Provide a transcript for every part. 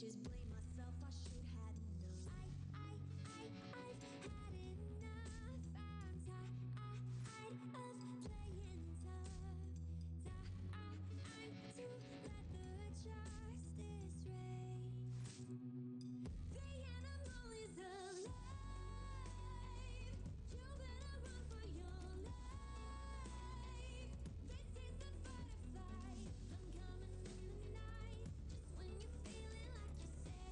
Just blame myself, I should have known. I've had enough. I'm tired of playing tough. Time to let the justice reign. The animal is alive. You better run for your life. This is the fight or flight. I'm coming in the night. Just when you're feeling like you're safe.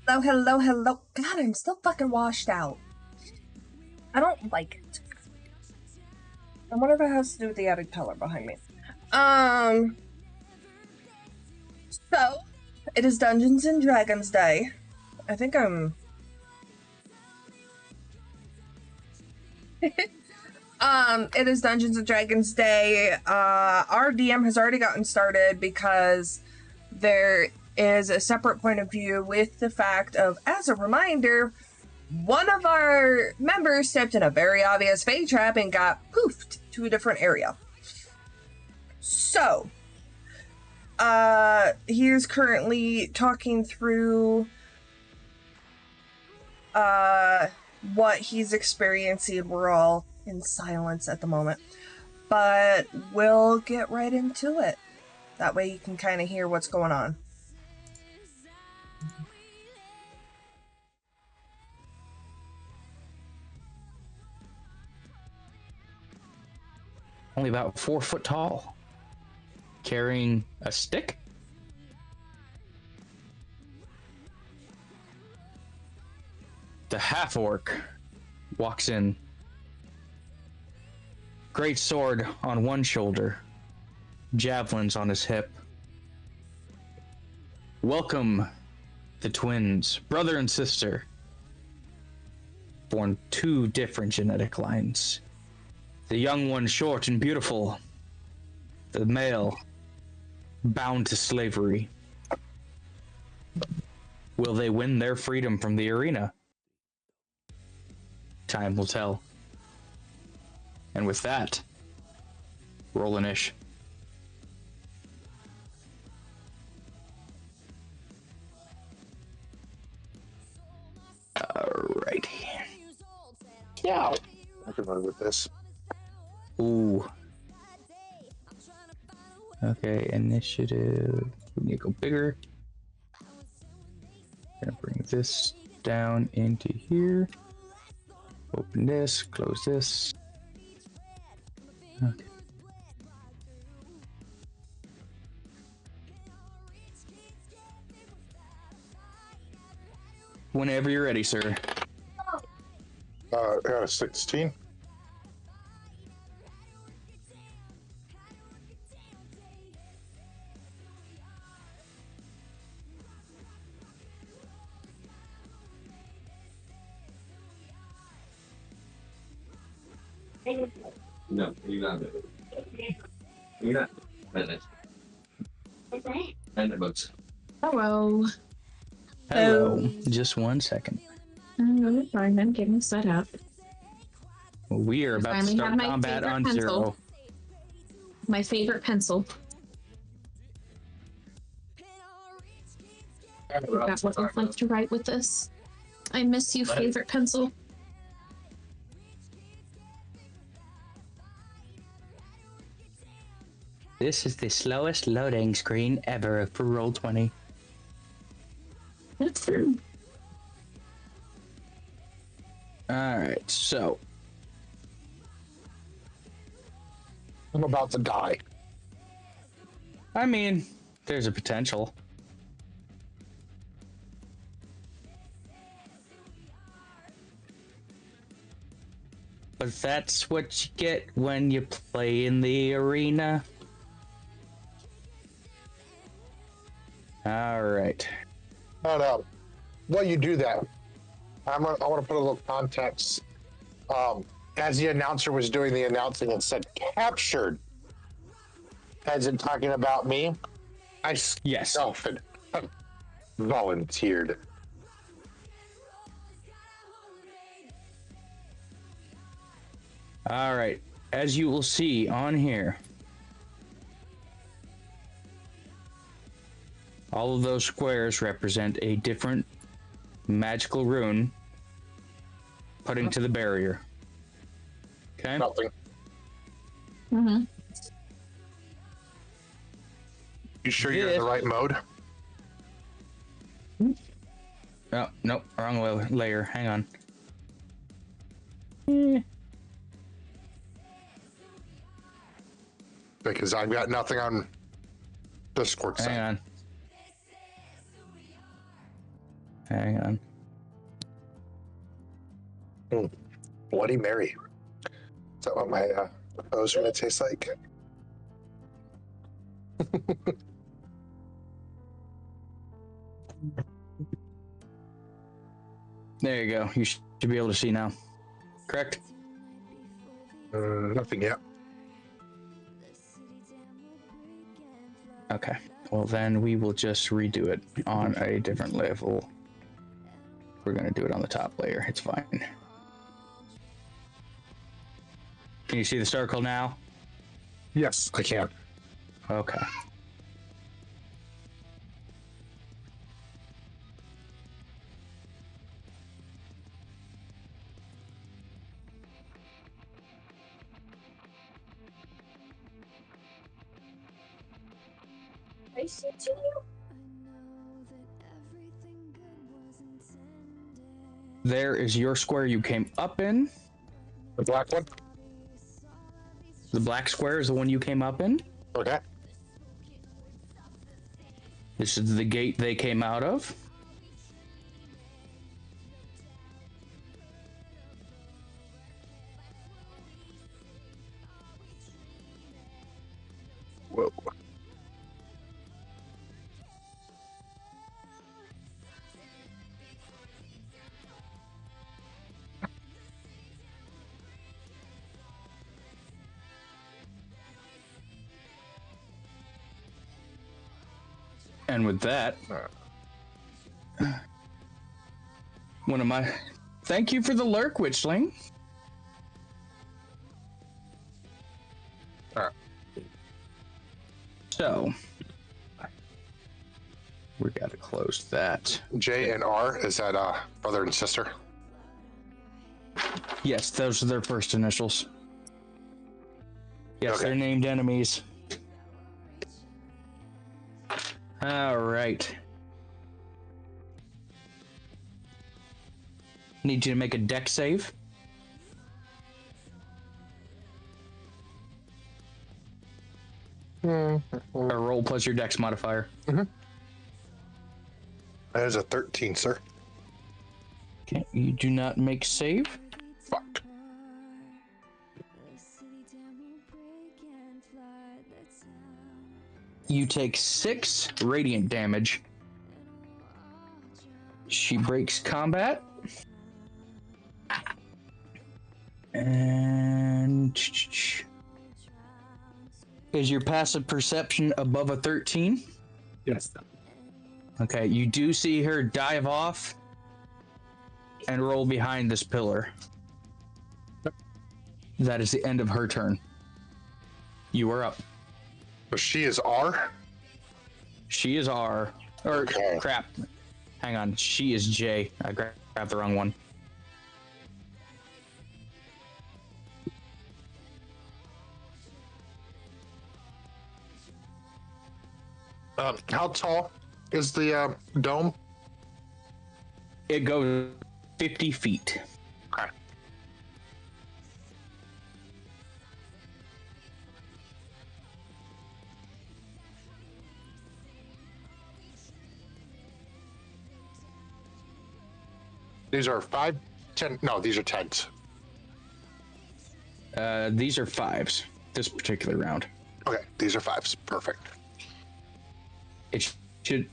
Hello, hello, hello. God, I'm still fucking washed out. I don't like it. I wonder if it has to do with the added color behind me. So, it is Dungeons and Dragons Day. I think I'm... it is Dungeons and Dragons Day. Our DM has already gotten started because there is a separate point of view with the fact of, as a reminder, one of our members stepped in a very obvious fade trap and got poofed to a different area. So, he is currently talking through what he's experiencing. We're all in silence at the moment, but we'll get right into it. That way you can kind of hear what's going on. Only about 4 foot tall, carrying a stick. The half-orc walks in. Great sword on one shoulder, javelins on his hip. Welcome, the twins, brother and sister, born 2 different genetic lines. The young one short and beautiful, the male bound to slavery. Will they win their freedom from the arena? Time will tell. And with that, roll an ish. Alrighty. Yeah. I can run with this. Ooh. Okay, initiative. We need to go bigger. Gonna bring this down into here. Open this, close this. Okay. Whenever you're ready, sir. I got a 16. No, you're not. You're not. And books. Hello. Hello. Just 1 second. I'm fine. I'm getting set up. We are about to start combat on pencil. 0. My favorite pencil. I forgot what I'd like to write with this. I miss you, favorite pencil. This is the slowest loading screen ever for Roll20. That's true. Alright, so. I'm about to die. I mean, there's a potential. But that's what you get when you play in the arena. Alright. And while you do that, I want to put a little context. As the announcer was doing the announcing and said captured, as in talking about me, I volunteered. Alright, as you will see on here, all of those squares represent a different magical rune putting to the barrier. Okay? Nothing. Mm-hmm. You sure you're in the right mode? Oh, nope, wrong layer. Hang on. Because I've got nothing on Discord side. Hang on. Hang on. Bloody Mary. Is that what my foes are going to taste like? There you go. You should be able to see now. Correct? Nothing yet. Okay. Well, then we will just redo it on a different level. We're going to do it on the top layer. It's fine. Can you see the circle now? Yes, I can. Okay. There is your square you came up in. The black one? The black square is the one you came up in. Okay. This is the gate they came out of. Whoa. And with that, one of my... Thank you for the lurk, Witchling. All right. So, we got to close that. J and R, is that brother and sister? Yes, those are their first initials. Yes, Okay. they're named enemies. All right. Need you to make a deck save. A roll plus your dex modifier. That is a 13, sir. Okay, you do not make save. Fuck. You take 6 radiant damage. She breaks combat. And is your passive perception above a 13? Yes. Okay, you do see her dive off and roll behind this pillar. That is the end of her turn. You are up. So she is R? She is R. Or Okay. crap. Hang on. She is J. I grabbed the wrong one. How tall is the dome? It goes 50 feet. Okay. These are 5, 10. No, these are 10s. These are 5s this particular round. Okay, these are 5s. Perfect. It should...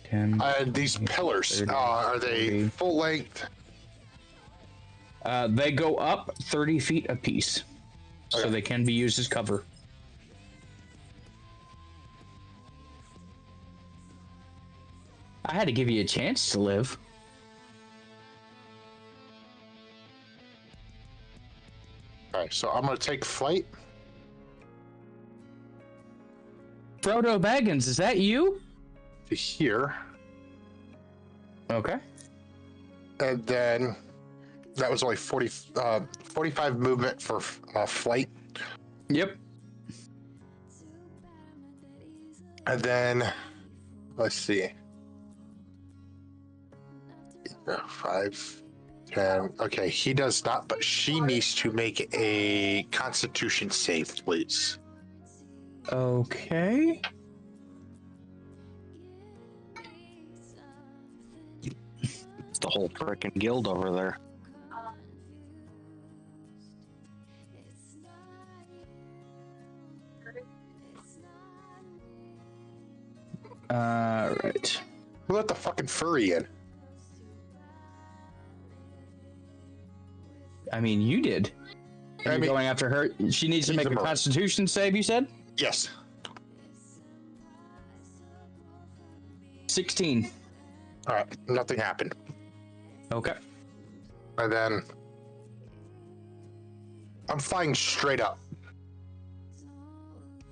10. These pillars, 30, are they 40. full length? They go up 30 feet apiece. So Okay. they can be used as cover. I had to give you a chance to live. Okay, so I'm going to take flight. Frodo Baggins, is that you? To here, Okay. and then that was only 45 movement for flight, Yep. and then let's see, 5, 10. Okay, he does not, but she needs to make a Constitution save, please. Okay. the whole frickin' guild over there. Right. Who let the fucking furry in? I mean, you did. And I you're mean- going after her. She needs to She's make a a merc. Constitution save. You said Yes. 16. All right. Nothing happened. Okay. And then I'm flying straight up.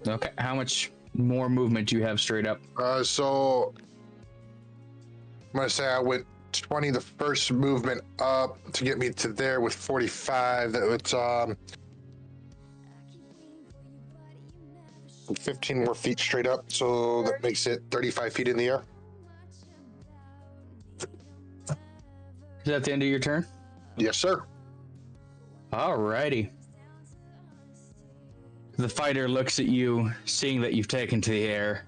Okay. How much more movement do you have straight up? So I'm gonna say I went 20 the first movement up to get me to there with 45. That it's 15 more feet straight up, so that makes it 35 feet in the air. Is that the end of your turn? Yes, sir. Alrighty. The fighter looks at you, seeing that you've taken to the air,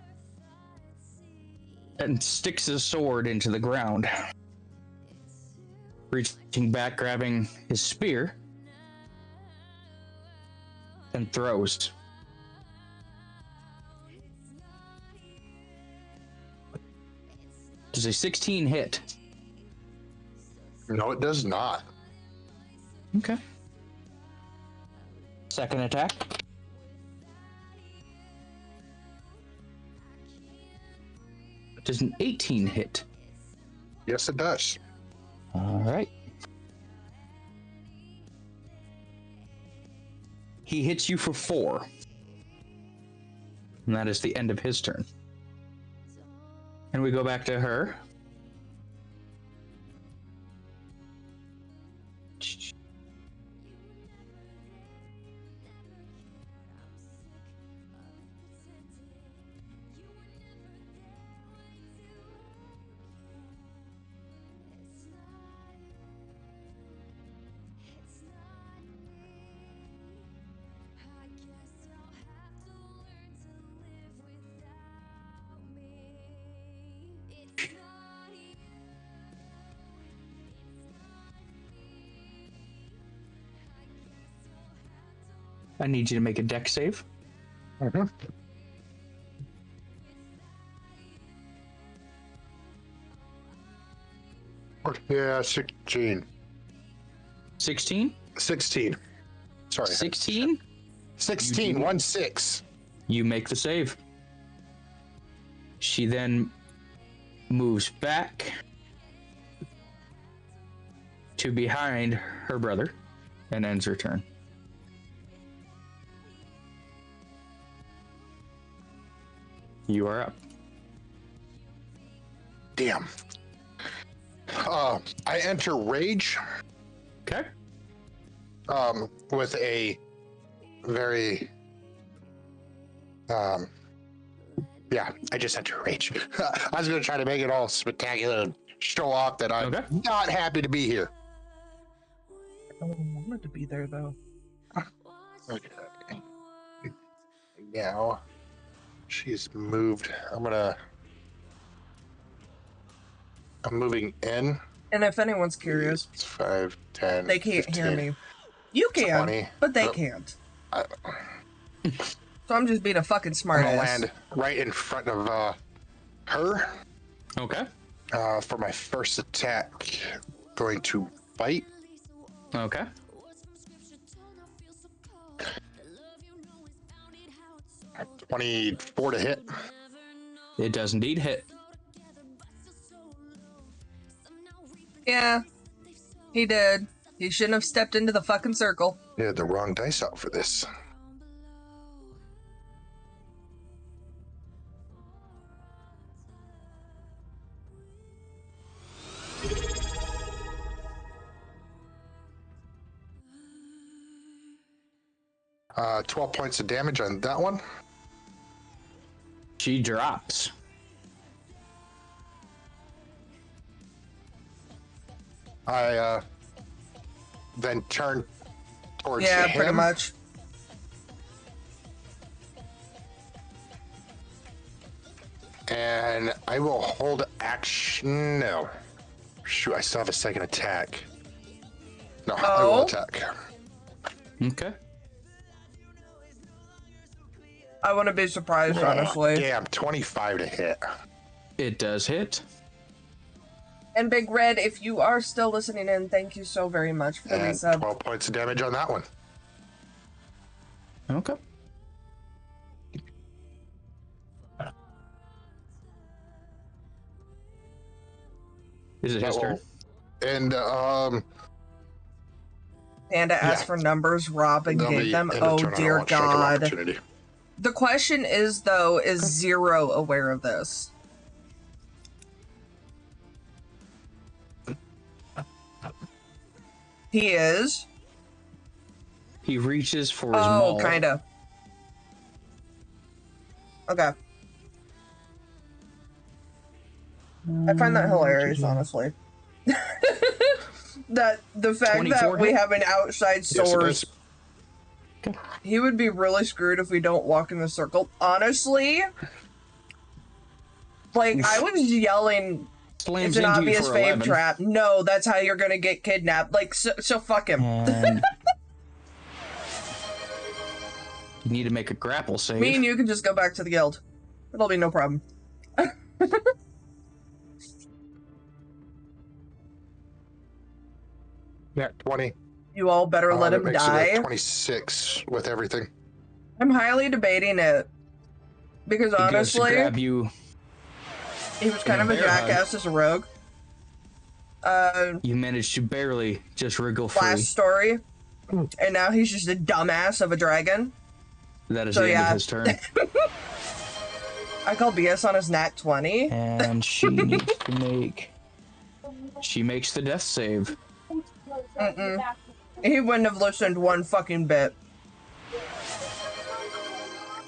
and sticks his sword into the ground. Reaching back, grabbing his spear, and throws. Does a 16 hit? No, it does not. Okay. Second attack. Does an 18 hit? Yes, it does. All right. He hits you for 4. And that is the end of his turn. And we go back to her. I need you to make a dex save. Mm-hmm. Yeah, 16. 16? 16. Sorry. 16? 16, 1-6. You make the save. She then moves back to behind her brother and ends her turn. You are up. Damn. I enter rage Okay. with a very yeah, I just enter rage. I was gonna try to make it all spectacular and show off that I'm Okay. not happy to be here. I wanted to be there though. Okay. Now she's moved. I'm moving in. And if anyone's curious, It's 5, 10. they can't 15. hear me. You can, 20. but they Nope. can't. I- So I'm just being a fucking I'm smart gonna ass. land right in front of her Okay. for my first attack. Going to bite. Okay. 24 to hit. It does indeed hit. Yeah, he did. He shouldn't have stepped into the fucking circle. You had the wrong dice out for this. Uh, 12 points of damage on that one. She drops. I then turn towards Yeah, him. pretty much. And I will hold action. No. Shoot, I still have a second attack. No, I Oh. will attack. Okay. I wouldn't be surprised, honestly. Damn, 25 to hit. It does hit. And Big Red, if you are still listening in, thank you so very much for the And resub. 12 points of damage on that one. Okay. Is it his turn? And Panda asked Yeah. for numbers, Robin that'll gave be them. end of Oh turn. I don't dear want strike of God. opportunity. The question is, though, is Zero aware of this? He is. He reaches for his Oh, maul. kinda. Okay. I find that hilarious, honestly. That the fact 24 that we hit? have an outside Yes, it source, is. he would be really screwed if we don't walk in the circle. Honestly, like I was yelling, Slams it's an into you obvious for fave 11. trap. No, that's how you're gonna get kidnapped. Like, so fuck him. And you need to make a grapple save. Me and you can just go back to the guild. It'll be no problem. Yeah, 20. You all better let That him makes it die. a 26 with everything. I'm highly debating it because He goes to honestly, grab you. he was kind of a bear hug. jackass as a rogue. You managed to barely just wriggle free. Last story, and now he's just a dumbass of a dragon. That is So, the end yeah. of his turn. I call BS on his nat 20. And she needs to make. She makes the death save. He wouldn't have listened one fucking bit.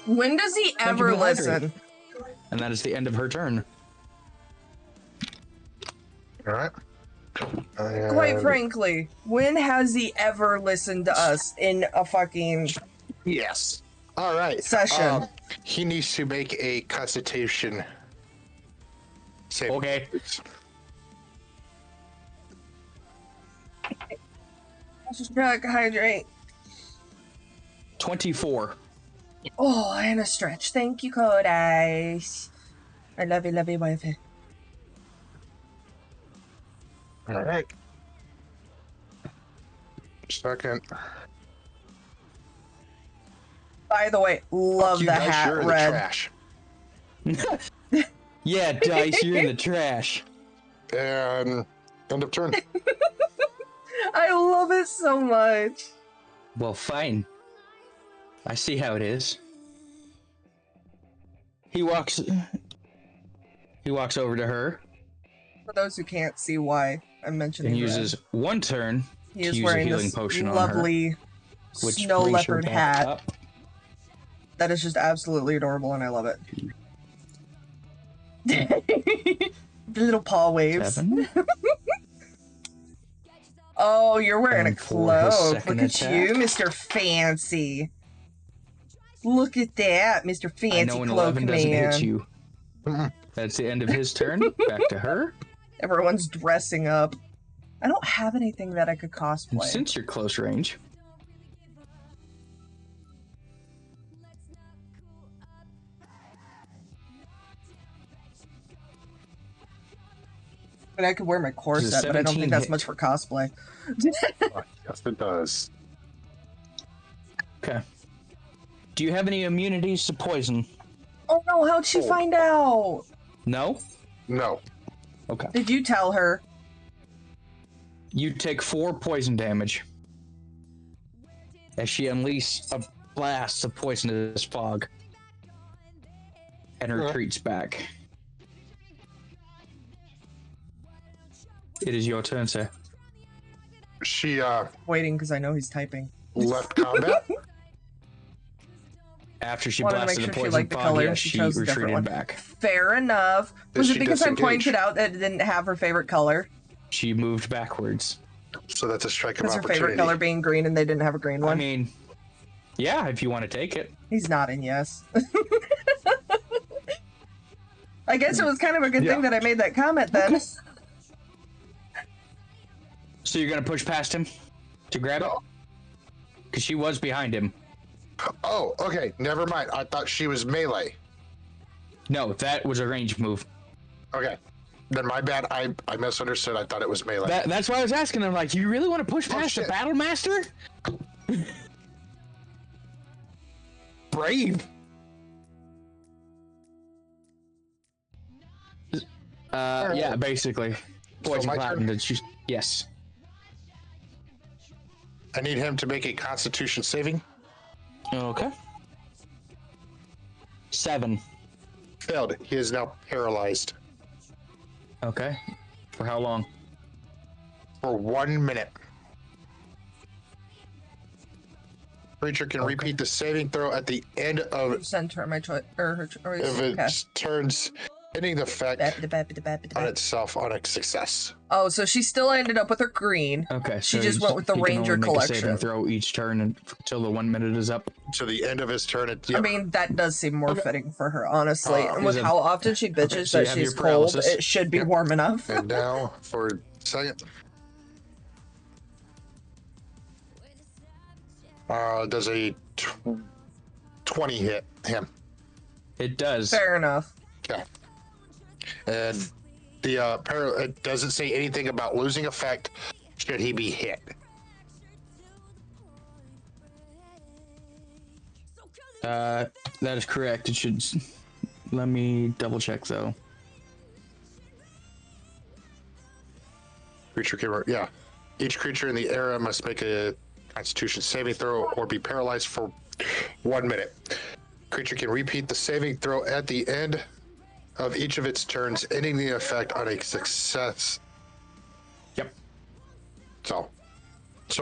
When does he ever you, Audrey. listen? And that is the end of her turn. All right. Quite frankly, when has he ever listened to us in a fucking Yes. All right. session? He needs to make a constitution save. Okay. Let's just drug, hydrate. 24. Oh, and a stretch. Thank you, Kodash. I love you, wifey. All right. Second. By the way, love You the guys, hat, you're in the Red. trash. Yeah, Dice, you're in the trash. And end of turn. I love it so much. Well, fine. I see how it is. He walks over to her For those who can't see why I'm mentioning and Red, uses one turn he to is use a wearing healing this potion on her, lovely which snow brings her leopard back hat up. that is just absolutely adorable, and I love it. The little paw waves. 7. Oh, you're wearing And a for his cloak. second Look at you, attack. Mr. Fancy. Look at that, Mr. I Fancy know an Cloak 11 doesn't Man. hit you. That's the end of his turn. Back to her. Everyone's dressing up. I don't have anything that I could cosplay. Since you're close range, I mean, I could wear my corset, but I don't 17 think that's hit? much for cosplay. Yes, it does. okay. Do you have any immunities to poison? Oh no, how'd she find out? No? No. Okay. Did you tell her? You take 4 poison damage as she unleashes a blast of poisonous fog and retreats back. It is your turn, sir. She Waiting because I know he's typing. left combat. After she Wanted to blasted make the sure she poison liked the fog, color, yes, and she she chose a different retreated one. back. Fair enough. Was Does it she because I disengage? pointed out that it didn't have her favorite color? She moved backwards. So that's a strike of Because her opportunity. favorite color being green and they didn't have a green one? I mean, yeah, if you want to take it. He's nodding yes. I guess it was kind of a good thing Yeah. that I made that comment then. you're gonna push past him to grab it? Because she was behind him. Oh, okay. Never mind. I thought she was melee. No, that was a range move. Okay. Then my bad. I misunderstood. I thought it was melee. That's why I was asking him, like, you really want to push past the shit. battle master? Brave. Yeah, basically. Poison my cloud turn? and she's yes. I need him to make a Constitution saving. Okay. 7. Failed. He is now paralyzed Okay. For how long? for 1 minute. Creature can repeat the saving throw at the end of Send her my choice or her choice. if it turns, ending the effect on Okay. itself on a success. Oh, so she still ended up with her green. Okay. She so just went with the he can Ranger only make a collection. saving throw each turn until the 1 minute is up. To the end of his turn. I mean, that does seem more fitting for her, honestly. And with Is it- how often she bitches so you that have she's your cold, paralysis? it should be warm enough. And now for a second. Does a 20 hit him? It does. Fair enough. Okay. And the it doesn't say anything about losing effect should he be hit. That is correct. It should. Let me double check though. Creature can, yeah. Each creature in the area must make a Constitution saving throw or be paralyzed for 1 minute. Creature can repeat the saving throw at the end of each of its turns, ending the effect on a success. Yep. So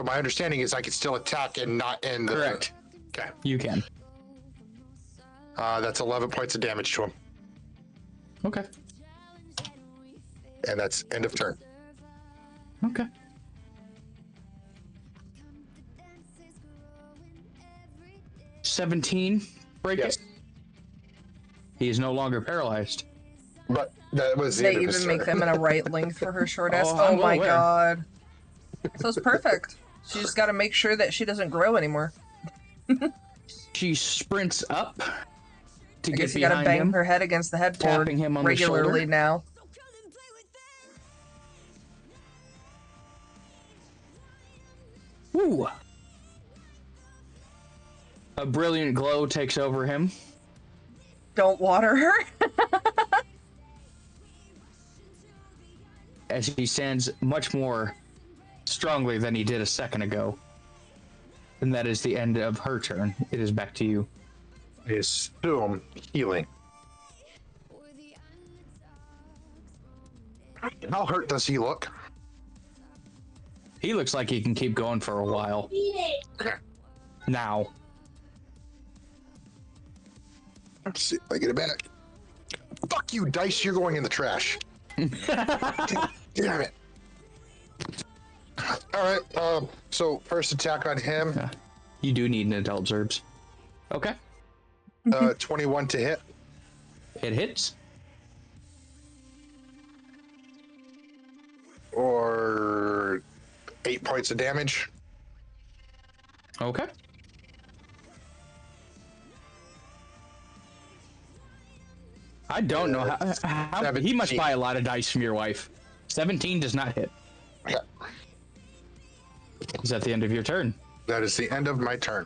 my understanding is I can still attack and not end the. Correct. Okay. You can. That's 11 points of damage to him, Okay. and that's end of turn. Okay. 17. Break Yes. it. He is no longer paralyzed. But that was the They end of his even make turn. them in a right length for her short ass. Oh, Oh, I'm well my aware. god. So it's perfect. She just got to make sure that she doesn't grow anymore. She sprints up to I get guess you got to behind bang him. her head against the headboard tapping him on the regularly shoulder. now. Ooh. A brilliant glow takes over him. Don't water her. As he stands much more strongly than he did a second ago. And that is the end of her turn. It is back to you. I assume healing. How hurt does he look? He looks like he can keep going for a while. Okay. Now. Let's see if I get it back. Fuck you, dice. You're going in the trash. Damn it. All right. So first attack on him. You do need an adult Zerbs. Okay. 21 to hit. It hits. Or 8 points of damage. Okay. I don't know how he must 17. buy a lot of dice from your wife. 17 does not hit. Yeah. Is that the end of your turn? That is the end of my turn.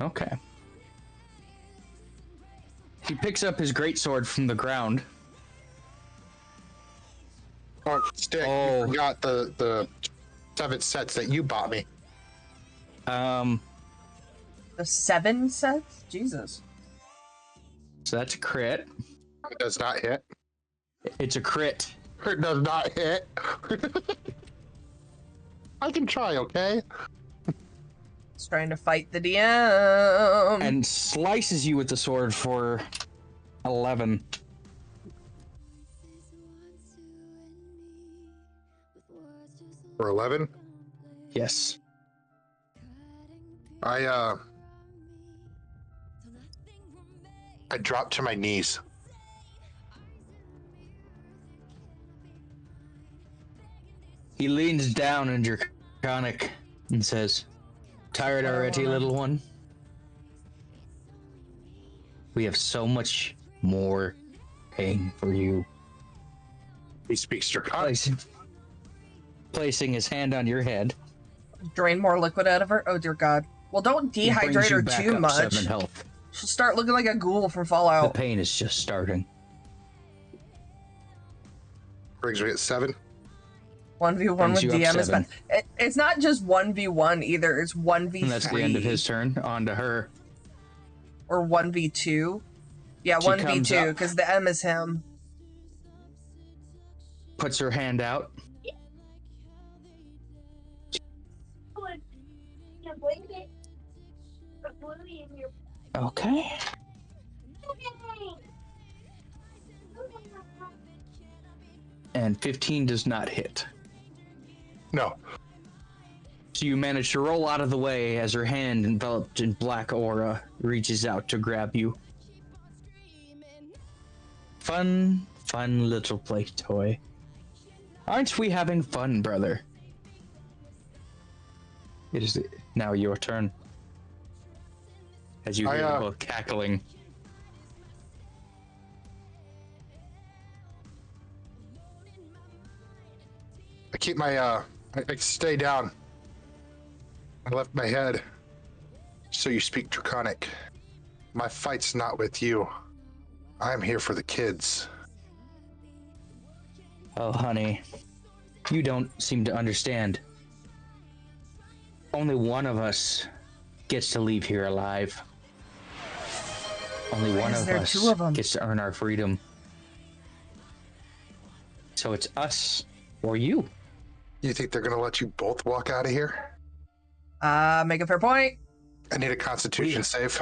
Okay. He picks up his greatsword from the ground. Oh, Stick, Oh. you forgot the 7 sets that you bought me. The 7 sets? Jesus. So that's a crit. It does not hit. It's a crit. It does not hit. I can try, okay? He's trying to fight the DM. And slices you with the sword for 11. For 11. Yes. I dropped to my knees. He leans down in Draconic and says, "Tired already, little one? We have so much more paying for you." He speaks Draconic. Placing his hand on your head. Drain more liquid out of her. Oh dear God. Well, don't He brings dehydrate you her back too up much. 7 health. She'll start looking like a ghoul from The Fallout. pain is just starting. Brings me at 7. 1v1 Brings with you up DM is 7. bad. It's not just 1v1 either. It's 1v3. And that's the end of his turn. On to her. Or 1v2. Yeah, She comes 1v2 up. because the M is him. Puts her hand out. Okay. And 15 does not hit. No. So you manage to roll out of the way as her hand, enveloped in black aura, reaches out to grab you. Fun little play toy. Aren't we having fun, brother? It is now your turn. As you hear them both cackling. I keep my, I stay down. I left my head. So you speak Draconic. My fight's not with you. I'm here for the kids. Oh, honey. You don't seem to understand. Only one of us gets to leave here alive. Only one is of there us 2 of 'em? gets to earn our freedom. So it's us or you. You think they're gonna let you both walk out of here? Make a fair point. I need a Constitution save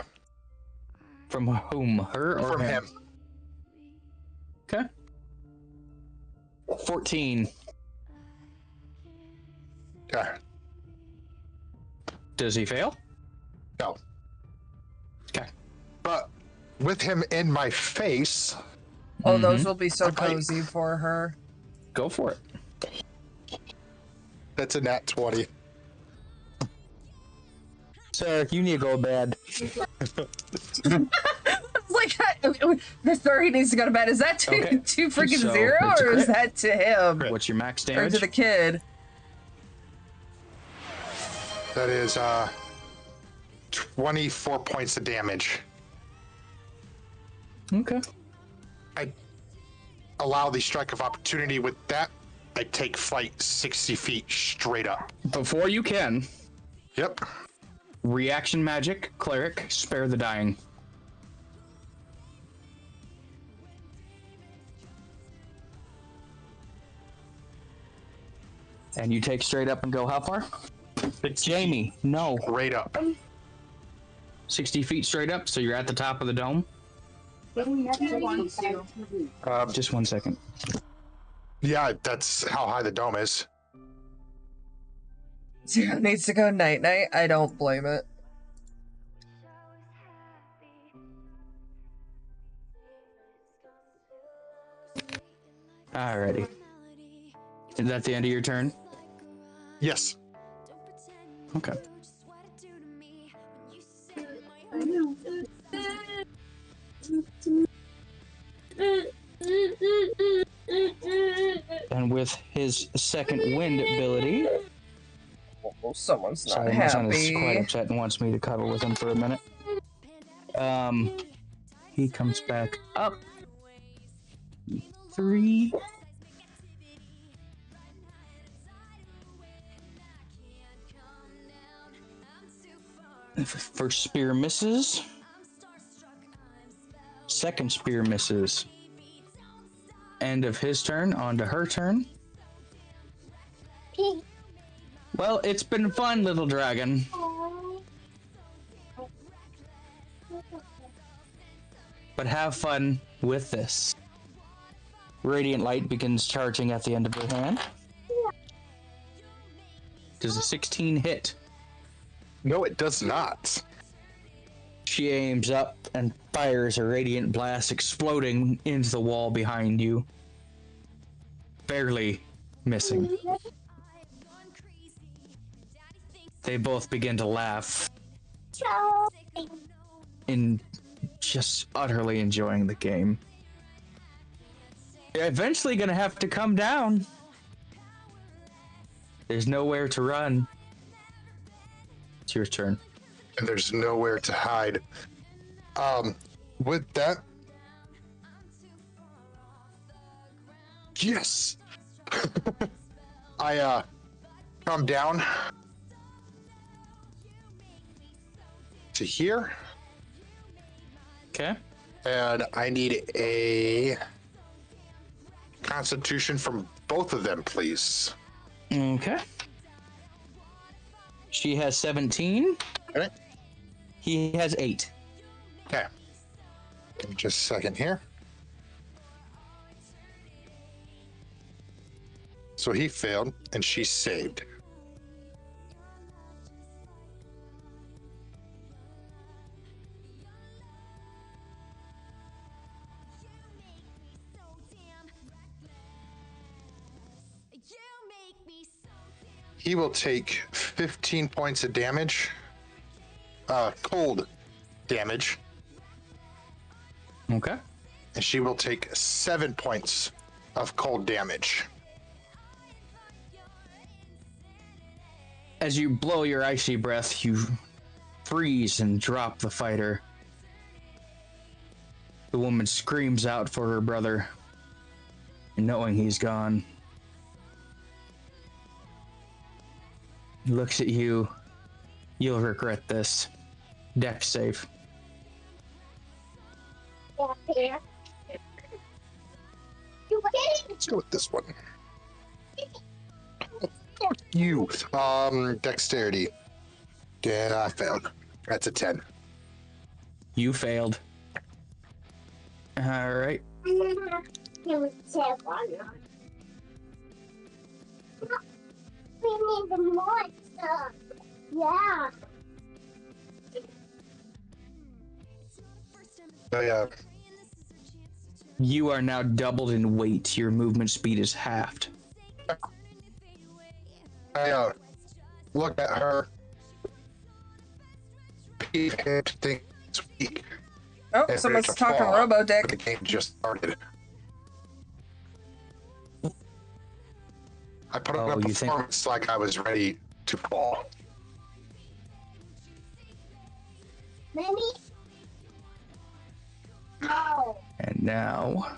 From whom? Her or from him. Okay. 14. Yeah. Does he fail? No. Okay. But with him in my face, Oh, those will be so I might- cozy for her. Go for it. that's a nat 20. Sir, you need to go to bed. It's like the 30 needs to go to bed. Is that to Okay. freaking So, 0 it's a or is crit. that to him What's your max or damage? to the kid? That is 24 points of damage. Okay. I allow the strike of opportunity. With that, I take flight 60 feet straight up. Before you can, Yep. reaction magic, cleric, spare the dying. And you take straight up and go how far? Jamie, no. Straight up. 60 feet straight up, so you're at the top of the dome. Just 1 second. Yeah, that's how high the dome is. 0 needs to go night night. I don't blame it. Alrighty. Is that the end of your turn? Yes. Okay. And with his second wind ability, Oh, someone's not sorry, my son is quite happy. upset and wants me to cuddle with him for a minute. He comes back up 3. First spear misses. Second spear misses. End of his turn, on to her turn. Well, it's been fun, little dragon. But have fun with this. Radiant light begins charging at the end of her hand. Does a 16 hit? No, it does not. She aims up and fires a radiant blast, exploding into the wall behind you. Barely missing. They both begin to laugh and just utterly enjoying the game. You're eventually gonna have to come down. There's nowhere to run. It's your turn. And there's nowhere to hide. With that, yes, I come down to here, Okay. and I need a Constitution from both of them, please. Okay. She has 17. Okay. He has 8. Okay. Give me just a second here. So he failed, and she saved. He will take 15 points of damage. Cold damage. Okay. And she will take 7 points of cold damage. As you blow your icy breath, you freeze and drop the fighter. The woman screams out for her brother, and knowing he's gone, he looks at you. You'll regret this. Dex save. Let's go with this one. Fuck you. Dexterity. Yeah, I failed. That's a 10. You failed. All right. We need the monster. Yeah. You are now doubled in weight. Your movement speed is halved. I look at her. Think it's weak. Oh, And someone's there's a talking flaw, Robo but the Dick. game just started. I put Oh, on a you think- performance like I was ready to fall. Mommy? No. And now,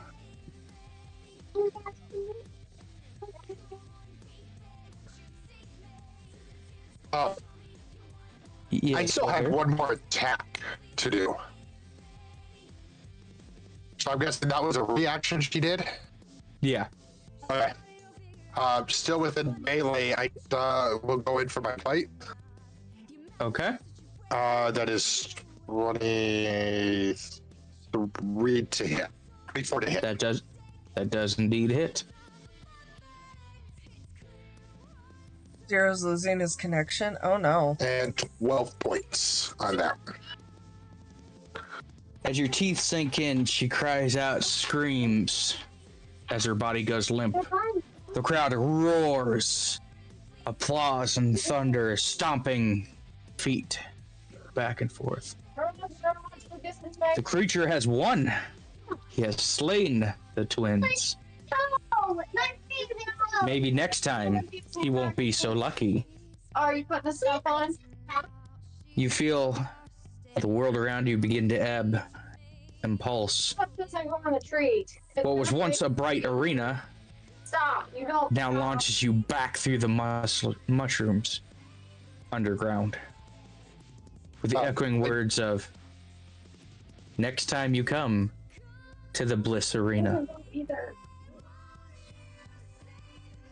I yes, still have sir. one more attack to do. So I'm guessing that was a reaction she did? Yeah. Okay. Still within melee, I will go in for my fight. Okay. That is 23 to hit. 24 to hit. That does indeed hit. Zero's losing his connection. Oh no. And 12 points on that. As your teeth sink in, she cries out, screams as her body goes limp. The crowd roars. Applause and thunder, stomping feet back and forth. The creature has won. He has slain the twins. Maybe next time he won't be so lucky. Are you putting the stuff on? You feel the world around you begin to ebb and pulse. Put this on the tree. What was once a bright arena Stop. You don't. now launches you back through the mushrooms underground with the echoing words of, next time you come to the Bliss Arena. Either.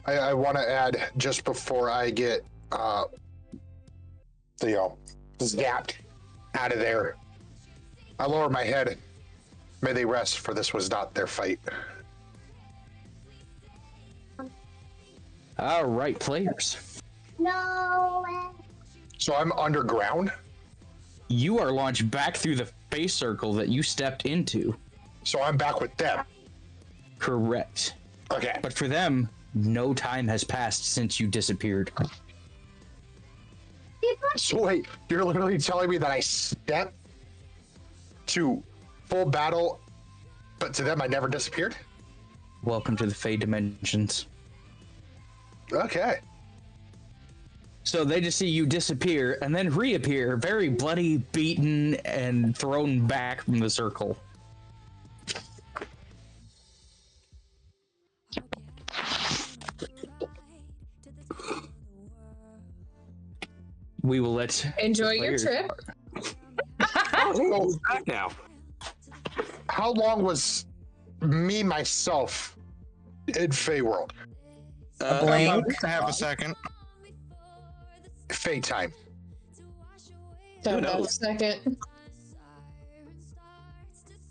I want to add, just before I get, zapped out of there, I lower my head. May they rest, for this was not their fight. All right, players. No. So I'm underground. You are launched back through the space circle that you stepped into. So I'm back with them. Correct. Okay. But for them, no time has passed since you disappeared. So wait, you're literally telling me that I stepped to full battle, but to them I never disappeared? Welcome to the Fade Dimensions. Okay. So they just see you disappear and then reappear, very bloody, beaten, and thrown back from the circle. We will let Enjoy the your players- trip. Oh, Back now. how long was me, myself, in Fey World? blink? Half a second. Fey time. About a second.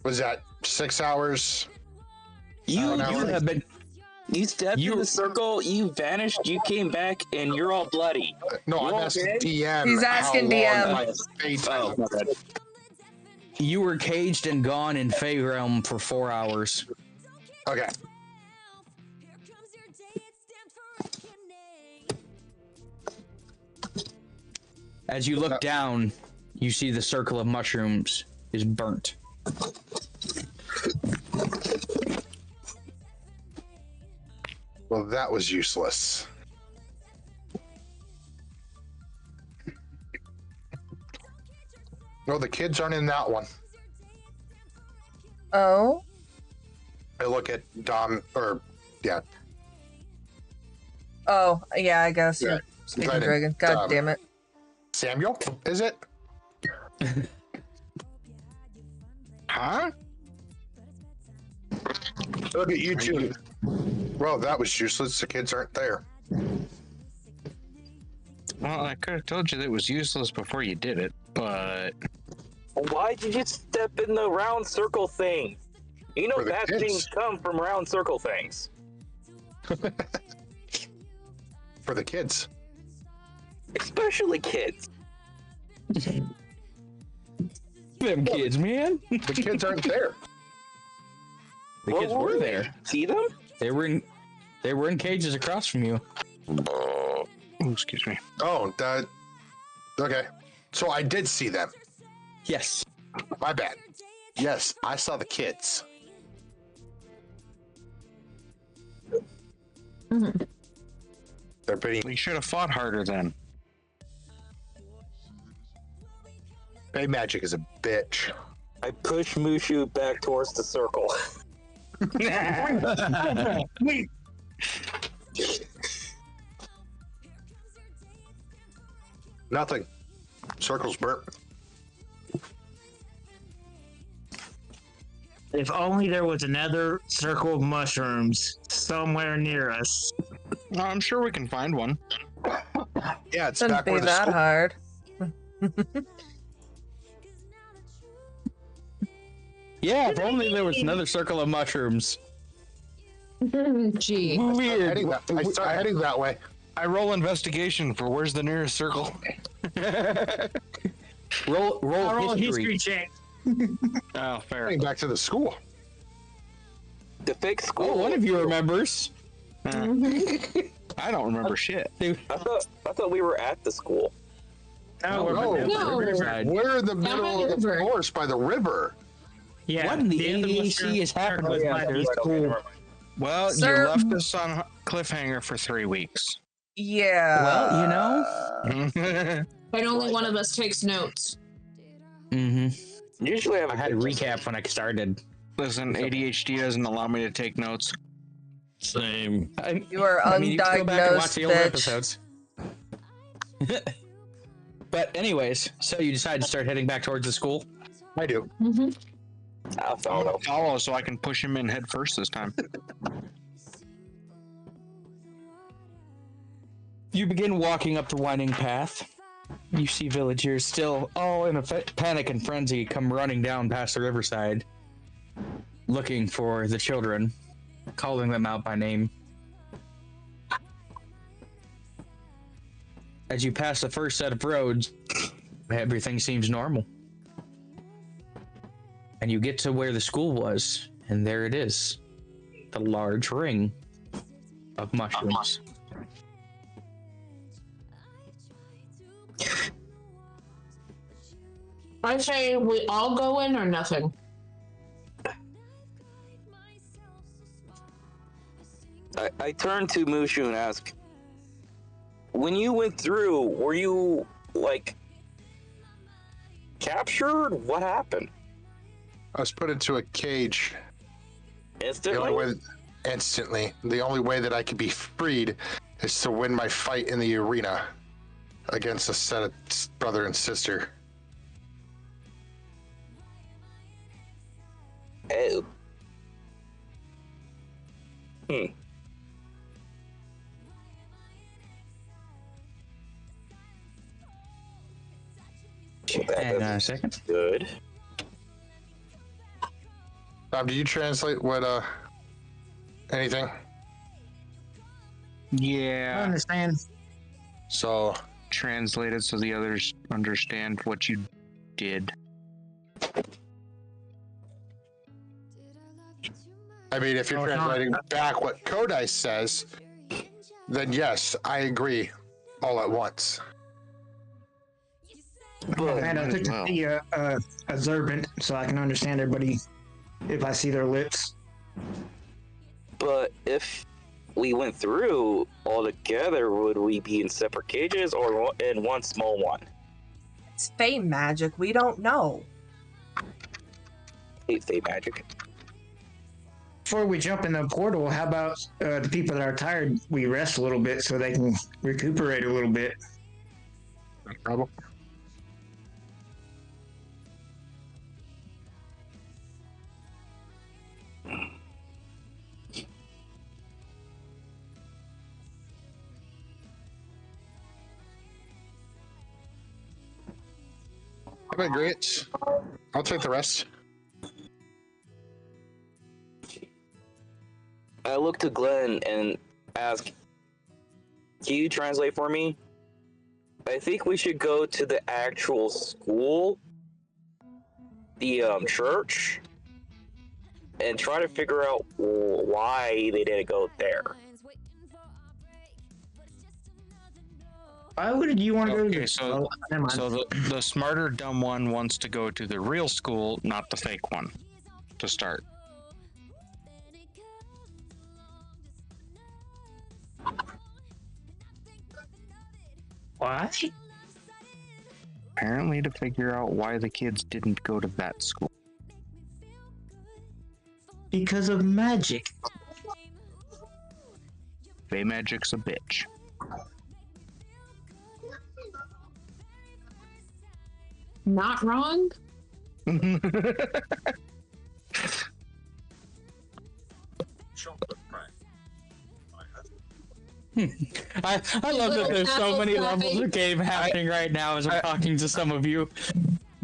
Was that 6 hours? You An hour? have been. you stepped in the circle, you vanished, you came back, and you're all bloody. No, You I'm asking okay? DM. He's asking how long DM. my Fey time. Oh, my bad. You were caged and gone in Fey Realm for 4 hours. Okay. As you look down, you see the circle of mushrooms is burnt. Well, that was useless. No, the kids aren't in that one. Oh, I look at Dom, or, yeah. oh, yeah. I guess. Yeah. Speaking Right, dragon. God damn it. Samuel, is it? Huh? Look at you two. Well, that was useless. The kids aren't there. Well, I could have told you that it was useless before you did it, but Why did you step in the round circle thing? You know For the bad kids. things come from round circle things. For the kids. Especially kids. Them kids, man. The kids aren't there. The kids What were they? there. See them? They were in cages across from you. oh, excuse me. Oh, that. Okay. So I did see them. Yes. My bad. Yes, I saw the kids. They're pretty. We should have fought harder then. Bay magic is a bitch. I push Mushu back towards the circle. Nothing. Circle's burnt. If only there was another circle of mushrooms somewhere near us. Oh, I'm sure we can find one. Yeah, it's Shouldn't back be where the that school. hard. Yeah, if only there was another circle of mushrooms. Gee. Weird. I start heading that way. I roll investigation for where's the nearest circle. Roll I'll roll a history. history check. Oh, fair. Heading back to the school. The fake school. Oh, one of you remembers. I don't remember shit. I thought we were at the school. No, we're No. No. Riverside. We're in the middle of the river. forest by the river. yeah, What in the end of ADHD mushroom is happening circle is here? by the It's school. Well, Sir- you left us on cliffhanger for 3 weeks. Yeah. Well, you know. Well, But only one of us takes notes. Mm-hmm. Usually I have I had a recap when I started. Listen, ADHD doesn't allow me to take notes. Same. You are I mean, you can go back and watch undiagnosed, the old bitch. episodes. But anyways, so you decide to start heading back towards the school. I do. I'll I'm follow. gonna follow so I can push him in head first this time. You begin walking up the winding path. You see villagers still all in a panic and frenzy come running down past the riverside, looking for the children, calling them out by name. As you pass the first set of roads, everything seems normal. And you get to where the school was, and there it is. The large ring of mushrooms. I say we all go in or nothing. I turn to Mushu and ask, when you went through, were you, like, captured? What happened? I was put into a cage. Instantly? Instantly. The only way that I could be freed is to win my fight in the arena against a set of brother and sister. Oh. Hang on a second. Good. Do you translate what, anything? I Yeah. understand. So, Translate it so the others understand what you did. I mean, if you're Oh, it's not- translating back what Kodai says, then yes, I agree all at once. And I took to be observant so I can understand everybody if I see their lips. But if we went through all together, would we be in separate cages or in one small one? It's fey magic. We don't know. Hate fey magic. Before we jump in the portal, how about the people that are tired, we rest a little bit so they can recuperate a little bit? No problem. I've been great. I'll take the rest. I look to Glenn and ask, can you translate for me? I think we should go to the actual school, the church, and try to figure out why they didn't go there. Why would you want to go to Okay, the so never mind. so the smarter dumb one wants to go to the real school, not the fake one, to start. Why? Apparently to figure out why the kids didn't go to that school. Because of magic. Fey magic's a bitch. Not wrong? I love that there's so many levels of game happening right now as I'm talking to some of you.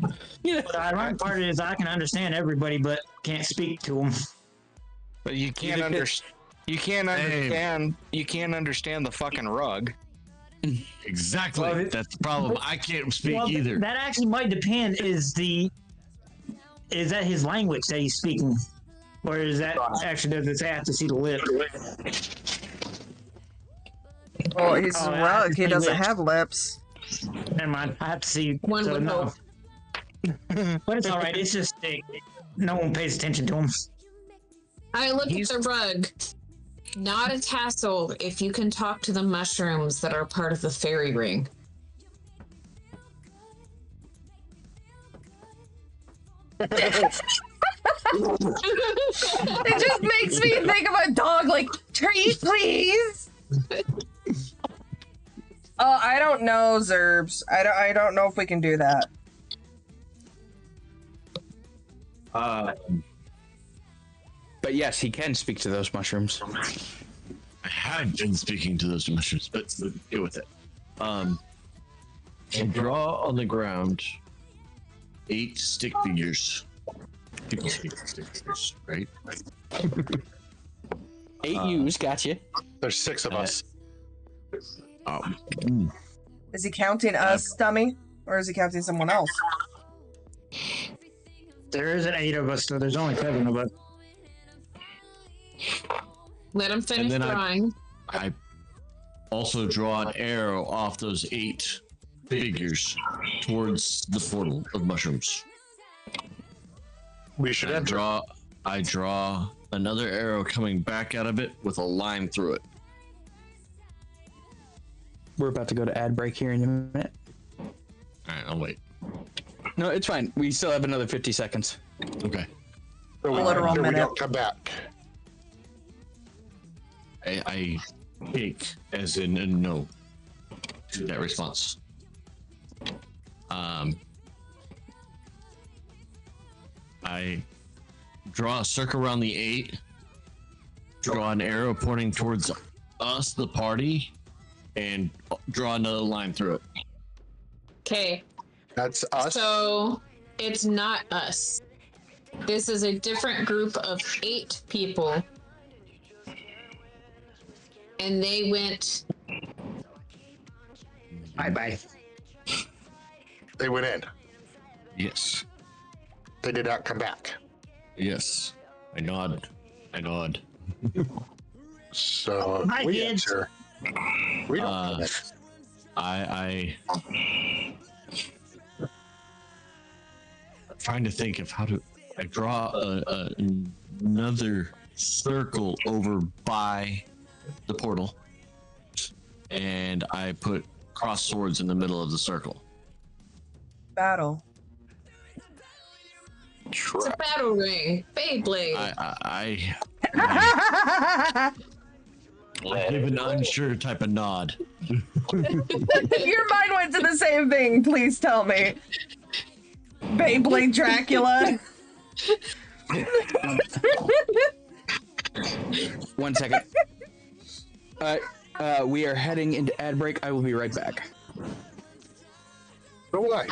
But the ironic part is I can understand everybody, but can't speak to them. But you can't understand. You can't understand. You can't understand the fucking rug. Exactly. Well, That's the problem. I can't speak either. That actually might depend. Is that his language that he's speaking, or is that actually does it have to see the lip? Well, he's Oh, a I have rug. to He see doesn't lips. have lips. Never mind. I have to see. One would no. hope. But it's all right. It's just no one pays attention to him. I look at the rug. Not a tassel if you can talk to the mushrooms that are part of the fairy ring. It just makes me think of a dog like, treat, please. Oh, I don't know, Zerbs. I don't know if we can do that. But yes, he can speak to those mushrooms. I had been speaking to those mushrooms, but deal with it. You draw on the ground 8 stick figures. People speak stick figures, right? 8 U's, gotcha. There's 6 of us. Is he counting us, dummy? Or is he counting someone else? There isn't 8 of us, so there's only 7 of us. Let him finish then drawing. I also draw an arrow off those 8 figures towards the portal of mushrooms. We should enter. I draw another arrow coming back out of it with a line through it. We're about to go to ad break here in a minute. All right, I'll wait. No, it's fine. We still have another 50 seconds. Okay. A literal We minute. don't come back. I take as in a no to that response. I draw a circle around the 8, draw an arrow pointing towards us, the party, and draw another line through it. Okay, That's us. so it's not us. This is a different group of 8 people. And they went. Bye. They went in. Yes. They did not come back. Yes. I nod. So Hi, we kids. enter. We don't come in. I trying to think of how to. I draw another circle over by the portal, and I put cross swords in the middle of the circle. Battle. It's a battle ring. Beyblade. I give an unsure type of nod. Your mind went to the same thing. Please tell me. Beyblade Dracula. 1 second. We are heading into ad break. I will be right back. No way.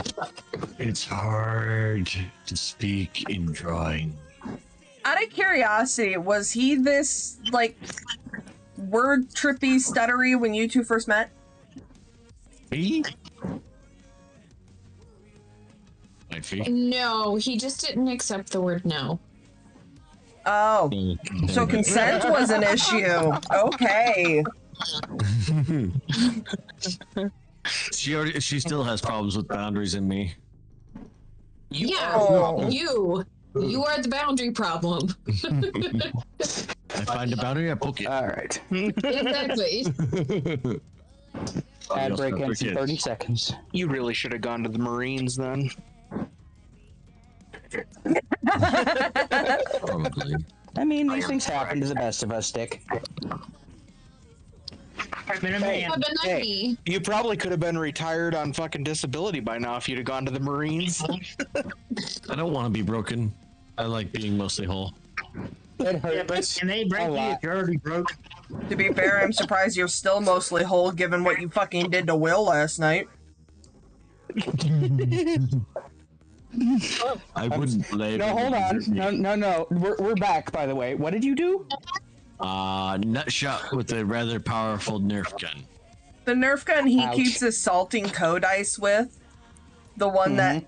It's hard to speak in drawing. Out of curiosity, was he this, like, word trippy, stuttery when you two first met? Me? I think. No, he just didn't accept the word no. Oh, so consent was an issue. Okay. She still has problems with boundaries in me. Oh. You are the boundary problem. I find a boundary, I poke it. All right. Exactly. Ad break ends in 30 seconds. You really should have gone to the Marines then. Probably. I mean, these things happen to the best of us, Dick. Yeah, but not me. You probably could have been retired on fucking disability by now if you'd have gone to the Marines. I don't want to be broken. I like being mostly whole. It Yeah, hurts. but can they break a you lot. if you're already broke? To be fair, I'm surprised you're still mostly whole given what you fucking did to Will last night. I wouldn't blame. No, hold on. No. We're back, by the way. What did you do? Nut shot with a rather powerful Nerf gun. The Nerf gun he Ouch. keeps assaulting code ice with, the one that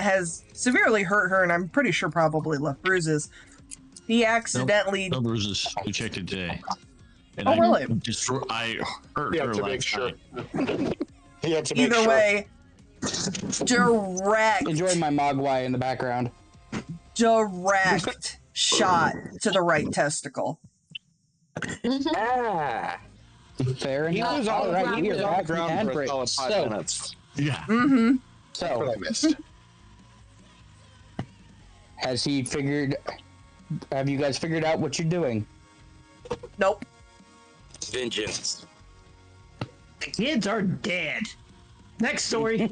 has severely hurt her, and I'm pretty sure probably left bruises. He accidentally. No bruises. We checked it today. And Oh, really? I hurt Yeah, her to last make sure. night. He had to make Either sure. way, direct Enjoying my Mogwai in the background. shot to the right testicle. Ah. Fair He enough. was All on, right, he we was are on the back from ground ad for a break. solid 5 So, minutes. Yeah. Mm-hmm. What so I missed. have you guys figured out what you're doing? Nope. Vengeance. The kids are dead. Next story.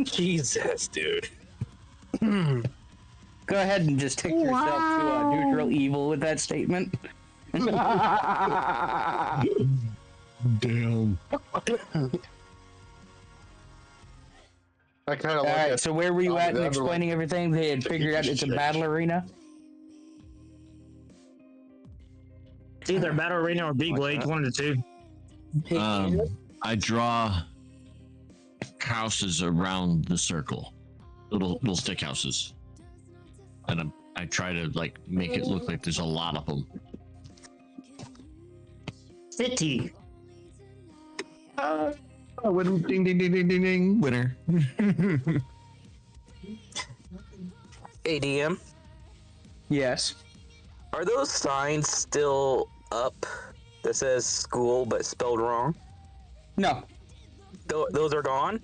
Jesus, dude. Go ahead and just take yourself to neutral evil with that statement. Damn. I kind of All look right, at. so where were you at in the other explaining everything? They had figured out it's a battle arena. It's either Battle Arena or Beyblade, one of the two. I draw houses around the circle, little stick houses, and I try to like make it look like there's a lot of them. City. Ding, ding, ding, ding, ding, ding. Winner. ADM, Yes. are those signs still up that says school but spelled wrong? No. Those are gone?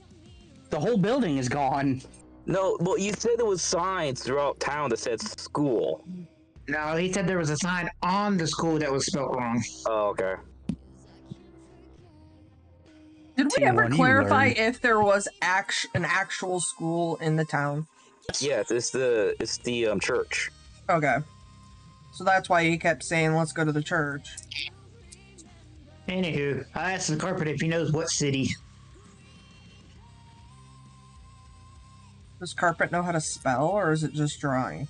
The whole building is gone. No, well, you said there was signs throughout town that said school. No, he said there was a sign on the school that was spelled wrong. Oh, okay. Did we See, ever one you clarify learn. if there was an actual school in the town? Yes, it's the church. Okay. So that's why he kept saying, let's go to the church. Anywho, I asked the carpet if he knows what city. Does Carpet know how to spell, or is it just drawing?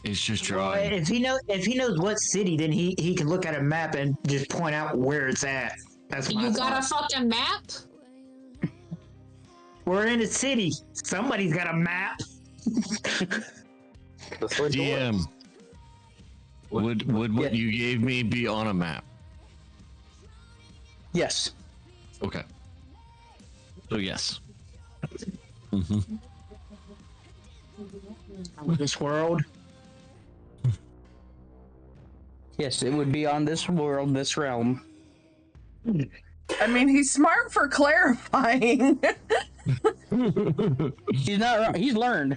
It's just Well, drawing. if he knows what city, then he can look at a map and just point out where it's at. That's my You got a thought. fucking map? We're in a city. Somebody's got a map. The switch door. DM. Would what Yeah. you gave me be on a map? Yes. Okay. So yes. Mm-hmm. This world. Yes, it would be on this world, this realm. I mean, he's smart for clarifying. He's not wrong. He's learned.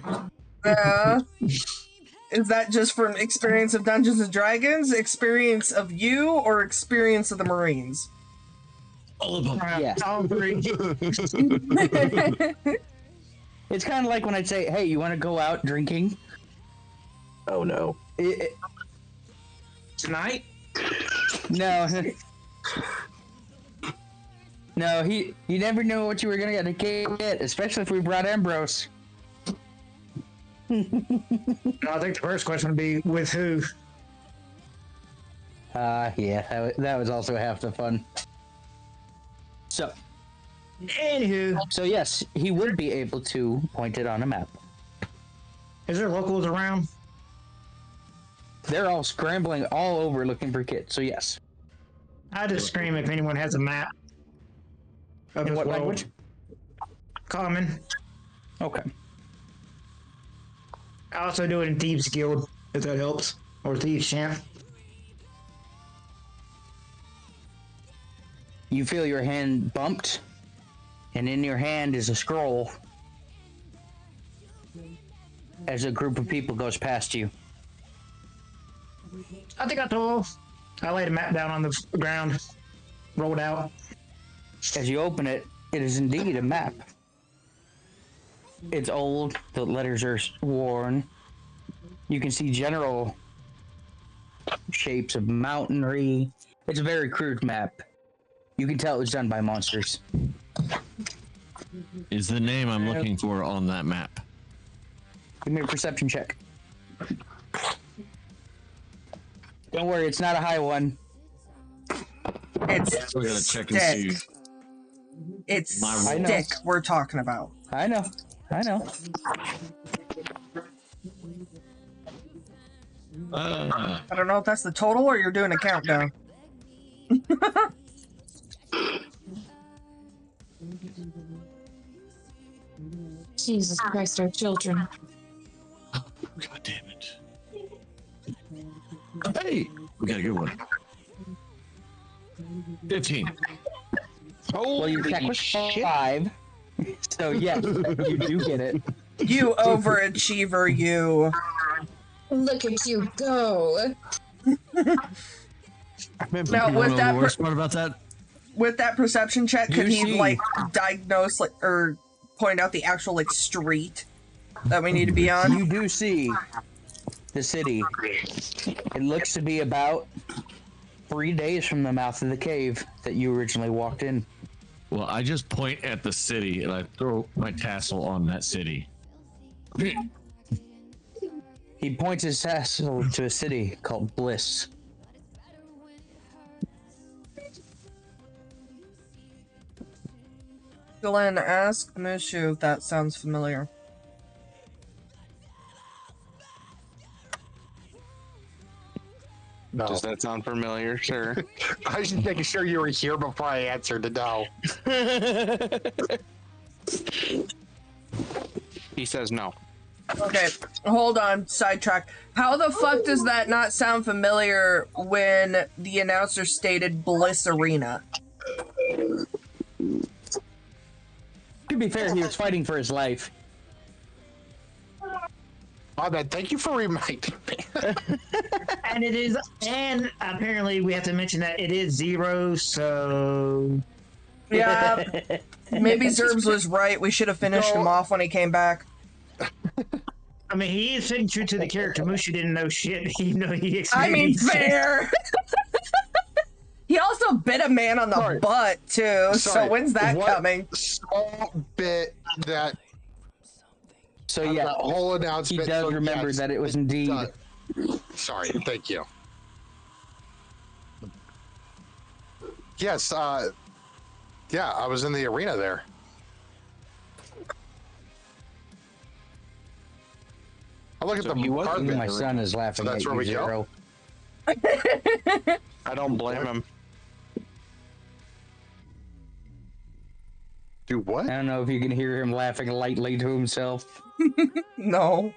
Is that just from experience of Dungeons and Dragons, experience of you, or experience of the Marines? All of them. Yes. All three. It's kind of like when I'd say, hey, you want to go out drinking? Oh no. Tonight? No. No, you never know what you were going to get, especially if we brought Ambrose. No, I think the first question would be with who? Yeah, that was also half the fun. So Anywho, yes, he would be able to point it on a map. is there locals around? They're all scrambling all over looking for kids, so yes. I just scream if anyone has a map. Of In this what world. language? Common. Okay. I also do it in Thieves Guild, if that helps. Or Thieves Champ. You feel your hand bumped, and in your hand is a scroll as a group of people goes past you. I think I told. I laid a map down on the ground. Rolled out. As you open it, it is indeed a map. It's old, the letters are worn. You can see general shapes of mountainry. It's a very crude map. You can tell it was done by monsters. Is the name I'm looking for on that map? Give me a perception check. Don't worry, it's not a high one. It's We gotta check and see. stick. It's My I know. stick we're talking about. I know. I know. Uh, I don't know if that's the total or you're doing a countdown. Jesus Christ, our children. God damn it. Hey, we got a good one. 15. Well, you checked with 5. So yes, you do get it. You overachiever, you. Look at you go. Now, with that the worst part about that? With that perception check, could You he see. like diagnose like or point out the actual like street that we need to be on? You do see the city. It looks to be about 3 days from the mouth of the cave that you originally walked in. Well, I just point at the city and I throw my tassel on that city. He points his tassel to a city called Bliss. Glenn, ask Mushu if that sounds familiar. No. Does that sound familiar, sir? I was just making sure you were here before I answered the no. He says no. Okay, hold on, sidetrack. How the fuck does that not sound familiar when the announcer stated Bliss Arena? To be fair, he was fighting for his life. Oh, man, thank you for reminding me. And it is, and apparently we have to mention that it is 0, so. Yeah, maybe Zerbs was right. We should have finished him off when he came back. I mean, he is sitting true to the character. Mushu didn't know shit, even though he experienced I mean, it. fair. He also bit a man on the butt, too. So Sorry, when's that what coming? Small bit that. So yeah, that whole he announcement. does so remember yes, that it was indeed. Sorry, thank you. Yes, yeah, I was in the arena there. I look at So the he was in carpet. My son is laughing So that's at where you, we go? Zero. I don't blame him. Do what? I don't know if you can hear him laughing lightly to himself. No.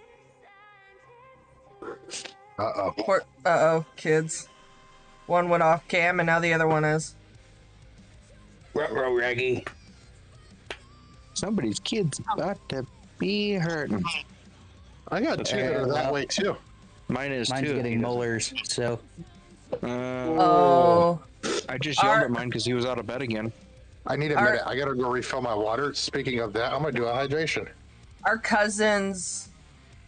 Uh-oh. Uh-oh, kids. One went off cam, and now the other one is. Ruh-roh, Raggy. Somebody's kid's about to be hurting. I got two that are that way, too. Mine's too. getting molars, so. Oh. I just yelled at mine because he was out of bed again. I need a minute. I gotta go refill my water. Speaking of that, I'm gonna do a hydration. Our cousin's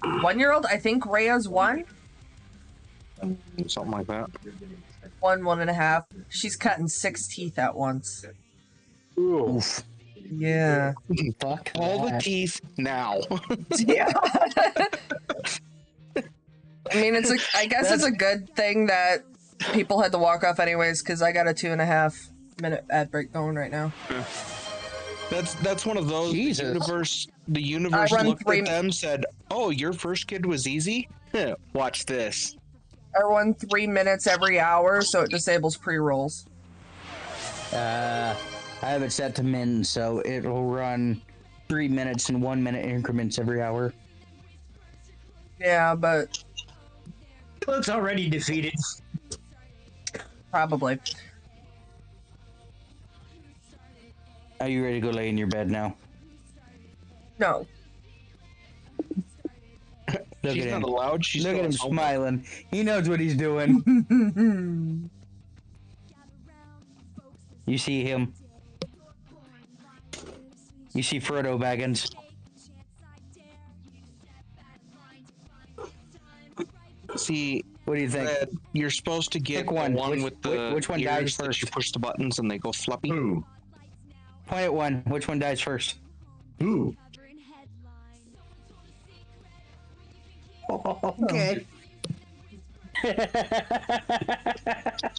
1-year-old, I think Rhea's 1. Something like that. 1.5. She's cutting 6 teeth at once. Oof. Yeah. Fuck all the that. teeth now. Yeah. I mean, I guess it's a good thing that people had to walk off anyways, because I got a 2.5 minute ad break going right now. That's one of those. Jesus. The universe run looked 3 at them, said, "Oh, your first kid was easy. Watch this." I run 3 minutes every hour, so it disables pre-rolls. I have it set to min, so it'll run 3 minutes and 1 minute increments every hour. Yeah, but Looks already defeated. probably. Are you ready to go lay in your bed now? No. Look She's at him. not allowed. She's Look at him still home. smiling. He knows what he's doing. You see him. You see Frodo Baggins. See, what do you think? You're supposed to get Pick one. the one Which- with the which one ears dies that first? you push the buttons and they go floppy. Who? Point at one. Which one dies first? Who? Okay.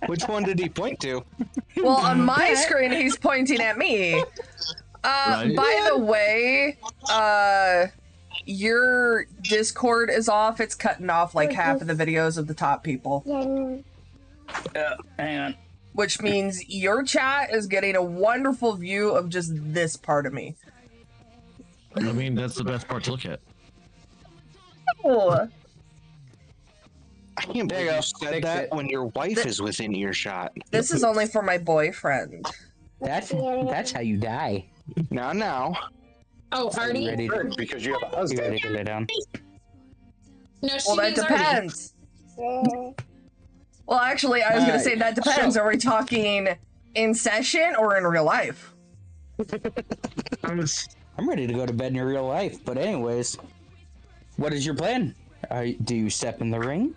Which one did he point to? Well, on my screen, he's pointing at me. Right. By the way, your Discord is off. It's cutting off like half of the videos of the top people. Hang on. Which means your chat is getting a wonderful view of just this part of me. I mean, that's the best part to look at. Oh. I can't believe you said Fix that it. when your wife is within earshot. This is only for my boyfriend. That's how you die. Now. Oh, Artie? You ready to, Because you have a you husband. ready to lay down? No, she Well, that means Artie. depends. Well, actually, I was going to say that depends. Are we talking in session or in real life? I'm ready to go to bed in real life, but anyways, what is your plan? Do you step in the ring?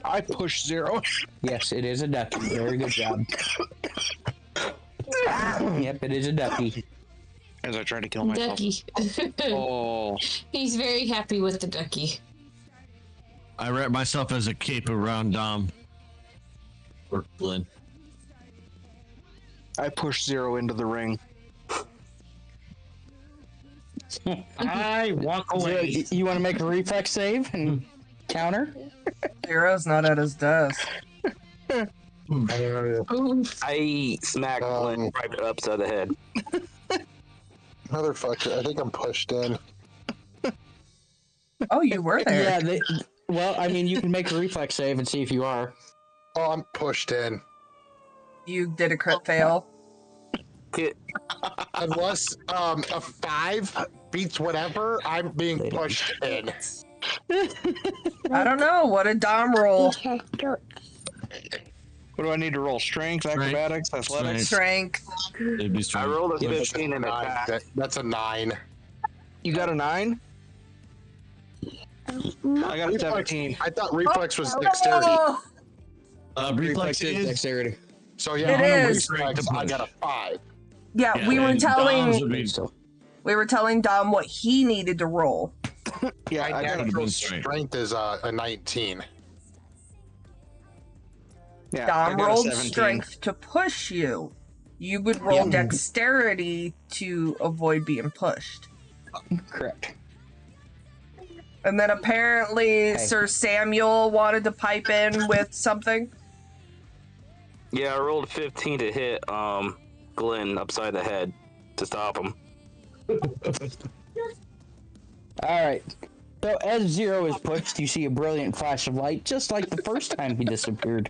I push 0. Yes, it is a ducky. Very good job. Yep, it is a ducky. As I try to kill myself. Ducky. Oh. He's very happy with the ducky. I wrap myself as a cape around Dom. Or Glenn. I push 0 into the ring. I walk away. You want to make a reflex save? And counter? Zero's not at his desk. I smacked Glenn right upside the head. Motherfucker, I think I'm pushed in. Oh, you were there. Yeah, well, I mean, you can make a reflex save and see if you are. Oh, I'm pushed in. You did a crit fail. Unless a 5 beats whatever, I'm being pushed in. I don't know. What did Dom roll? What do I need to roll? Strength, acrobatics, athletics? Strength. It'd be I strong. rolled a 15 in attack. That's a 9. You got a 9? I got a 17. I thought reflex was dexterity. Oh, Reflex is dexterity. So yeah, It on a is. reflex, I got a 5. yeah, we were and Dom's would telling be- Dom what he needed to roll. Yeah, My I got would've a, been strength is a 19. yeah, I Dom got a rolled 17. strength to push you. You would roll dexterity to avoid being pushed. Correct. And then apparently Hey. Sir Samuel wanted to pipe in with something. Yeah, I rolled a 15 to hit Glenn upside the head to stop him. Alright. So as Zero is pushed, you see a brilliant flash of light, just like the first time he disappeared.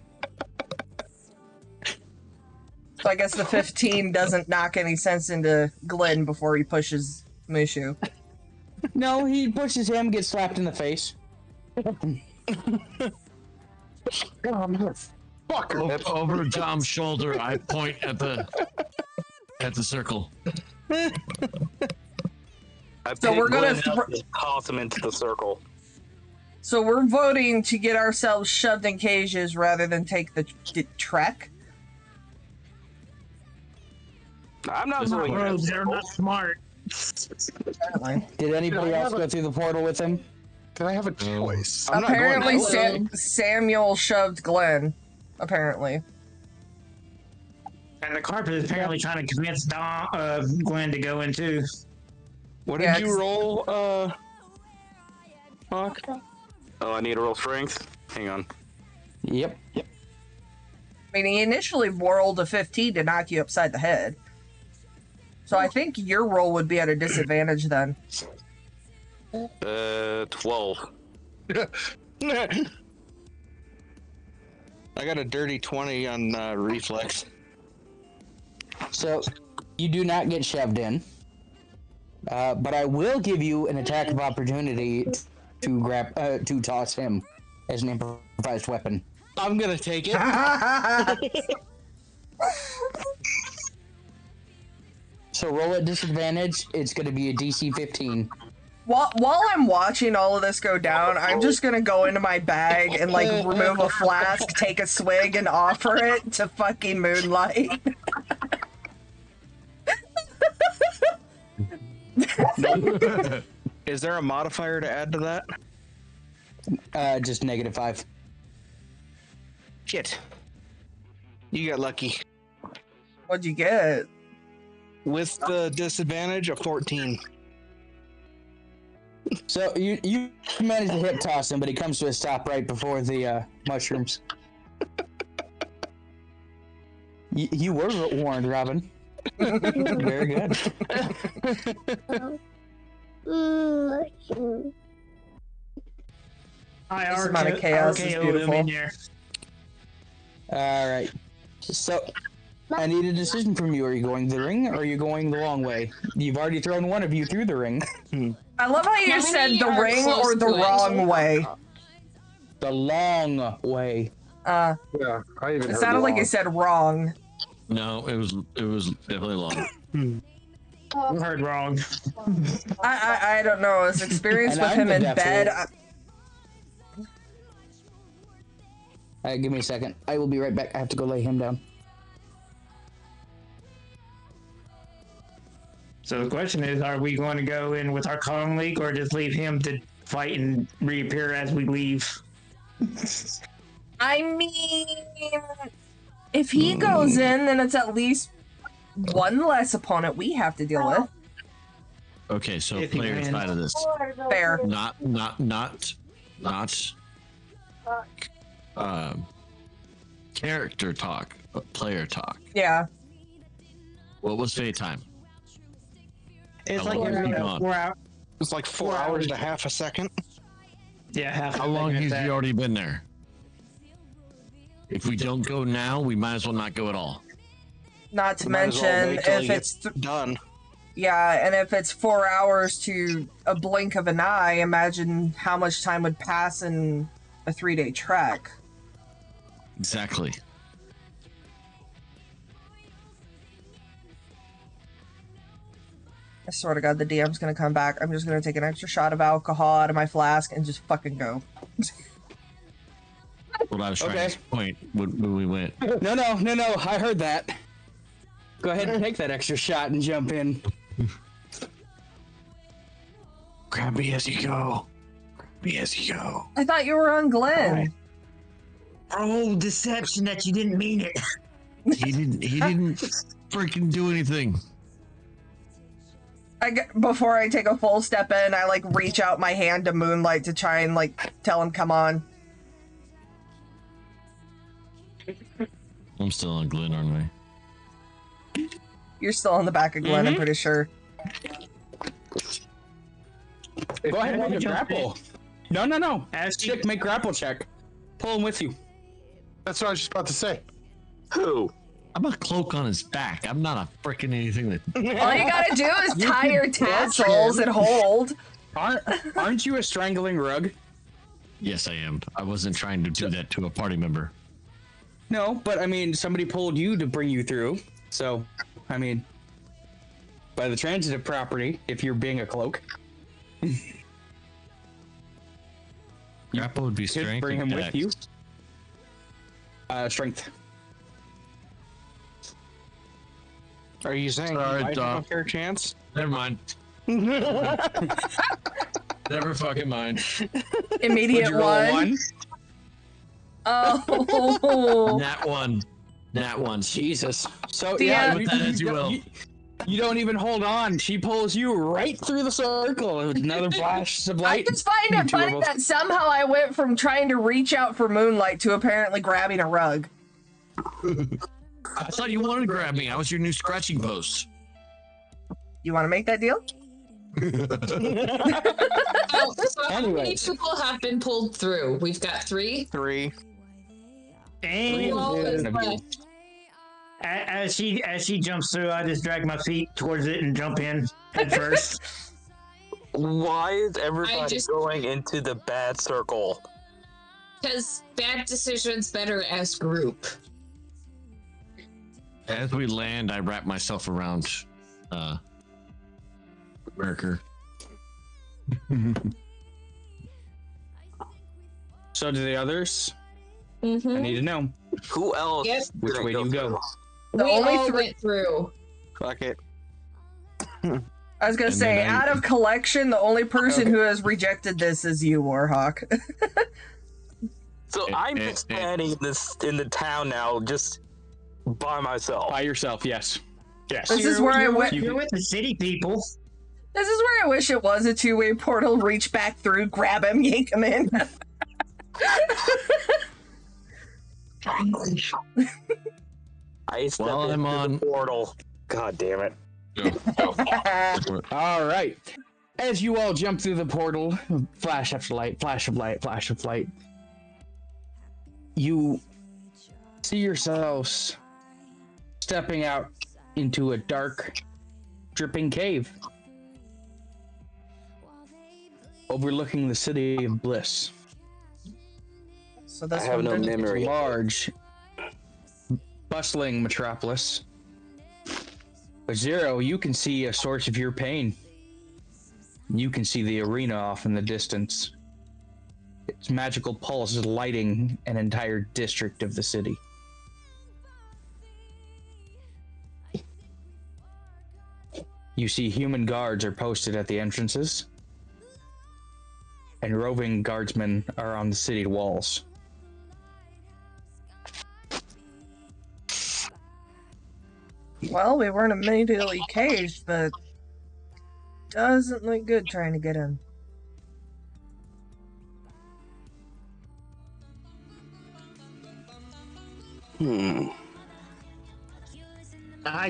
So I guess the 15 doesn't knock any sense into Glenn before he pushes Mushu. No, he pushes him, gets slapped in the face. over Tom's shoulder. I point at the circle. I So we're gonna Glenn up and toss him into the circle. So we're voting to get ourselves shoved in cages rather than take the trek. I'm not voting. Bros, they're not smart. Apparently, Did anybody else go through the portal with him? Did I have a choice? I'm not going apparently that way. Samuel shoved Glenn. Apparently. And the carpet is apparently trying to convince Glenn to go in too. What Yeah, did you roll, Hawk? Oh, I need to roll strength? Hang on. Yep. I mean, he initially rolled a 15 to knock you upside the head. So I think your roll would be at a disadvantage then. 12. I got a dirty 20 on reflex. So, you do not get shoved in. But I will give you an attack of opportunity to toss him as an improvised weapon. I'm gonna take it. So roll at disadvantage. It's going to be a DC 15. While I'm watching all of this go down, I'm just gonna go into my bag and like remove a flask, take a swig, and offer it to fucking Moonlight. Is there a modifier to add to that? Just -5. Shit. You got lucky. What'd you get? With the disadvantage, a 14. So you manage to hip toss him, but he comes to a stop right before the mushrooms. You were warned, Robin. Very good. This amount of chaos is beautiful. All right. So I need a decision from you. Are you going the ring, or are you going the long way? You've already thrown one of you through the ring. I love how you How said many the are ring close or the to it? wrong way. The long way. Yeah, I even It heard sounded like long. you said wrong. No, it was definitely long. You heard wrong. I don't know. His experience And with I'm him the in deaf bed. fool. All right, give me a second. I will be right back. I have to go lay him down. So the question is, are we going to go in with our Kong League or just leave him to fight and reappear as we leave? I mean, if he goes in, then it's at least one less opponent we have to deal with. Okay, so If he player wins. side of this. Fair. Not character talk, player talk. Yeah. What was Fey time? It's How like long every has he gone? 4 hours. It's like 4 hours and a half a second. Yeah, half. How long has that. he already been there? If we don't go now, we might as well not go at all. Not to Might as well mention wait till if he it's gets done. yeah, and if it's 4 hours to a blink of an eye, imagine how much time would pass in a 3-day trek. Exactly. I swear to God, the DM's gonna come back. I'm just gonna take an extra shot of alcohol out of my flask and just fucking go. What I was trying Okay. to point when we went. No, I heard that. Go ahead and take that extra shot and jump in. Grab me as you go. Grab me as you go. I thought you were on Glenn. Oh, deception that you didn't mean it. He didn't freaking do anything. Before I take a full step in, I like reach out my hand to Moonlight to try and like tell him, come on. I'm still on Glen, aren't I? You're still on the back of Glenn, I'm pretty sure. Go ahead and make a grapple. No. As he- Stick, make grapple check. Pull him with you. That's what I was just about to say. Who? I'm a cloak on his back. I'm not a freaking anything that. All you gotta do is tie your tassels and hold. Aren't you a strangling rug? Yes, I am. I wasn't trying to do that to a party member. No, but I mean, somebody pulled you to bring you through. So, I mean, by the transitive property, if you're being a cloak, Grapple would be just strength. bring him and with dex. you. Strength. Are you saying Sorry, you might Doc. have a fair chance? Never mind. Never fucking mind. Immediate Would you roll one. Oh. Nat one. Jesus. So Yeah. yeah, With that as you will. you don't even hold on. She pulls you right through the circle. Another flash of I light. just find it Two of funny us. that somehow I went from trying to reach out for Moonlight to apparently grabbing a rug. I thought you wanted to grab me. I was your new scratching post. You want to make that deal? So how many Anyways. people have been pulled through? We've got 3. 3. Who And all is Yeah. left? as she jumps through, I just drag my feet towards it and jump in head first. Why is everybody I just- going into the bad circle? Because bad decisions better as group. As we land, I wrap myself around Merker. So do the others? I Mm-hmm. need to know. Who else? Yep. Which didn't way do you go? through? The We only all three- went through. Fuck it. I was gonna And say, then I- out of collection, the only person who has rejected this is you, Warhawk. So I'm just standing in the town now, just by myself. By yourself, yes. Yes. This is where I went. You're with the city people. This is where I wish it was a two-way portal. Reach back through, grab him, yank him in. I stepped Well, I'm into on- the portal. God damn it. All right. As you all jump through the portal, flash after light, flash of light, flash of light, you see yourselves stepping out into a dark, dripping cave overlooking the city of Bliss. So I this have one no didn't- memory. Large, bustling metropolis. But Zero, you can see a source of your pain. You can see the arena off in the distance. Its magical pulse is lighting an entire district of the city. You see human guards are posted at the entrances, and roving guardsmen are on the city walls. Well, we weren't immediately caged, but doesn't look good trying to get in. I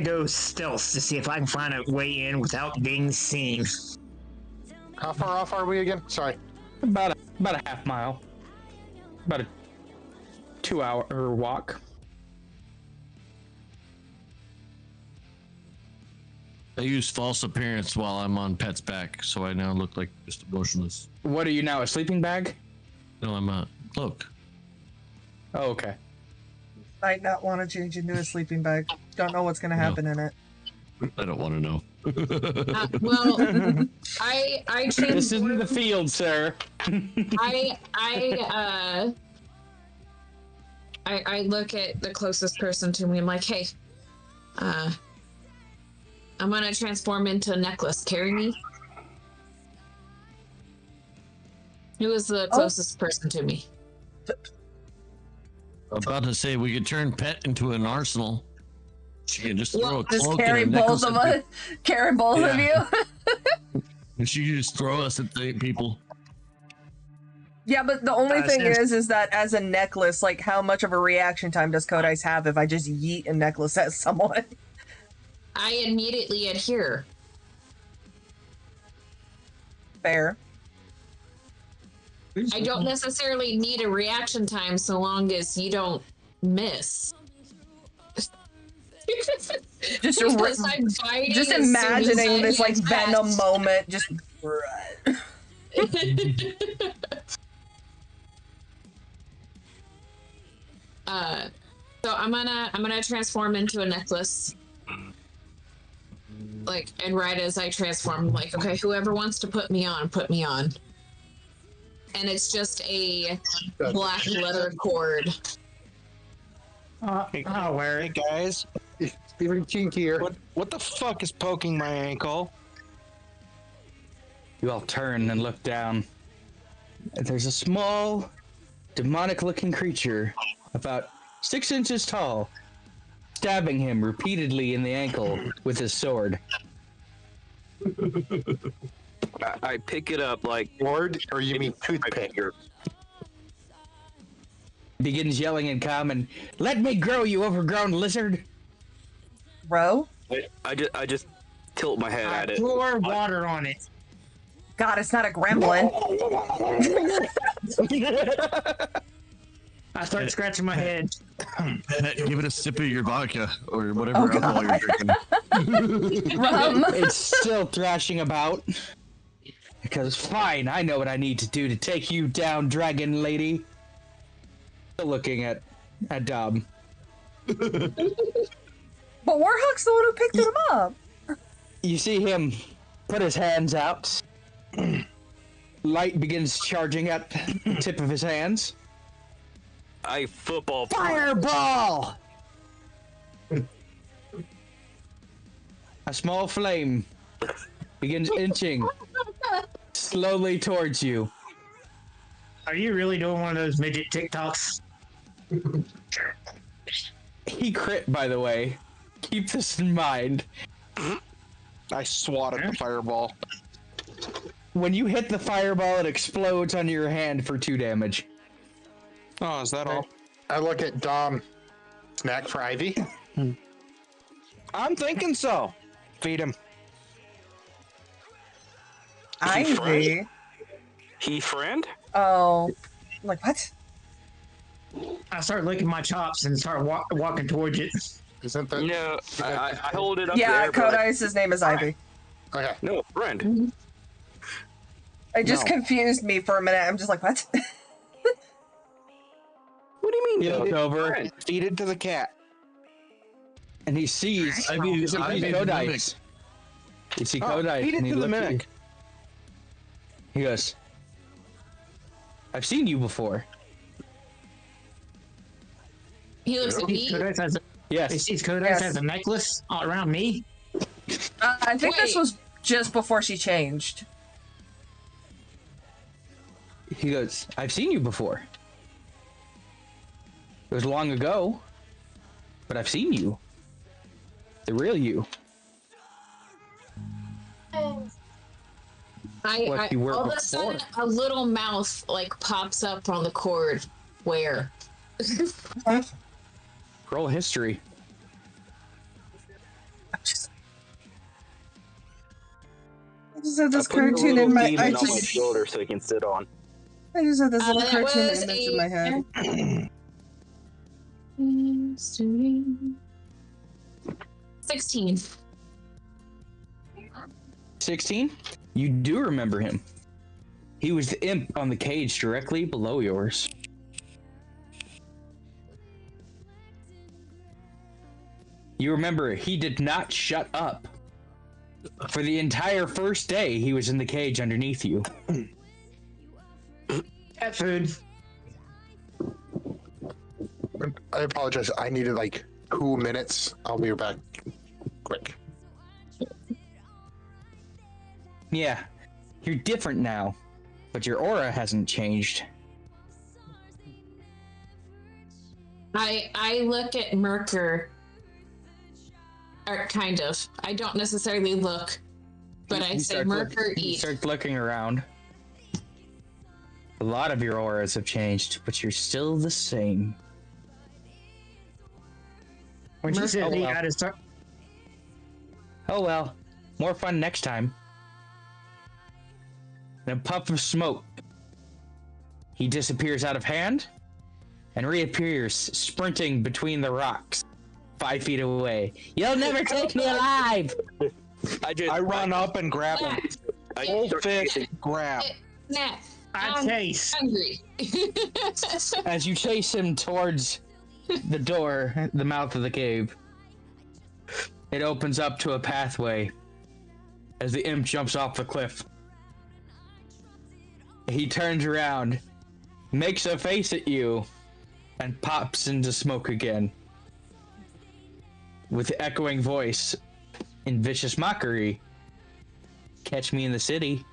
go stealth to see if I can find a way in without being seen. How far off are we again? Sorry. About a half mile. About a 2-hour walk. I use false appearance while I'm on Pet's back, so I now look like just motionless. What are you now, a sleeping bag? No, I'm a cloak. Oh, okay. Might not want to change into a sleeping bag. Don't know what's going to happen in it. I don't want to know. Well, I changed. This isn't the field, sir. I look at the closest person to me. I'm like, hey, I'm gonna transform into a necklace. Carry me. Who is the closest person to me? I'm about to say we could turn Pet into an arsenal. She can just throw a Just cloak carry and a both necklace of at us. Carry both of you. and she can just throw us at the people. Yeah, but the only thing Since- is that as a necklace, like, how much of a reaction time does Kodai's have if I just yeet a necklace at someone? I immediately adhere. Fair. I don't necessarily need a reaction time so long as you don't miss. Just Because I'm biting just as soon as imagining I this, like, hit Venom Pat. moment. Just. So I'm gonna transform into a necklace. Like, and right as I transform, I'm like, okay, whoever wants to put me on, put me on. And it's just a black leather cord. I'll wear Hey it. guys, Even kinkier. what the fuck is poking my ankle? You all turn and look down. There's a small, demonic-looking creature, about 6 inches tall, stabbing him repeatedly in the ankle with his sword. I pick it up like Lord, or you mean toothpick? Begins yelling in common, "Let me grow, you overgrown lizard!" Bro? I just tilt my head at it. Pour water on it. God, it's not a gremlin. I start scratching my head. Pet, give it a sip of your vodka or whatever Oh, alcohol you're drinking. Rum. It's still thrashing about. Because fine, I know what I need to do to take you down, dragon lady. Still looking at Dom. But Warhawk's the one who picked him up. You see him put his hands out. Light begins charging at the tip of his hands. I football. Fireball! A small flame begins inching slowly towards you. Are you really doing one of those midget TikToks? He crit, by the way. Keep this in mind. I swatted the fireball. When you hit the fireball, it explodes on your hand for 2 damage. Oh, is that all? I look at Dom. Snack for Ivy. I'm thinking so. Feed him. Ivy. He friend? Oh. Like, what? I start licking my chops and start walking towards it. Isn't that? No, I hold it up Yeah, there. but Kodai's name is Ivy. Okay. no, friend. It just No. confused me for a minute. I'm just like, what? What do you mean? He no? looks over Friend. Feed it to the cat. and he sees I mean, Kodai. You see Kodai. Feed it and he to the looks at you. mimic. He goes, "I've seen you before." He looks at me. Kodos has Yes. he sees Kodos Yes. has a necklace all around me. I think this Wait. was just before she changed. He goes, "I've seen you before. It was long ago, but I've seen you. The real you." What you were all of a before. sudden, a little mouth like pops up on the cord. Where? Roll history. I just had this I put the cartoon little in my. demon on my shoulder so he can sit on. I just had this little that cartoon was image in my head. 16. 16? You do remember him. He was the imp on the cage directly below yours. You remember he did not shut up. For the entire first day, he was in the cage underneath you. Cat food. I apologize. I needed like 2 minutes. I'll be back quick. Yeah, you're different now, but your aura hasn't changed. I look at Merker, or kind of. I don't necessarily look, but I say, Merker, You eat. start looking around. A lot of your auras have changed, but you're still the same. When she said eat, well. I just start. Oh well, more fun next time. In a puff of smoke, he disappears out of hand and reappears sprinting between the rocks 5 feet away. You'll never take me alive! I run up and grab him. Full fist grab. Nah, I I'm chase. hungry. As you chase him towards the door, the mouth of the cave, it opens up to a pathway as the imp jumps off the cliff. He turns around, makes a face at you, and pops into smoke again. With echoing voice in vicious mockery, catch me in the city.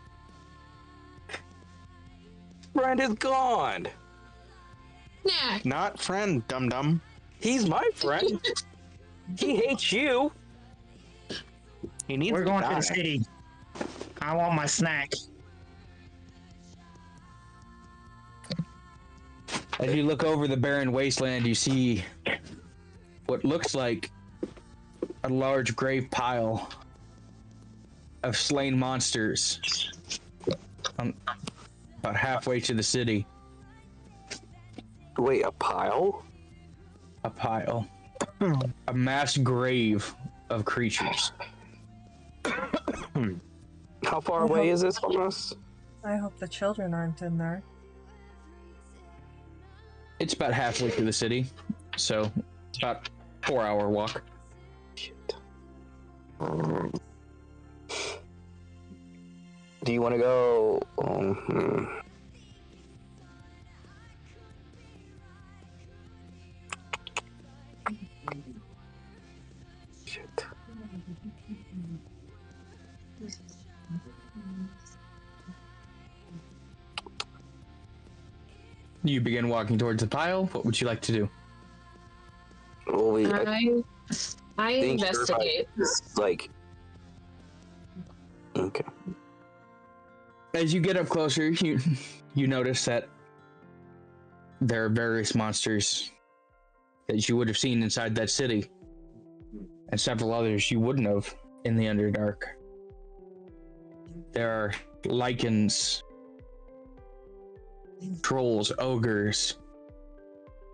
Friend is gone. Nah, Not friend, dum dum. He's my friend. He hates you. He needs We're to going to die. the city. I want my snack. As you look over the barren wasteland, you see what looks like a large grave pile of slain monsters about halfway to the city. Wait, a pile? A pile. A mass grave of creatures. How far away is this from us? I hope the children aren't in there. It's about halfway through the city, so it's about 4-hour walk. Shit. Do you want to go? Shit. You begin walking towards the pile. What would you like to do? Well, I think investigate. like. Okay. As you get up closer, you notice that there are various monsters that you would have seen inside that city, and several others you wouldn't have in the Underdark. There are lichens, trolls, ogres,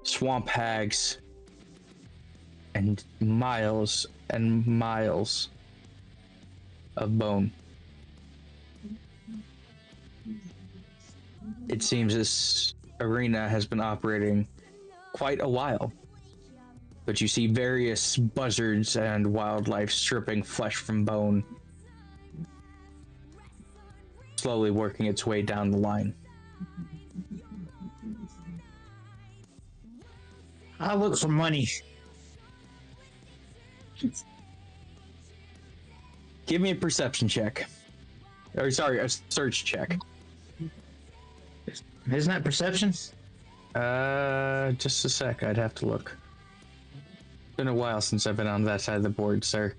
swamp hags, and miles of bone. It seems this arena has been operating quite a while, but you see various buzzards and wildlife stripping flesh from bone, slowly working its way down the line. I look for money. Give me a perception check. Or sorry, a search check. Isn't that perception? Just a sec, I'd have to look. It's been a while since I've been on that side of the board, sir.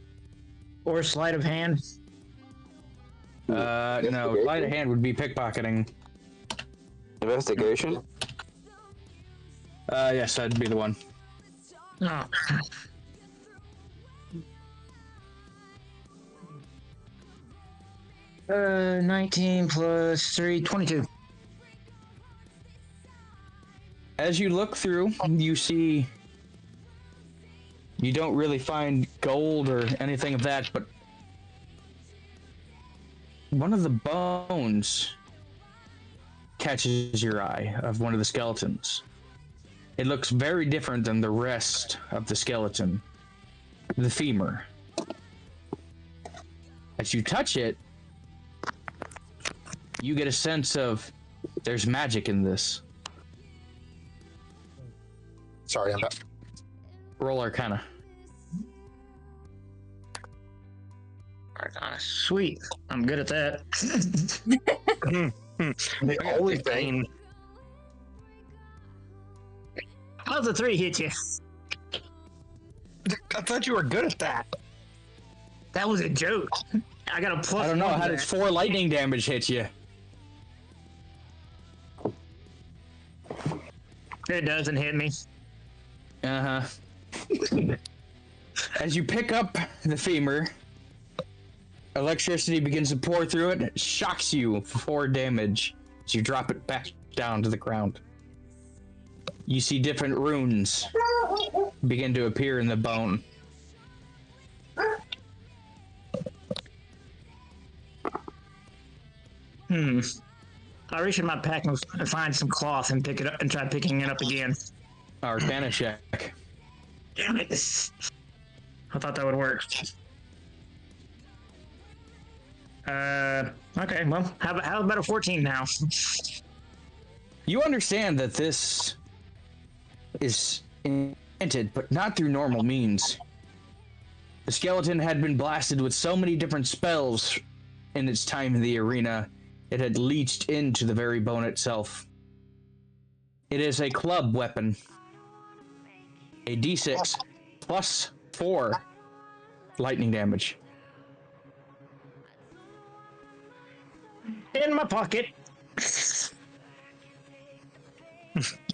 Or sleight of hand? No, sleight of hand would be pickpocketing. Investigation? Yes, that'd be the one. Oh. 19 plus 3, 22. As you look through, you see you don't really find gold or anything of that, but one of the bones catches your eye of one of the skeletons. It looks very different than the rest of the skeleton. The femur. As you touch it, you get a sense of there's magic in this. Sorry, I'm back. Roll Arcana. Arcana. Sweet. I'm good at that. The only thing. How's the 3 hit you? I thought you were good at that. That was a joke. I got a plus. I don't know, one how to does that. 4 lightning damage hit you? It doesn't hit me. Uh-huh. As you pick up the femur, electricity begins to pour through it. It shocks you for 4 damage as you drop it back down to the ground. You see different runes begin to appear in the bone. I reach in my pack and find some cloth and pick it up and try picking it up again. Arcana check. Damn it. I thought that would work. Okay, well, how about a 14 now? You understand that this is invented, but not through normal means. The skeleton had been blasted with so many different spells in its time in the arena, it had leached into the very bone itself. It is a club weapon. A d6 plus 4 lightning damage. In my pocket.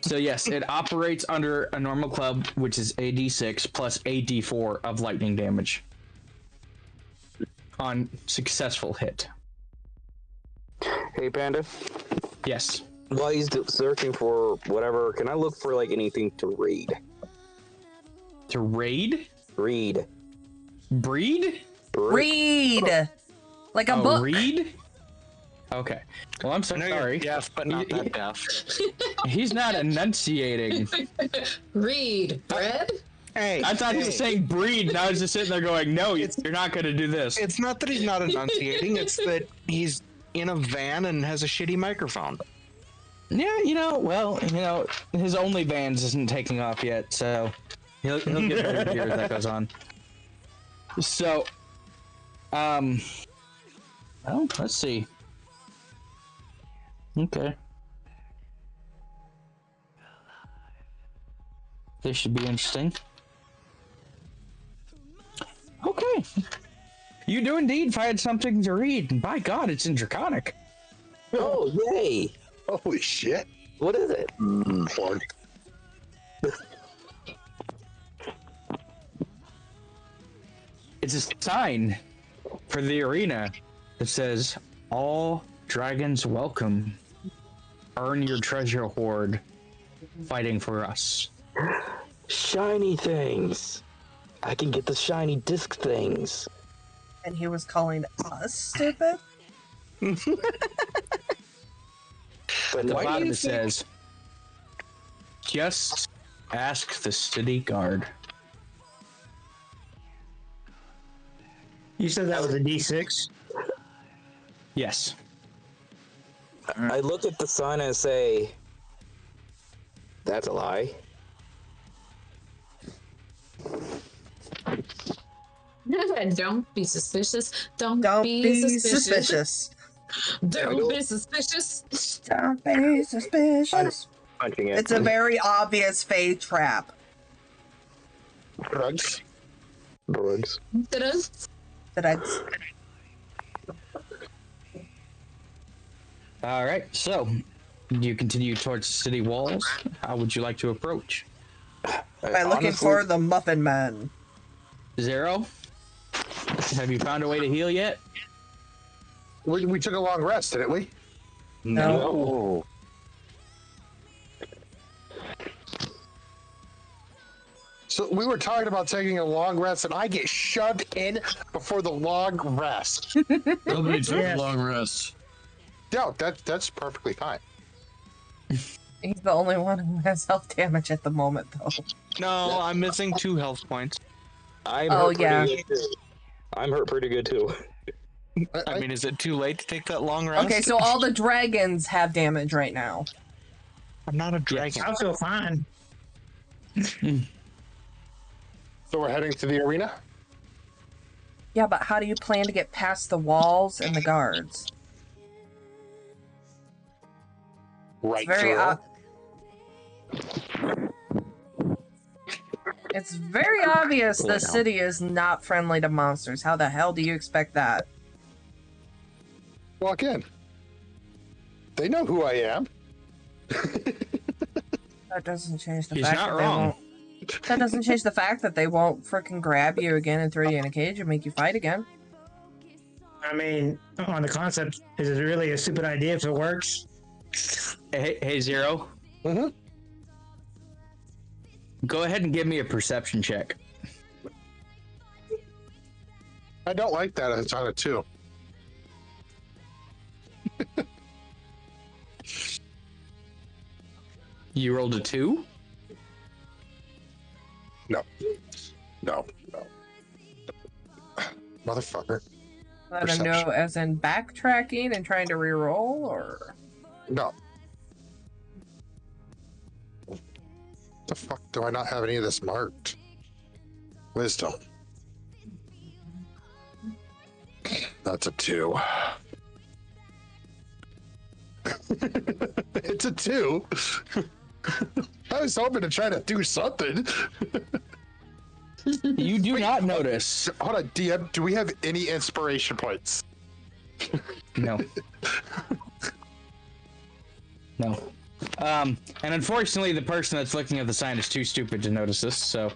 So yes, it operates under a normal club, which is a d6 plus a d4 of lightning damage on successful hit. Hey, Panda. Yes. While he's searching for whatever, can I look for like anything to read? To raid? Read. Breed? Read! Like a book. Read? Okay. Well, I'm so I know you're sorry. deaf, but not that deaf. He's not enunciating. Read. Bread? Hey, I thought he was saying breed, and I was just sitting there going, no, you're not going to do this. it's not that he's not enunciating, it's that he's in a van and has a shitty microphone. Yeah, his OnlyFans isn't taking off yet, so he'll get better here as that goes on. So, well, let's see. Okay. This should be interesting. Okay. You do indeed find something to read, and by God, it's in Draconic. Oh, yay! Holy shit. What is it? Porn. It's a sign for the arena that says, all dragons welcome. Earn your treasure hoard fighting for us. Shiny things. I can get the shiny disc things. And he was calling us stupid? At the Why do bottom you it says, just ask the city guard. You said that was a D6? Yes. I look at the sign and say, that's a lie. Don't be suspicious. Don't be suspicious. suspicious. Don't be suspicious. Don't be suspicious. Punching it. It's a very obvious fade trap. Drugs. Drugs. That I All right, so you continue towards the city walls. How would you like to approach? By looking Honestly, for the Muffin Man. Zero, have you found a way to heal yet? We took a long rest, didn't we? No. So we were talking about taking a long rest, and I get shoved in before the long rest. Nobody took a long rest. No, that's perfectly fine. He's the only one who has health damage at the moment, though. No, I'm missing 2 health points. I'm Oh, hurt yeah. pretty good too. I'm hurt pretty good too. I mean, is it too late to take that long rest? Okay, so all the dragons have damage right now. I'm not a dragon. I feel fine. So we're heading to the arena? Yeah, but how do you plan to get past the walls and the guards? Right It's very through. It's very obvious the city is not friendly to monsters. How the hell do you expect that? Walk in. They know who I am. That doesn't change the He's fact not that they wrong. won't. That doesn't change the fact that they won't frickin' grab you again and throw you in a cage and make you fight again. I mean, on the concept, is it really a stupid idea if it works? Hey, Zero. Mm-hmm. Go ahead and give me a perception check. I don't like that. It's on a 2. You rolled a 2? No. Motherfucker. Let him know Perception. as in backtracking and trying to reroll, or No. The fuck do I not have any of this marked? Wisdom. That's a 2. It's a 2. I was hoping to try to do something. You do not notice. Hold on, DM, do we have any inspiration points? No. No. And unfortunately, the person that's looking at the sign is too stupid to notice this, so.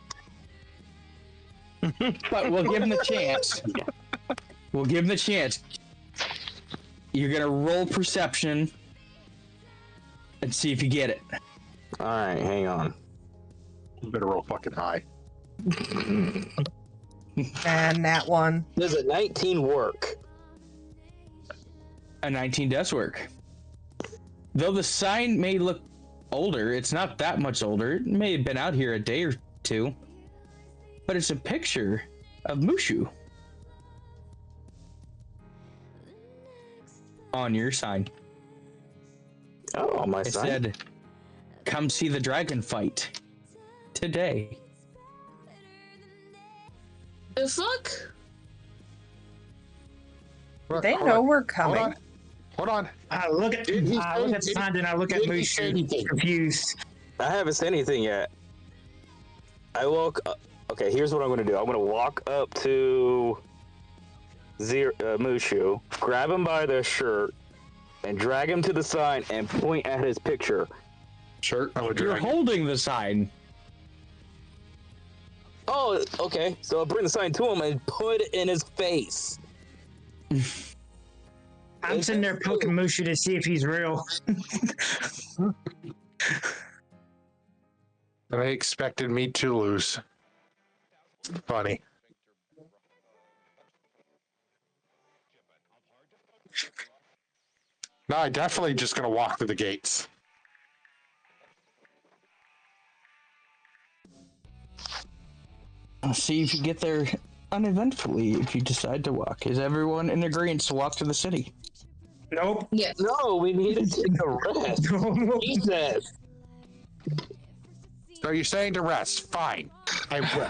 But we'll give him the chance. We'll give him the chance. You're gonna roll perception and see if you get it. Alright, hang on. You better roll fucking high. and that one. Does a 19 work? A 19 does work. Though the sign may look older, it's not that much older. It may have been out here a day or two. But it's a picture of Mushu on your sign. Oh, on my It sign? said, "Come see the dragon fight today." The fuck? They Hold know on. we're coming. Hold on. I look at Did he the say- sign, then I look at did he say anything? Moose, confused. I haven't said anything yet. I woke up. Okay, here's what I'm gonna do. I'm gonna walk up to Mushu, grab him by the shirt, and drag him to the sign and point at his picture. Shirt. I would You're drag. holding the sign. Oh, okay. So I'll bring the sign to him and put it in his face. I'm sitting there poking Mushu to see if he's real. They expected me to lose. Funny. No, I definitely just gonna walk through the gates. I'll see if you get there uneventfully if you decide to walk. Is everyone in agreement to walk to the city? Nope. Yeah. No, we need to take a rest. Jesus. So you're saying to rest? Fine. I will.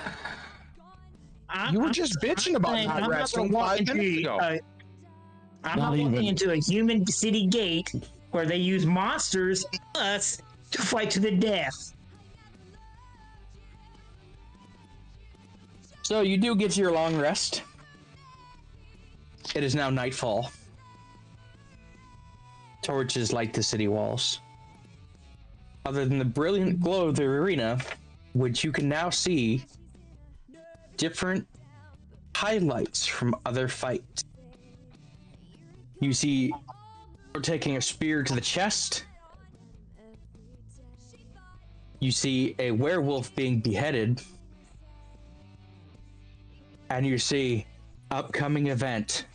You were just bitching about I'm not not resting gonna walk 5 minutes into, ago. I'm Not not walking even. into a human city gate where they use monsters, us, to fight to the death. So you do get your long rest. It is now nightfall. Torches light the city walls. Other than the brilliant glow of the arena, which you can now see different highlights from other fights. You see her taking a spear to the chest. You see a werewolf being beheaded. And you see upcoming event.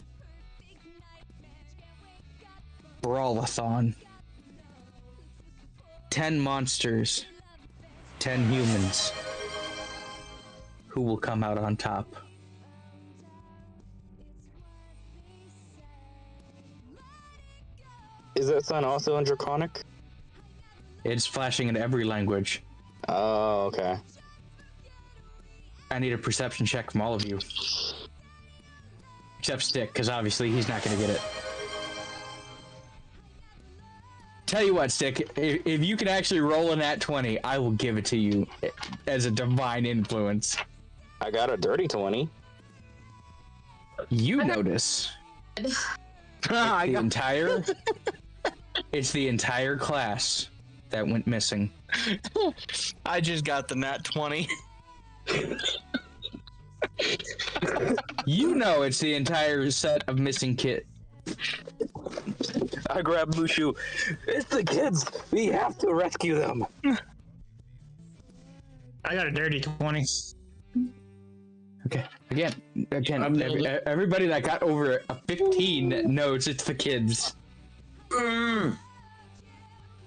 Brawlathon. 10 monsters. 10 humans. Who will come out on top? Is that sign also in Draconic? It's flashing in every language. Oh, okay. I need a perception check from all of you. Except Stick, because obviously he's not going to get it. Tell you what, Stick, if you can actually roll a nat 20, I will give it to you as a divine influence. I got a dirty 20. You notice it's the entire class that went missing. I just got the nat 20. You know it's the entire set of missing kit. I grabbed Mushu. It's the kids. We have to rescue them. I got a dirty 20. Okay. Again, everybody that got over a 15 knows it's the kids.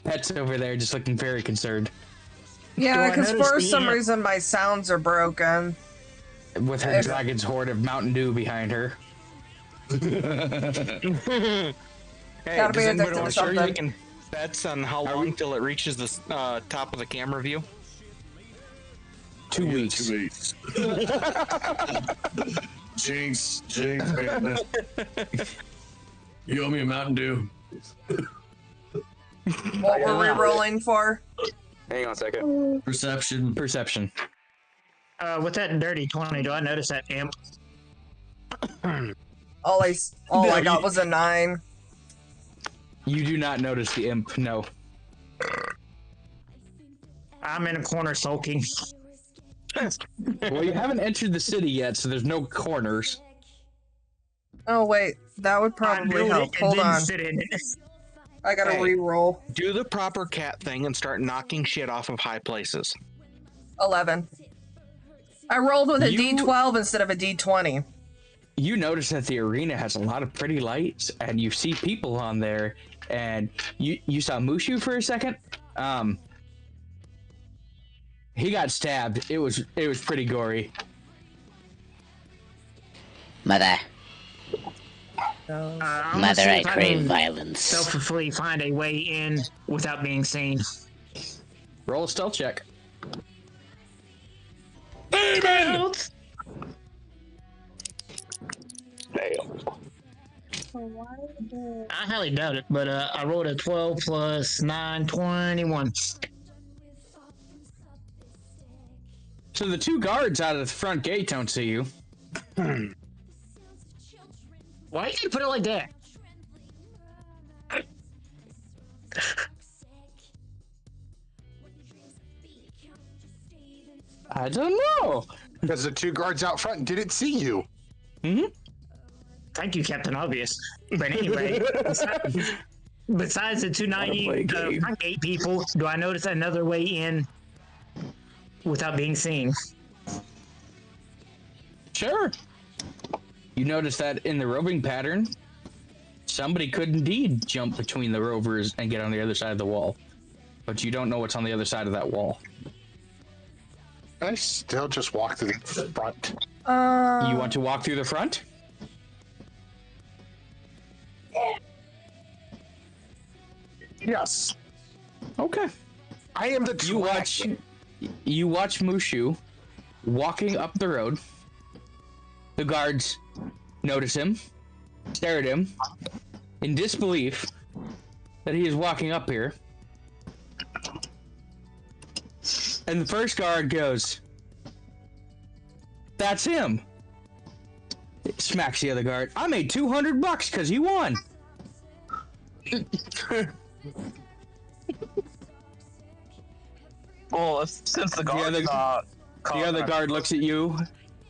Pet's over there just looking very concerned. Yeah, because for some reason my sounds are broken. With her dragon's hoard of Mountain Dew behind her. Hey, Gotta be does anybody addicted to want to start something. taking bets on how long till it reaches the top of the camera view? 2 weeks. 2 weeks. Jinx, man. You owe me a Mountain Dew. What were we rolling for? Hang on a second. Perception. With that dirty 20, do I notice that imp? All I got was a 9. You do not notice the imp, no. I'm in a corner sulking. Well, you haven't entered the city yet, so there's no corners. Oh wait, that would probably help. Hold on. I gotta re-roll. Do the proper cat thing and start knocking shit off of high places. 11. I rolled with a D12 instead of a D20. You notice that the arena has a lot of pretty lights, and you see people on there, and you saw Mushu for a second. He got stabbed. It was pretty gory. Mother. Mother, I crave violence. Self-fully find a way in without being seen. Roll a stealth check. Damn! I highly doubt it, but I rolled a 12 plus 9, 21. So the 2 guards out of the front gate don't see you. Why did you put it like that? I don't know. Because the 2 guards out front didn't see you. Thank you, Captain Obvious. But anyway, besides the 290 front gate people, do I notice another way in without being seen? Sure. You notice that in the roving pattern, somebody could indeed jump between the rovers and get on the other side of the wall. But you don't know what's on the other side of that wall. I still just walk through the front. You want to walk through the front? Yes. Okay. I am the You watch Mushu walking up the road. The guards notice him, stare at him, in disbelief that he is walking up here. And the first guard goes, "That's him." It smacks the other guard. "I made $200 because he won." Well, since the guard the other guard looks at you,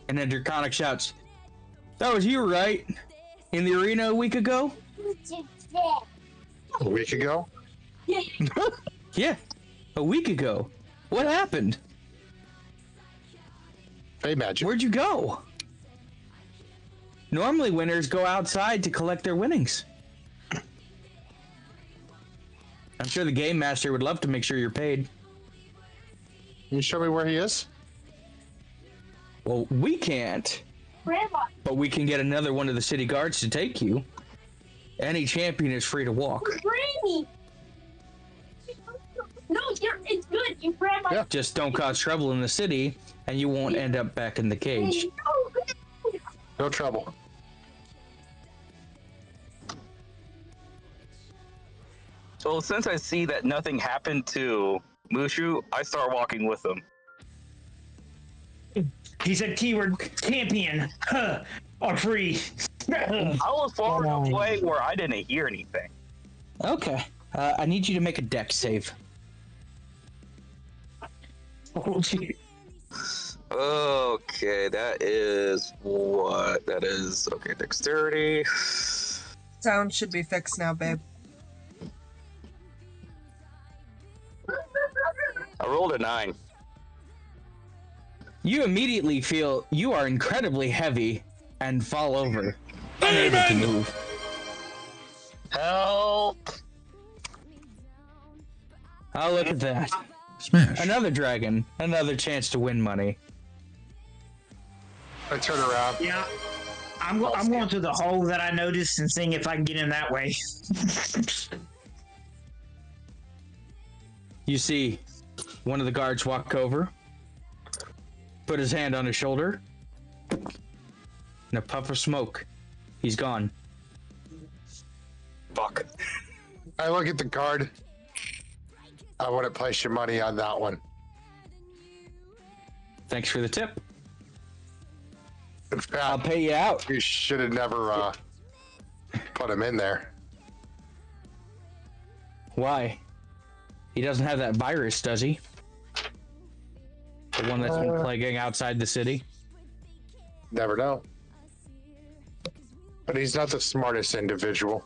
and then Draconic shouts, "That was you, right? In the arena a week ago?" A week ago? Yeah, a week ago. What happened? Hey, magic. Where'd you go? Normally winners go outside to collect their winnings. I'm sure the game master would love to make sure you're paid. Can you show me where he is? Well, we can't. But we can get another one of the city guards to take you. Any champion is free to walk. Granny! No, it's good. Your grandma. Yeah. Just don't cause trouble in the city, and you won't end up back in the cage. No trouble. So since I see that nothing happened to Mushu, I start walking with him. He said keyword champion. Huh. Are free. I was far enough away where I didn't hear anything. Okay. I need you to make a dex save. Okay, that is what? That is, okay, dexterity. Sound should be fixed now, babe. I rolled a 9. You immediately feel you are incredibly heavy and fall over, unable to move. Help! Oh, look at that. Smash. Another dragon, another chance to win money. I turn around. Yeah. I'm going to the hole that I noticed and seeing if I can get in that way. You see one of the guards walk over, put his hand on his shoulder, and a puff of smoke. He's gone. Fuck. I look at the guard. I wouldn't place your money on that one. Thanks for the tip. In fact, I'll pay you out. You should have never put him in there. Why? He doesn't have that virus, does he? The one that's been plaguing outside the city? Never know. But he's not the smartest individual.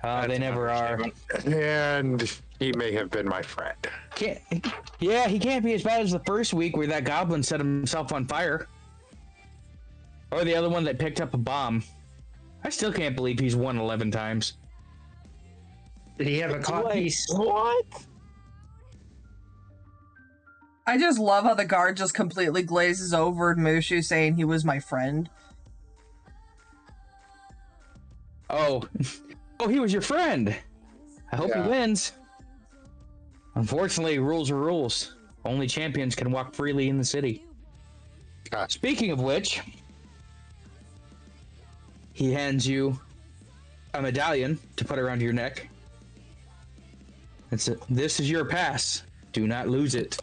They never are. And he may have been my friend. Yeah, he can't be as bad as the first week where that goblin set himself on fire. Or the other one that picked up a bomb. I still can't believe he's won 11 times. Did he have a cod piece? What? I just love how the guard just completely glazes over at Mushu saying he was my friend. Oh, he was your friend. I hope he wins. Unfortunately, rules are rules. Only champions can walk freely in the city. Speaking of which, he hands you a medallion to put around your neck. This is your pass. Do not lose it.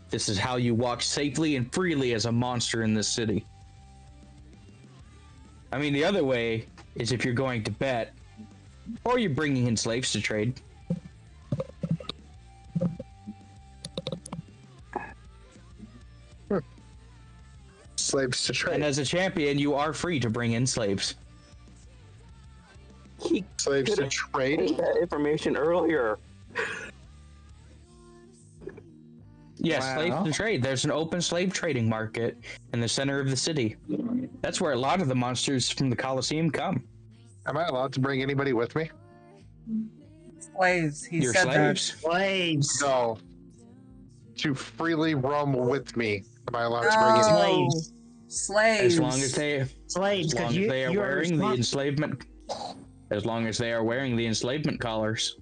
This is how you walk safely and freely as a monster in this city. I mean, the other way is if you're going to bet, or you're bringing in slaves to trade. Slaves to trade. And as a champion, you are free to bring in slaves. Slaves to trade? That information earlier. Yes, slaves to trade. There's an open slave trading market in the center of the city. That's where a lot of the monsters from the Colosseum come. Am I allowed to bring anybody with me? Slaves. He Your said slaves? Slaves. No. To freely roam with me. Am I allowed to bring anybody? Slaves. Slaves. As long as they, Slaves. as long as they are wearing the enslavement, as long as they are wearing the enslavement collars,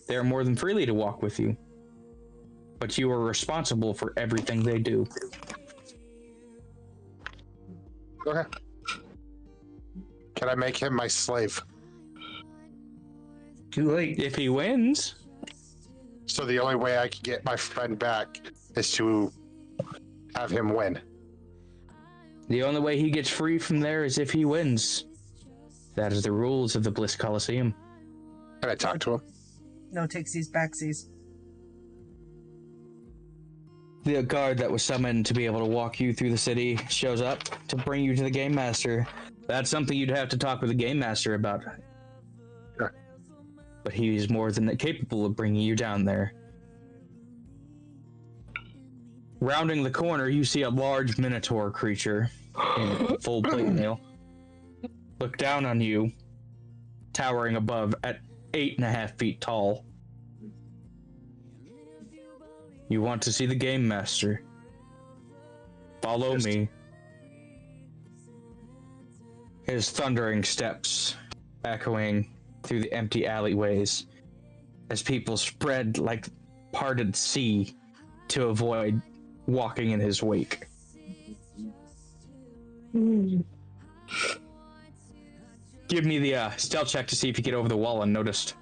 they are more than freely to walk with you. But you are responsible for everything they do. Okay. Can I make him my slave? Too late. If he wins. So the only way I can get my friend back is to have him win. The only way he gets free from there is if he wins. That is the rules of the Bliss Coliseum. Can I talk to him? No takesies, backsies. The guard that was summoned to be able to walk you through the city shows up to bring you to the game master. That's something you'd have to talk with the game master about. Sure. But he's more than capable of bringing you down there. Rounding the corner, you see a large minotaur creature in full plate mail. Look down on you, towering above at 8.5 feet tall. You want to see the game master? Follow me. His thundering steps echoing through the empty alleyways as people spread like parted sea to avoid walking in his wake. Give me the stealth check to see if you get over the wall unnoticed,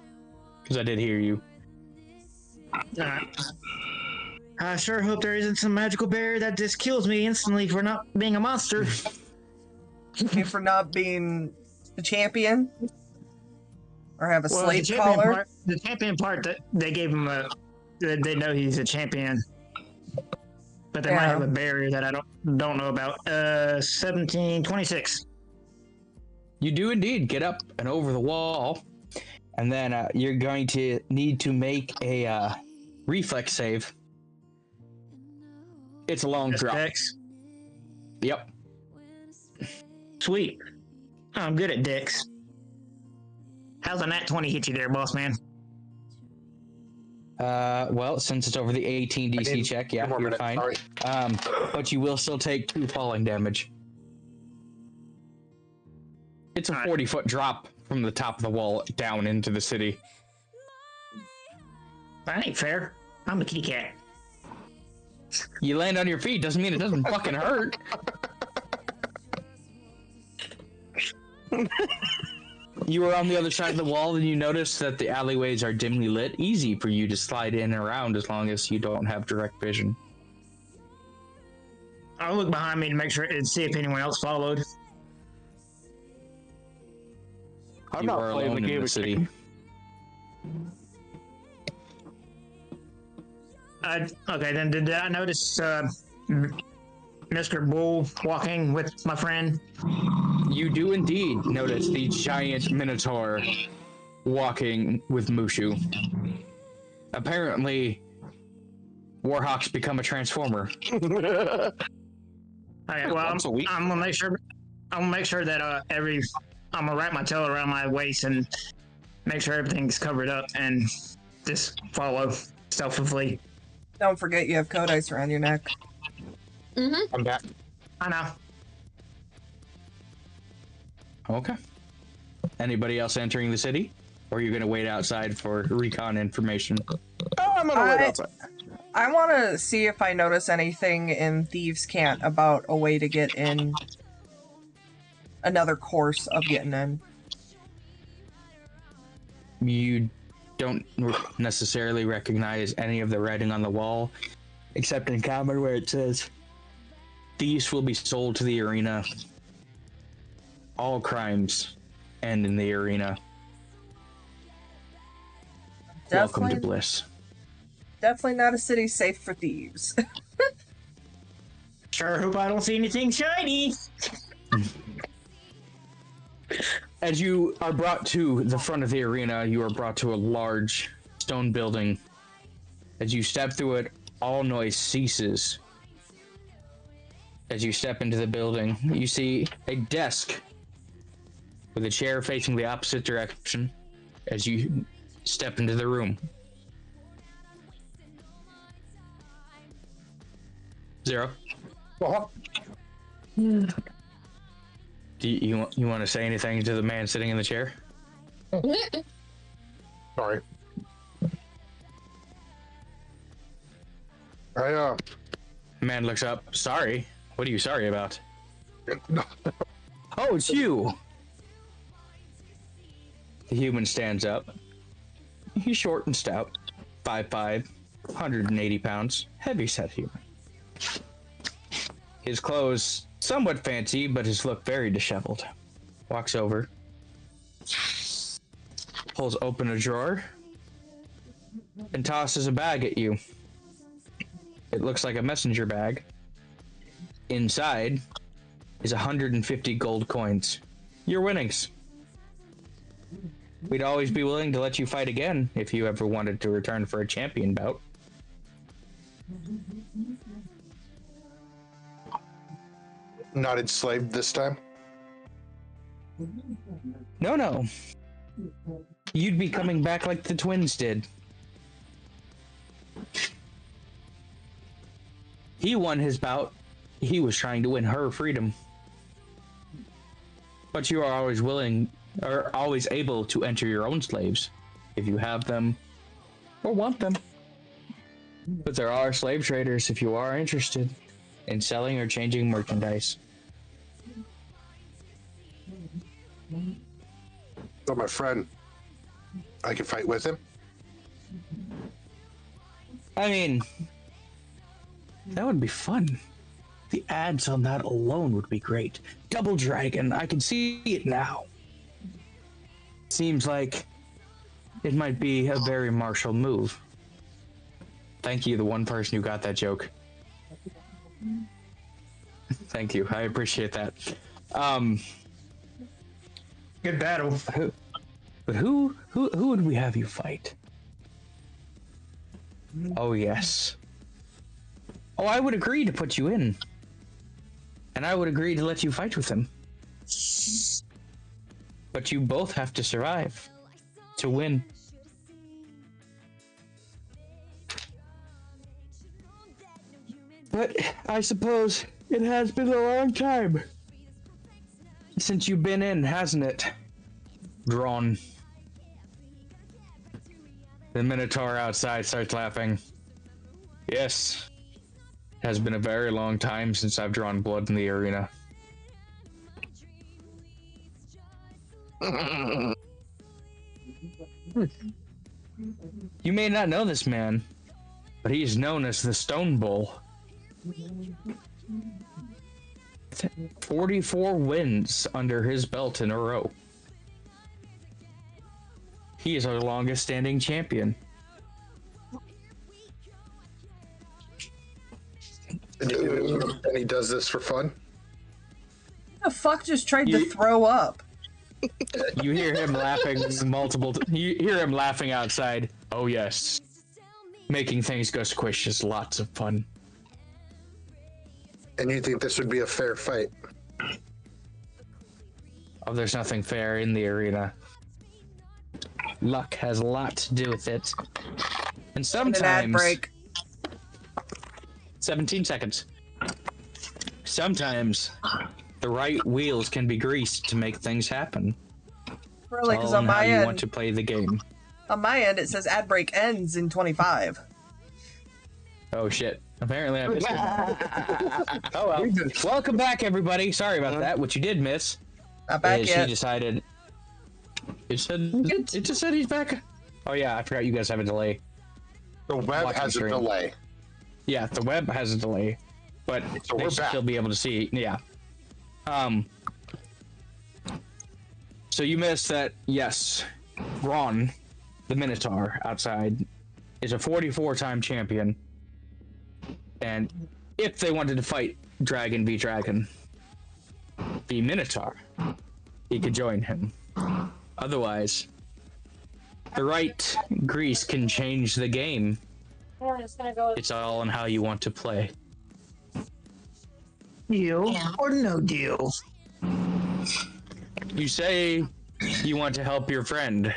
because I did hear you. I sure hope there isn't some magical barrier that just kills me instantly for not being a monster. For not being the champion? Or have a slate the collar? The champion part, that they gave him they know he's a champion. But they might have a barrier that I don't know about. 1726. You do indeed get up and over the wall, and then you're going to need to make a reflex save. It's a long drop. Dex? Yep. Sweet. I'm good at Dex. How's a nat 20 hit you there, boss man? Well, since it's over the 18 DC check, yeah, you're fine. Sorry. But you will still take 2 falling damage. It's a 40-foot drop from the top of the wall down into the city. That ain't fair. I'm a kitty cat. You land on your feet doesn't mean it doesn't fucking hurt. You were on the other side of the wall and you notice that the alleyways are dimly lit. Easy for you to slide in and around as long as you don't have direct vision. I'll look behind me to make sure and see if anyone else followed. I'm not playing the game the city. Okay, then did I notice Mr. Bull walking with my friend? You do indeed notice the giant minotaur walking with Mushu. Apparently, Warhawk's become a transformer. Okay, well, I'm gonna make sure. I'm gonna make sure that I'm gonna wrap my tail around my waist and make sure everything's covered up and just follow stealthily. Don't forget you have code ice around your neck. I'm back. I know. Okay. Anybody else entering the city? Or are you going to wait outside for recon information? Oh, I'm going to wait outside. I want to see if I notice anything in Thieves' Cant about a way to get in. Another course of getting in. You don't necessarily recognize any of the writing on the wall, except in common where it says, "Thieves will be sold to the arena. All crimes end in the arena. Welcome to Bliss." Definitely not a city safe for thieves. Sure hope I don't see anything shiny. As you are brought to the front of the arena, you are brought to a large stone building. As you step through it, all noise ceases. As you step into the building, you see a desk with a chair facing the opposite direction as you step into the room. Zero. Do you want to say anything to the man sitting in the chair? Sorry. Man looks up. Sorry. What are you sorry about? Oh, it's you. The human stands up. He's short and stout. 5'5", 180 pounds. Heavy-set human. His clothes somewhat fancy, but his look very disheveled. Walks over. Pulls open a drawer. and tosses a bag at you. It looks like a messenger bag. Inside is 150 gold coins. Your winnings. We'd always be willing to let you fight again if you ever wanted to return for a champion bout. Not enslaved this time? No. You'd be coming back like the twins did. He won his bout. He was trying to win her freedom. But you are always willing, or always able to enter your own slaves, if you have them, or want them. But there are slave traders if you are interested in selling or changing merchandise. So my friend, I can fight with him? I mean, that would be fun. The ads on that alone would be great. Double Dragon, I can see it now. Seems like it might be a very martial move. Thank you, the one person who got that joke. Thank you, I appreciate that. Good battle. But who would we have you fight? Oh, yes. Oh, I would agree to put you in. And I would agree to let you fight with him. But you both have to survive to win. But I suppose it has been a long time since you've been in, hasn't it? Drawn. The Minotaur outside starts laughing. Yes. It has been a very long time since I've drawn blood in the arena. You may not know this man, but he is known as the Stone Bull. 44 wins under his belt in a row. He is our longest standing champion. And he does this for fun? Who the fuck just tried to throw up? You hear him laughing you hear him laughing outside. Oh yes. Making things go squish is lots of fun. And you think this would be a fair fight? Oh, there's nothing fair in the arena. Luck has a lot to do with it. And sometimes... An ad break. 17 seconds. Sometimes the right wheels can be greased to make things happen. Really, because All on in how my you end, want to play the game. on my end, it says ad break ends in 25. Oh shit. Apparently I missed it. Oh well. Welcome back, everybody. Sorry about that. What you did miss Not back is yet. he decided... It just said he's back. Oh yeah, I forgot you guys have a delay. The web Watching has a stream. delay. Yeah, the web has a delay, but So they we're should back. still be able to see. Yeah. So you missed that. Yes, Ron, the Minotaur outside, is a 44-time champion, and if they wanted to fight Dragon v Dragon, the Minotaur, he could join him. Otherwise, the right grease can change the game. It's all on how you want to play. Deal or no deal? You say you want to help your friend.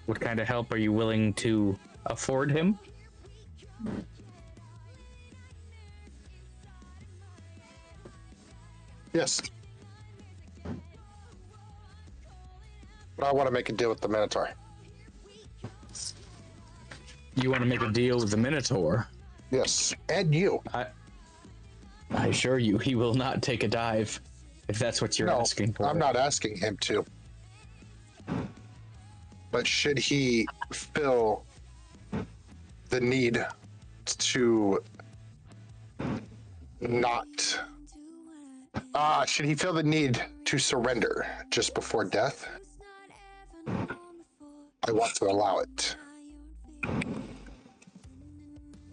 What kind of help are you willing to afford him? Yes. But I want to make a deal with the Minotaur. You want to make a deal with the Minotaur? Yes, and you. I assure you, he will not take a dive, if that's what you're asking for. I'm not asking him to. But should he feel the need to not... should he feel the need to surrender just before death? I want to allow it.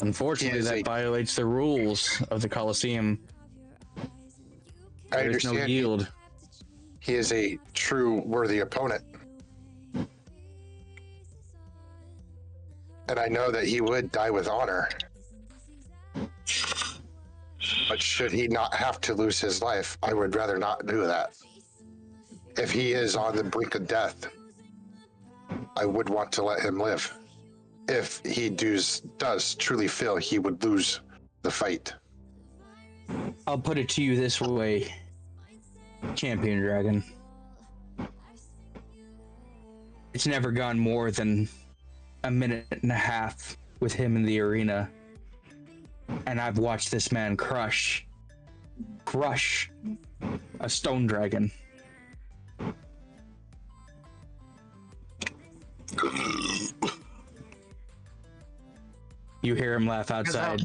Unfortunately, that violates the rules of the Colosseum. I There's no understand. yield. He is a true worthy opponent. And I know that he would die with honor. But should he not have to lose his life, I would rather not do that. If he is on the brink of death, I would want to let him live. If he does truly feel he would lose the fight. I'll put it to you this way, Champion Dragon. It's never gone more than a minute and a half with him in the arena. And I've watched this man crush a stone dragon. You hear him laugh outside.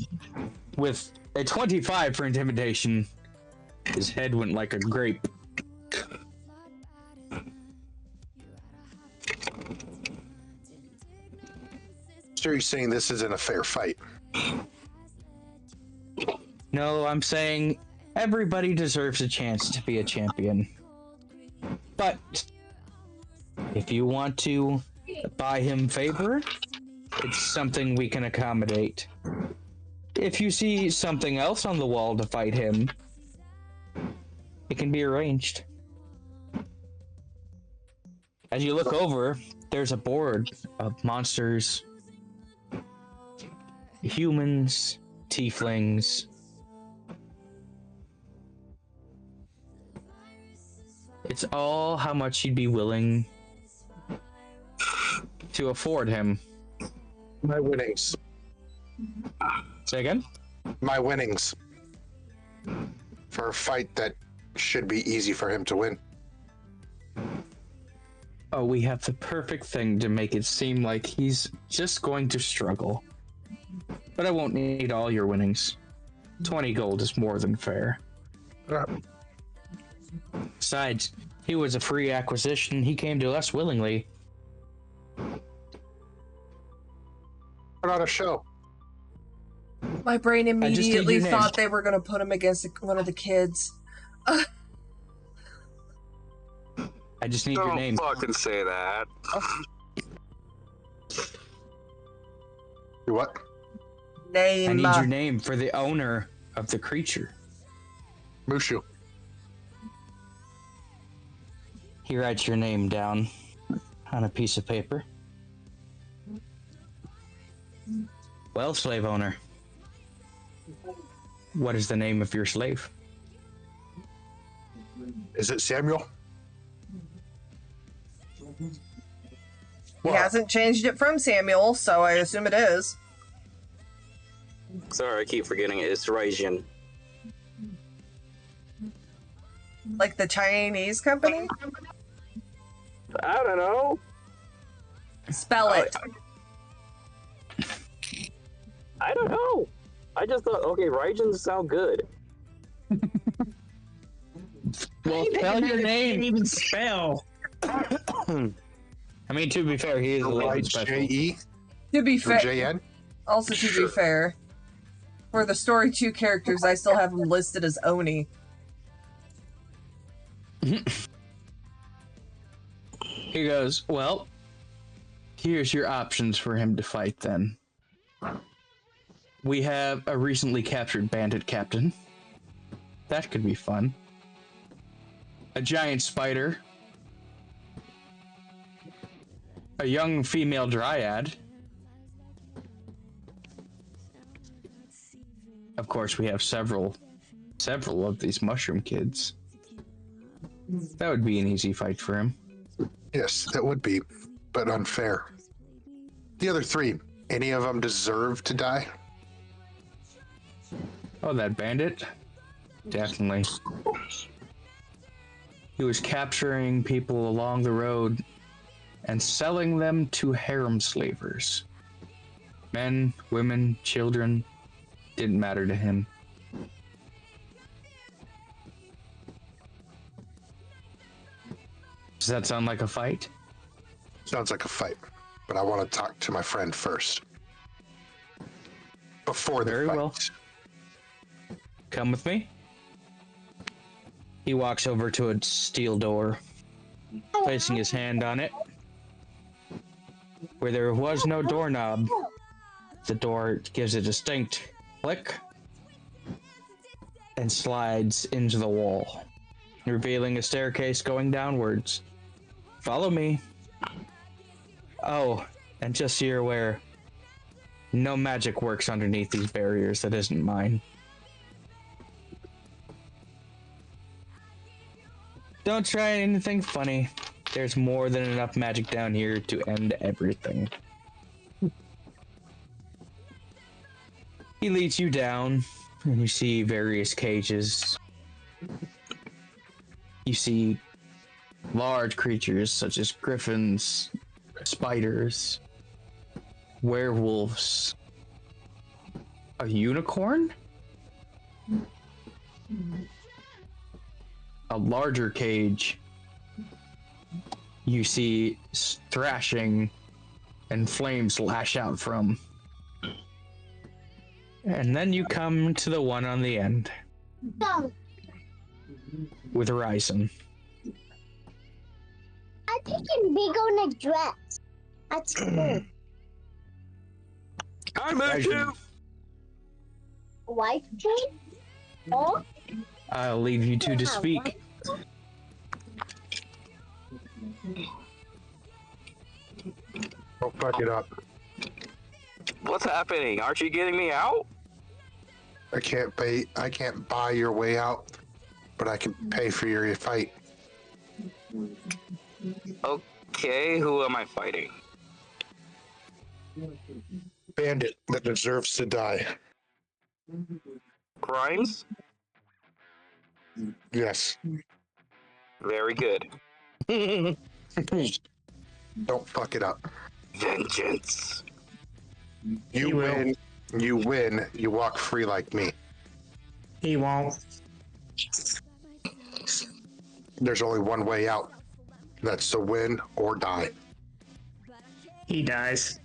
With a 25 for intimidation, his head went like a grape. So you're saying this isn't a fair fight? No, I'm saying everybody deserves a chance to be a champion. But if you want to buy him favor, it's something we can accommodate. If you see something else on the wall to fight him, it can be arranged. As you look over, there's a board of monsters, humans, tieflings. It's all how much you'd be willing to afford him. My winnings. Say again? My winnings. For a fight that should be easy for him to win. Oh, we have the perfect thing to make it seem like he's just going to struggle. But I won't need all your winnings. 20 gold is more than fair. Besides, he was a free acquisition. He came to us willingly. Put on a show. My brain immediately your name. thought they were going to put him against one of the kids. I just need your name. Don't fucking say that. What? Name. I need your name for the owner of the creature. Mushu. He writes your name down on a piece of paper. Well, slave owner, what is the name of your slave? Is it Samuel? He hasn't changed it from Samuel, so I assume it is. Sorry, I keep forgetting it. It's Raijin. Like the Chinese company? I don't know. Spell it. I don't know. I just thought, okay, Raijin sound good. Well, spell your name. Can't even spell. I mean, to be fair, he is a little bit special. J-E? To be fair, J-N? also to be fair, for the story 2 characters, I still have them listed as Oni. He goes, well, here's your options for him to fight then. We have a recently captured bandit captain. That could be fun. A giant spider. A young female dryad. Of course, we have several of these mushroom kids. That would be an easy fight for him. Yes, that would be, but unfair. The other 3, any of them deserve to die? Oh, that bandit? Definitely. He was capturing people along the road and selling them to harem slavers. Men, women, children, didn't matter to him. Does that sound like a fight? Sounds like a fight, but I want to talk to my friend first. before the Very fight. well. Come with me. He walks over to a steel door, placing his hand on it. Where there was no doorknob, the door gives a distinct click and slides into the wall, revealing a staircase going downwards. Follow me. Oh, and just so you're aware, no magic works underneath these barriers that isn't mine. Don't try anything funny. There's more than enough magic down here to end everything. He leads you down, and you see various cages. You see large creatures such as griffins, spiders, werewolves, a unicorn? A larger cage. You see thrashing and flames lash out from. And then you come to the one on the end. With Ryzen. I think it's big on a dress. That's cool. I moved you. White dress? Oh? I'll leave you two to speak. Don't fuck it up. What's happening? Aren't you getting me out? I can't buy your way out, but I can pay for your fight. Okay, who am I fighting? Bandit that deserves to die. Grimes? Yes. Very good. Don't fuck it up. Vengeance. You win. You win. You walk free like me. He won't. There's only one way out. That's to win or die. He dies.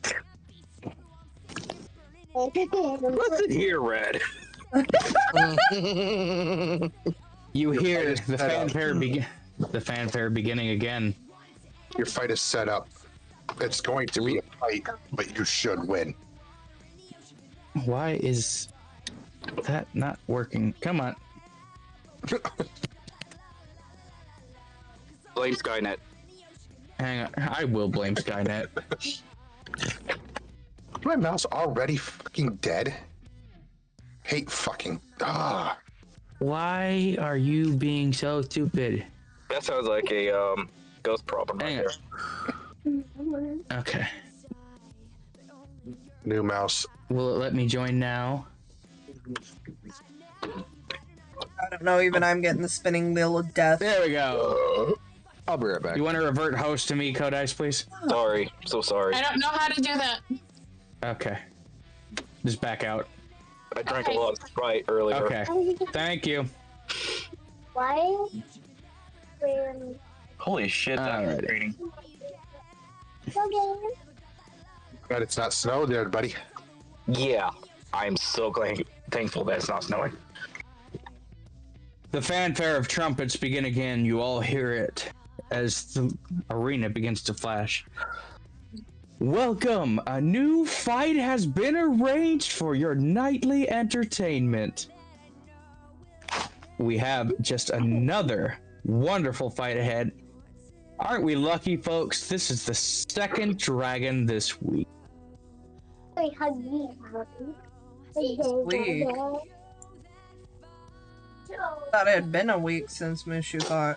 Listen here, Red. You hear the fanfare beginning again. Your fight is set up. It's going to be a fight, but you should win. Why is that not working? Come on. Blame Skynet. Hang on. I will blame Skynet. My mouse already fucking dead. Hate fucking. Ah. Why are you being so stupid? That sounds like a ghost problem right there. Okay. New mouse. Will it let me join now? I don't know, even I'm getting the spinning wheel of death. There we go. I'll be right back. You want to revert host to me, Codice, please? Sorry. So sorry. I don't know how to do that. Okay. Just back out. I drank a lot of Sprite earlier. Okay. Thank you. Why? Holy shit, that's rating. But it's not snow there, buddy. Yeah, I'm so thankful that it's not snowing. The fanfare of trumpets begin again. You all hear it as the arena begins to flash. Welcome! A new fight has been arranged for your nightly entertainment. We have just another wonderful fight ahead. Aren't we lucky, folks? This is the second dragon this week. Week. Thought it had been a week since Mushu fought.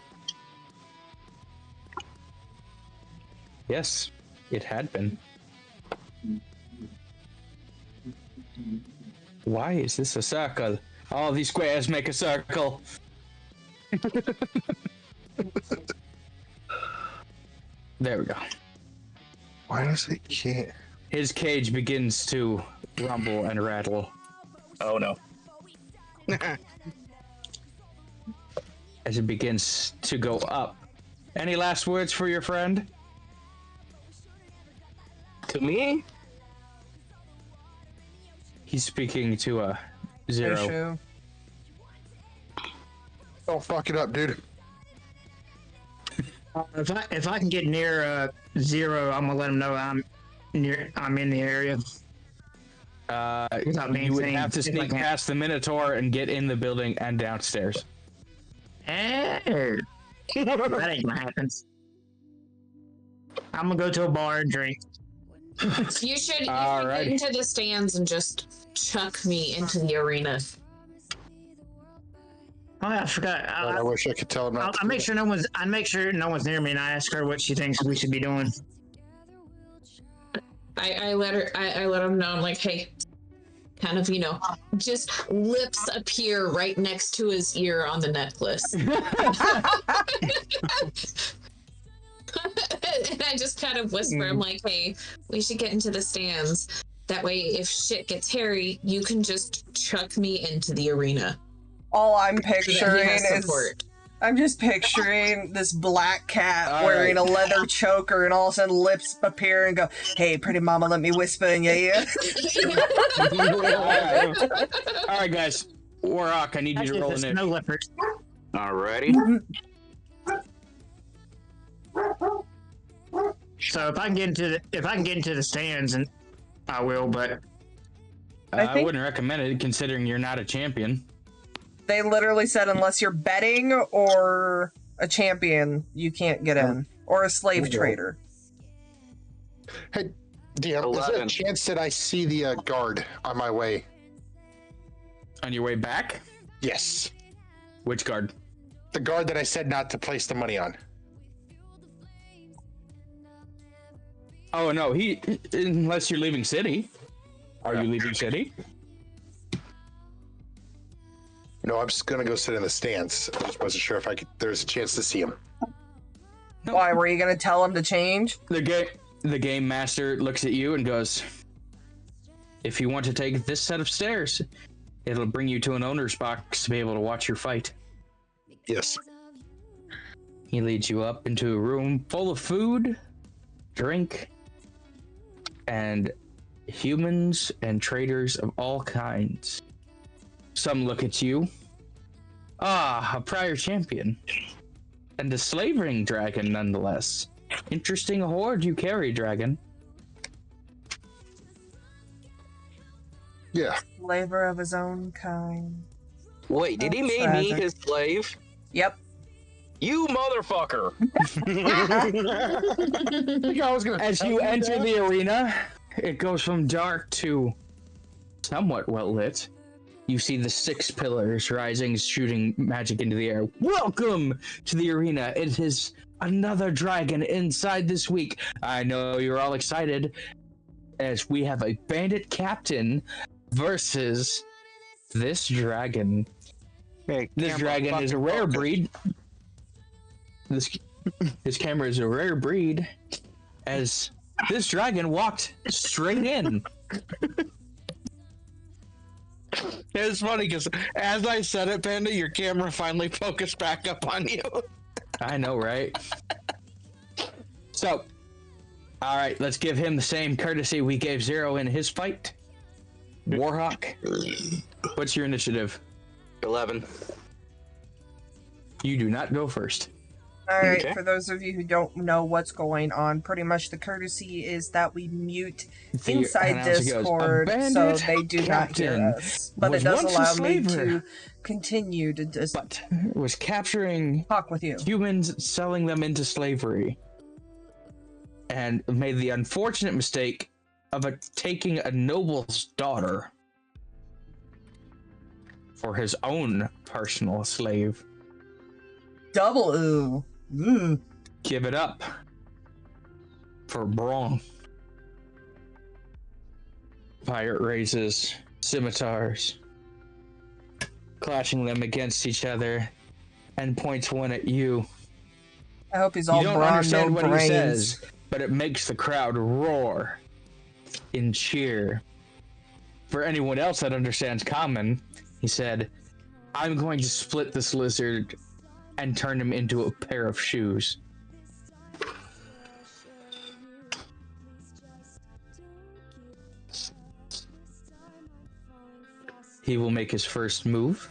Yes, it had been. Why is this a circle? All these squares make a circle. There we go. Why does it can't? His cage begins to rumble and rattle. Oh no. As it begins to go up. Any last words for your friend? To me? He's speaking to Zero. Issue. Don't fuck it up, dude. If I can get near Zero, I'm gonna let him know I'm in the area. You would have to sneak past the Minotaur and get in the building and downstairs. That ain't gonna happen. I'm gonna go to a bar and drink. You should get into the stands and just chuck me into the arena. Oh yeah, I forgot. I wish I could tell him not. I make sure no one's near me, and I ask her what she thinks we should be doing. I let him know. I'm like, hey, kind of, just lips appear right next to his ear on the necklace. And I just kind of whisper, I'm like, hey, we should get into the stands. That way, if shit gets hairy, you can just chuck me into the arena. All I'm picturing is I'm just picturing this black cat wearing a leather choker, and all of a sudden lips appear and go, "Hey, pretty mama, let me whisper in your ear." All right, guys. Warrock, I need you to roll in. No leopard. Alrighty. So if I can get into the stands, and I will, but I wouldn't recommend it considering you're not a champion. They literally said unless you're betting or a champion, you can't get in, or a slave trader. Hey, DM, is there a chance that I see the guard on my way? On your way back? Yes. Which guard? The guard that I said not to place the money on. Oh no, unless you're leaving city. Are you leaving city? No, I'm just gonna go sit in the stands. I just wasn't sure if there's a chance to see him. No. Why were you gonna tell him to change? The game master looks at you and goes, "If you want to take this set of stairs, it'll bring you to an owner's box to be able to watch your fight." Yes. He leads you up into a room full of food, drink, and humans and traders of all kinds. Some look at you. Ah, a prior champion. And a slavering dragon, nonetheless. Interesting hoard you carry, dragon. Yeah. Slaver of his own kind. Wait, did he make me his slave? Yep. You motherfucker! As you enter the arena, it goes from dark to somewhat well lit. You see the 6 pillars rising, shooting magic into the air. Welcome to the arena. It is another dragon inside this week. I know you're all excited as we have a bandit captain versus this dragon. Hey, this dragon is a rare breed. This camera is a rare breed, as this dragon walked straight in. It's funny because as I said it, Panda, your camera finally focused back up on you. I know, right? So, all right, let's give him the same courtesy we gave Zero in his fight. Warhawk, what's your initiative? 11. You do not go first. Alright, for those of you who don't know what's going on, pretty much the courtesy is that we mute inside Discord so they do not hear us. But it does allow me to continue to but was capturing talk with you. Humans, selling them into slavery. And made the unfortunate mistake of taking a noble's daughter for his own personal slave. Double ooh. Mm. Give it up for Braun. Pirate raises scimitars, clashing them against each other, and points one at you. I hope he's all you don't brawn, understand no what brains. he says, but it makes the crowd roar in cheer. For anyone else that understands common, he said, "I'm going to split this lizard and turn him into a pair of shoes." He will make his first move.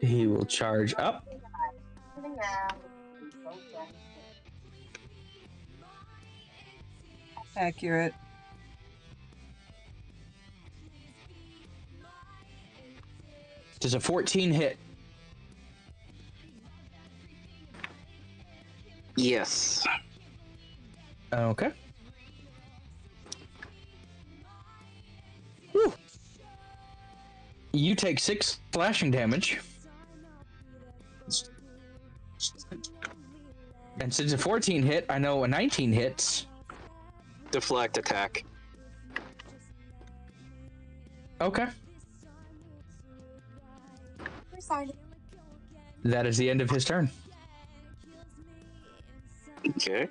He will charge up. Accurate. Does a 14 hit? Yes. Okay. Whew. You take 6 slashing damage. And since a 14 hit, I know a 19 hits. Deflect attack. Okay. That is the end of his turn. Okay.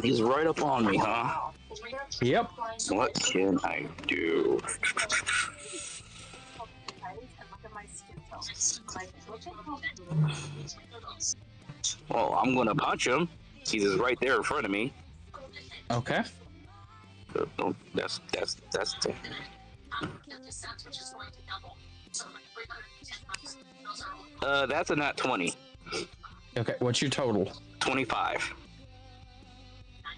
He's right up on me, huh? Yep. What can I do? Well, I'm gonna punch him. He's just right there in front of me. Okay. That's that's a nat 20. Okay, what's your total? 25.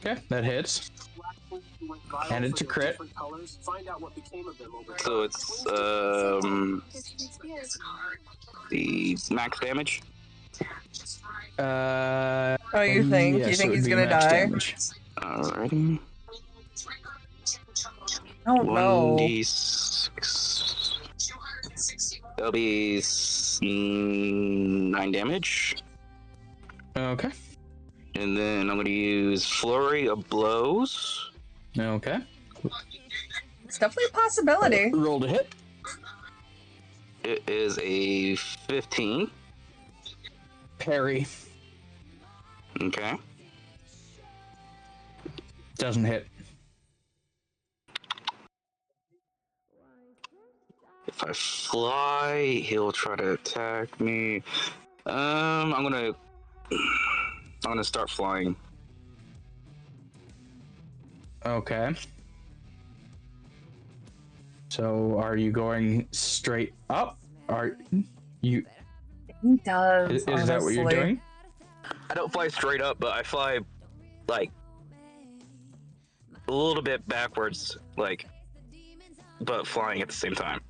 Okay, that hits. And it's a crit. So it's the max damage. Oh, you think? Yes, You think it would he's be gonna max die? damage. Alrighty. Oh no. 1d6. That'll be 9 damage. Okay. And then I'm gonna use Flurry of Blows. Okay. It's definitely a possibility. Roll to hit. It is a 15. Parry. Okay. Doesn't hit. If I fly, he'll try to attack me. I'm gonna start flying. Okay. So, are you going straight up? Are you? He does. Is that what you're honestly. doing? I don't fly straight up, but I fly like a little bit backwards, like, but flying at the same time.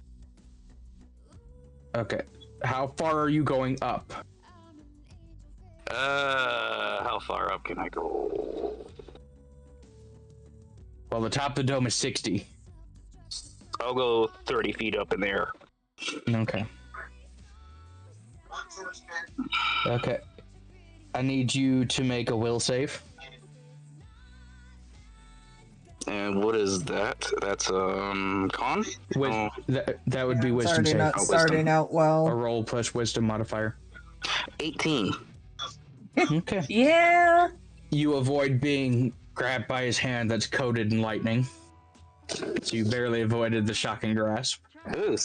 Okay. How far are you going up? How far up can I go? Well, the top of the dome is 60. I'll go 30 feet up in the air. Okay. Okay. I need you to make a will save. And what is that? That's con? That would be wisdom Starting save. out, starting out well. A roll plus wisdom modifier. 18. Okay. Yeah. You avoid being grabbed by his hand that's coated in lightning. So you barely avoided the shocking grasp. Ooh,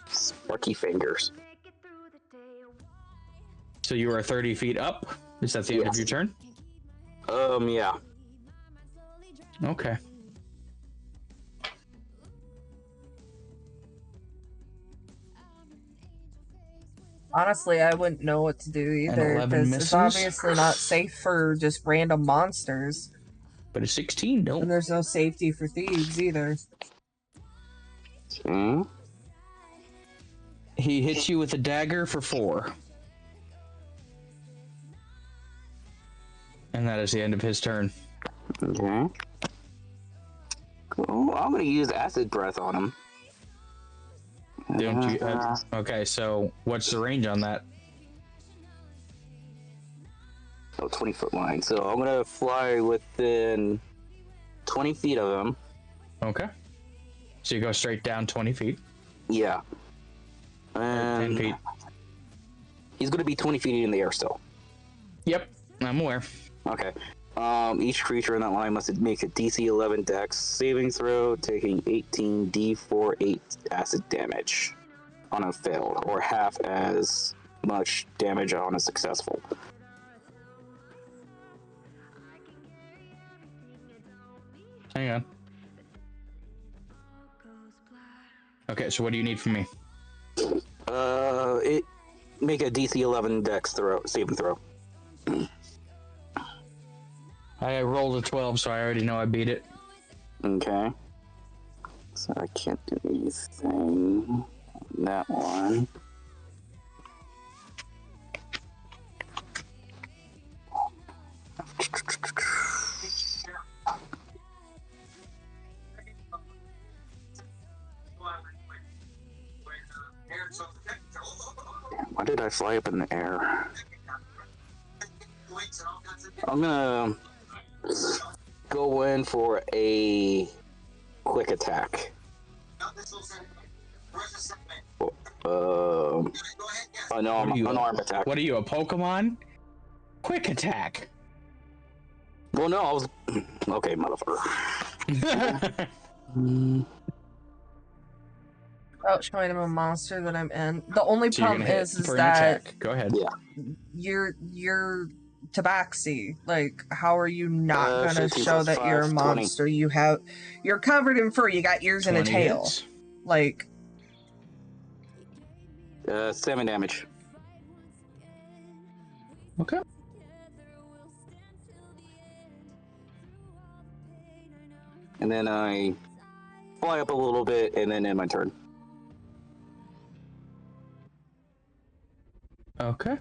sparky fingers. So you are 30 feet up. Is that the end of your turn? Yeah. Okay. Honestly, I wouldn't know what to do either 11 because misses. it's obviously not safe for just random monsters. But a 16, no. And there's no safety for thieves either. He hits you with a dagger for 4. And that is the end of his turn. Okay. Cool. I'm gonna use acid breath on him. Don't you? Okay, so what's the range on that? 20-foot line. So I'm gonna fly within 20 feet of him. Okay. So you go straight down 20 feet. Yeah. Or 10 feet. He's gonna be 20 feet in the air still. Yep, I'm aware. Okay. Each creature in that line must make a DC 11 Dex saving throw, taking 18 D4 acid damage on a failed, or half as much damage on a successful. Hang on. Okay, so what do you need from me? It make a DC 11 Dex saving throw. I rolled a 12, so I already know I beat it. Okay. So I can't do anything on that one. Why did I fly up in the air? I'm gonna go in for a quick attack. No, I'm unarmed attack. What are you, a Pokemon? Quick attack. Well, no, I was... Okay, motherfucker. Oh, showing him a monster that I'm in. The only So you're problem gonna is hit for an that attack. Go ahead. Yeah. you're Tabaxi. Like, how are you not gonna 15 show plus that you're a 5, 20. monster? You're covered in fur. You got ears and a 20 tail. hits. Like, 7 damage. Okay. And then I fly up a little bit, and then end my turn. Okay.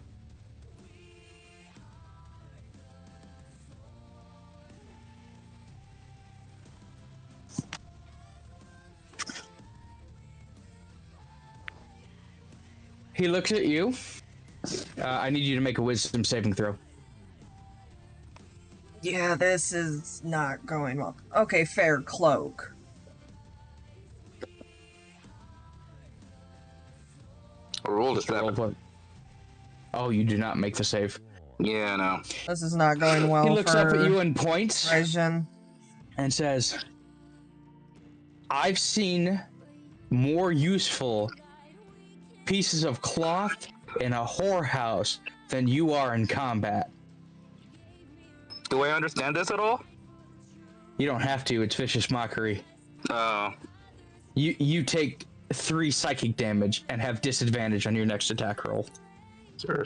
He looks at you. I need you to make a wisdom saving throw. yeah, this is not going well. Okay, fair cloak. I rolled a 7. Oh, you do not make the save. Yeah, no. This is not going well. He looks for up at you and points Raijin. and says, I've seen more useful pieces of cloth in a whorehouse than you are in combat. Do I understand this at all? You don't have to. It's vicious mockery. Oh. You take 3 psychic damage and have disadvantage on your next attack roll. Sure.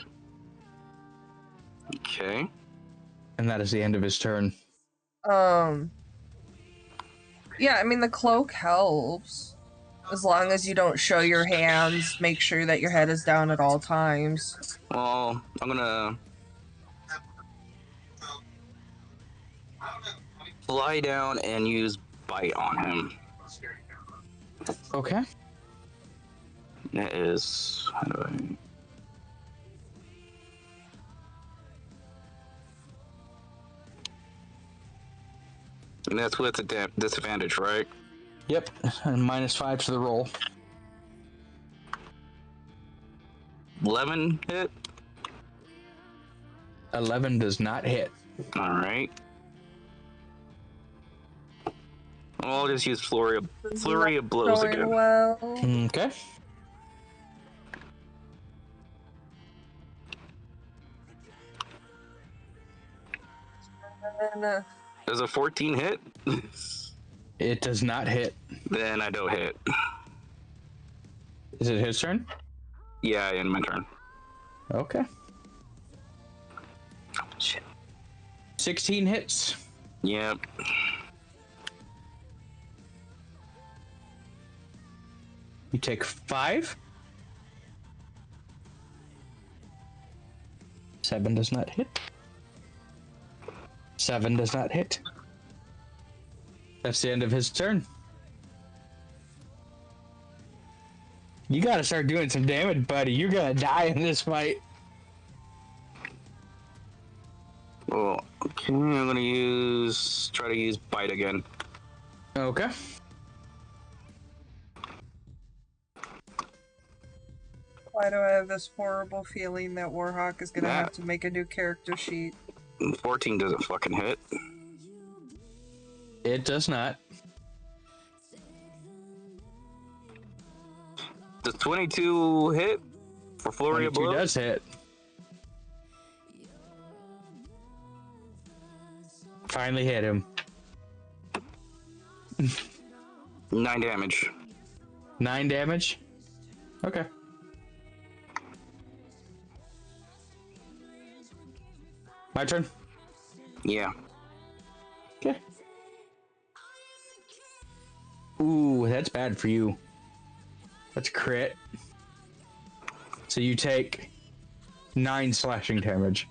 Okay. And that is the end of his turn. Yeah, I mean, the cloak helps. As long as you don't show your hands, make sure that your head is down at all times. Well, I'm gonna fly down and use bite on him. Okay. That is... How do I... And that's with a disadvantage, right? Yep. And -5 to the roll. 11 hit? 11 does not hit. Alright. I'll just use flurry of blows Going again. well. Okay. And, Does a 14 hit? It does not hit. Then I don't hit. Is it his turn? Yeah, in my turn. Okay. Shit. 16 hits. Yep. You take 5. 7 does not hit. 7 does not hit. That's the end of his turn. You gotta start doing some damage, buddy. You're gonna die in this fight. Well, okay, I'm gonna try to use bite again. Okay. why do I have this horrible feeling that Warhawk is gonna have to make a new character sheet? 14 doesn't fucking hit. It does not. Does 22 hit for flurry of 22 blows? does hit. Finally hit him. 9 damage. 9 damage? Okay. My turn? Yeah. Okay. Ooh, that's bad for you. That's a crit. So you take 9 slashing damage.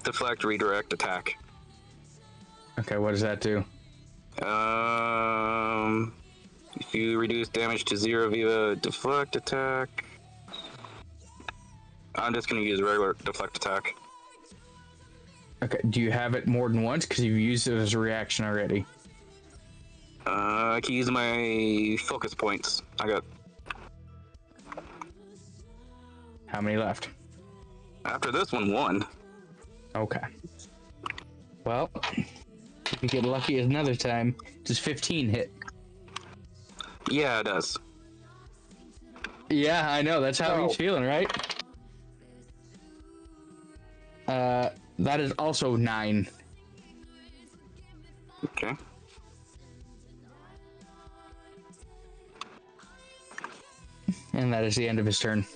Deflect, redirect, attack. Okay, what does that do? If you reduce damage to 0 via deflect attack, I'm just gonna use regular deflect attack. Okay, do you have it more than once? Because you've used it as a reaction already. I can use my focus points. I got. How many left? After this one. Okay. Well, if you get lucky another time, does 15 hit? Yeah, it does. Yeah, I know. That's how he's feeling, right? That is also 9. Okay. And that is the end of his turn.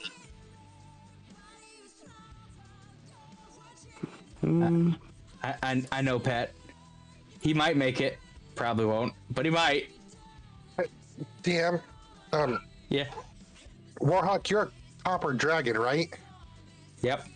I know, Pat. He might make it. Probably won't, but he might. DM, yeah. Warhawk, you're a copper dragon, right? Yep.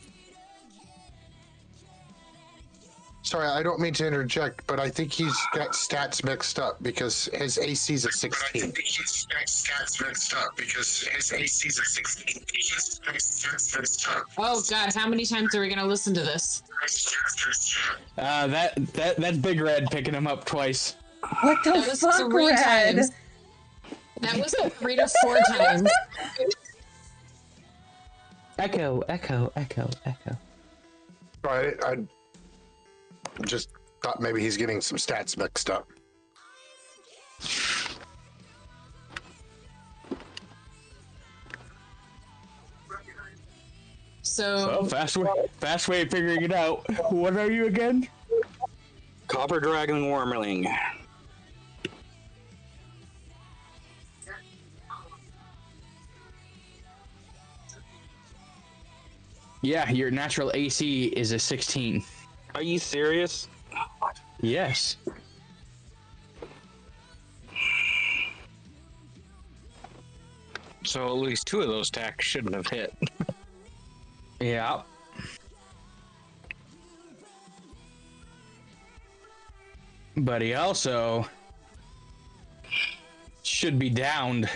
Sorry, I don't mean to interject, but I think he's got stats mixed up because his AC's a 16. I think he's got stats mixed up because his AC's a 16. He's got stats mixed up. Oh God, how many times are we gonna listen to this? That's Big Red picking him up twice. What the That was fuck, 3 Red? times. That was 3 to 4 times. Echo, echo, echo, echo. Right, I just thought maybe he's getting some stats mixed up. So fast way of figuring it out. What are you again? Copper Dragon Wormling. Yeah, your natural AC is a 16. Are you serious? Yes. So at least 2 of those attacks shouldn't have hit. Yeah. But he also should be downed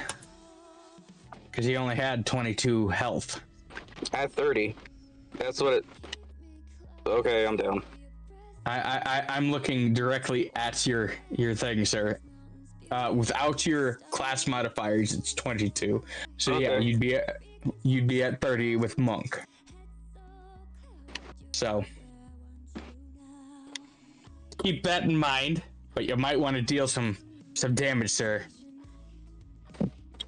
because he only had 22 health. At 30. That's what it. Okay, I'm down. I'm looking directly at your thing, sir. Without your class modifiers, it's 22. So Okay. yeah, you'd be at 30 with Monk. So keep that in mind, but you might want to deal some damage, sir.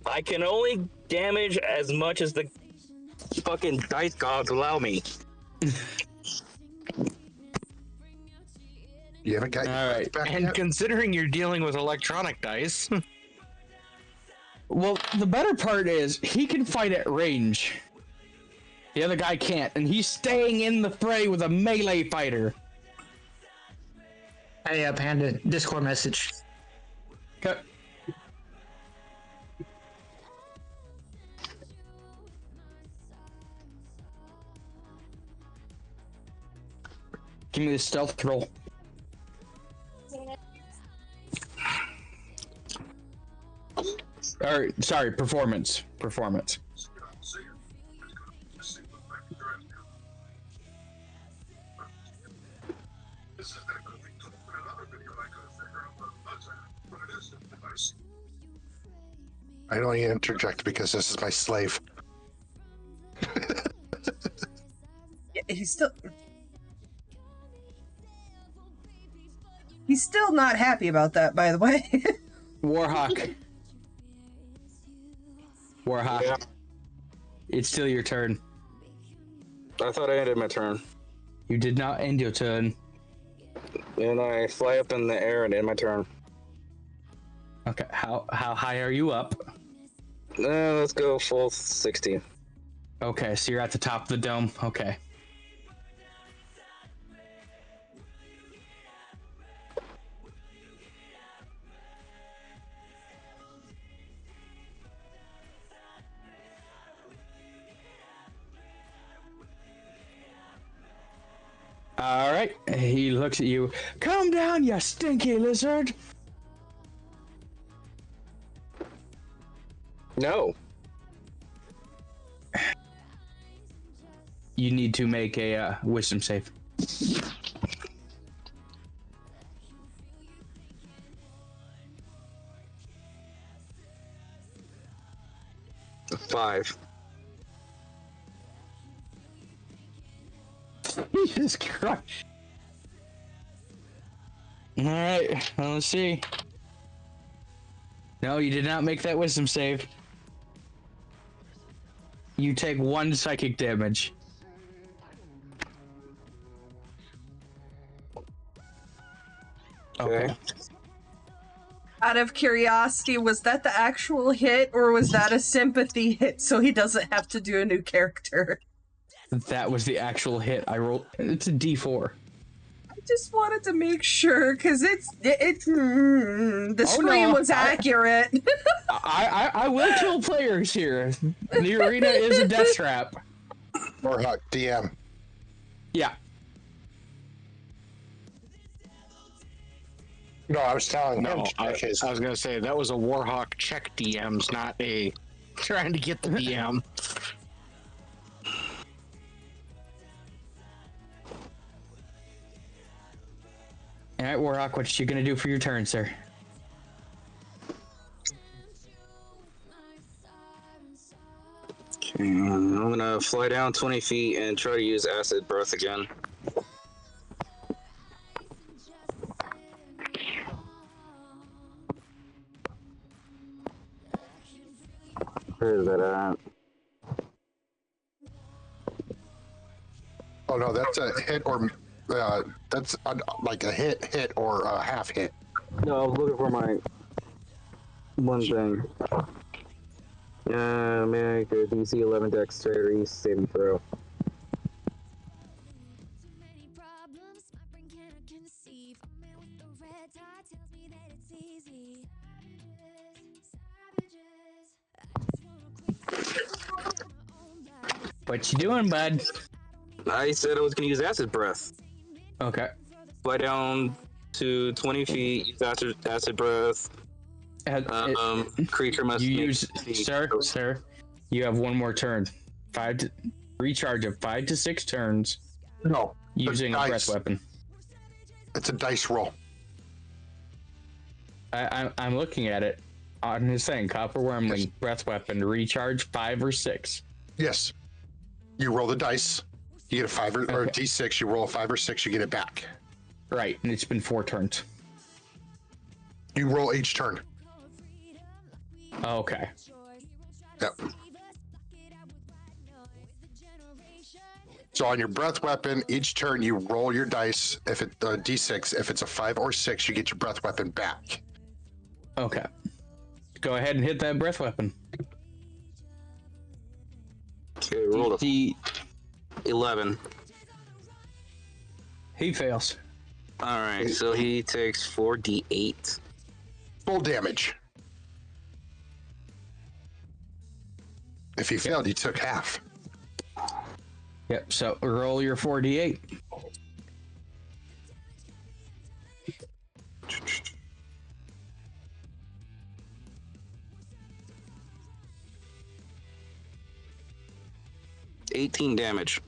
I can only damage as much as the fucking dice gods allow me. You haven't got your right. back And yet? considering you're dealing with electronic dice, Well, the better part is he can fight at range. The other guy can't, and he's staying in the fray with a melee fighter. Hey, Panda, Discord message. Okay. Give me the stealth roll. Or, sorry, performance. Performance. I don't need to interject because this is my slave. Yeah, he's still not happy about that, by the way. Warhawk. Warhawk. Yeah. It's still your turn. I thought I ended my turn. You did not end your turn. And I fly up in the air and end my turn. Okay, how high are you up? Let's go full 60. Okay, so you're at the top of the dome. Okay. All right. He looks at you. Calm down, you stinky lizard. No. You need to make a wisdom save. 5. Jesus Christ. All right, well, let's see. No, you did not make that wisdom save. You take 1 psychic damage. Okay. Out of curiosity, was that the actual hit or was that a sympathy hit so he doesn't have to do a new character? That was the actual hit. I rolled. It's a D4. I just wanted to make sure because the screen was accurate. I will kill players here. The arena is a death trap. Warhawk, DM. Yeah. No, I was telling him. I was going to say, that was a Warhawk check DMs, not a trying to get the DM. All right, Warhawk, what you gonna do for your turn, sir? Okay, I'm gonna fly down 20 feet and try to use acid breath again. Where is that at? Oh no, that's a hit or that's like a hit or a half hit. No, I was looking for my one thing. Make a DC 11 dexterity saving throw. What you doing, bud? I said I was gonna use acid breath. Okay. Fly down to 20 feet, use acid breath. Creature must you use, sir, you have 1 more turn. Recharge of 5 to 6 turns. No. Using a breath weapon. It's a dice roll. I'm looking at it on his thing. Copper Wormling, breath weapon, recharge 5 or 6. Yes. You roll the dice. You get a 5 or a D6. You roll a 5 or 6. You get it back. Right, and it's been 4 turns. You roll each turn. Okay. Yep. So on your breath weapon, each turn you roll your dice. If it's a D6, if it's a 5 or 6, you get your breath weapon back. Okay. Go ahead and hit that breath weapon. Okay, roll a 11. He fails. All right, so he takes 4d8. Full damage. If he failed, he took half. Yep, so roll your 4d8. $18 damage.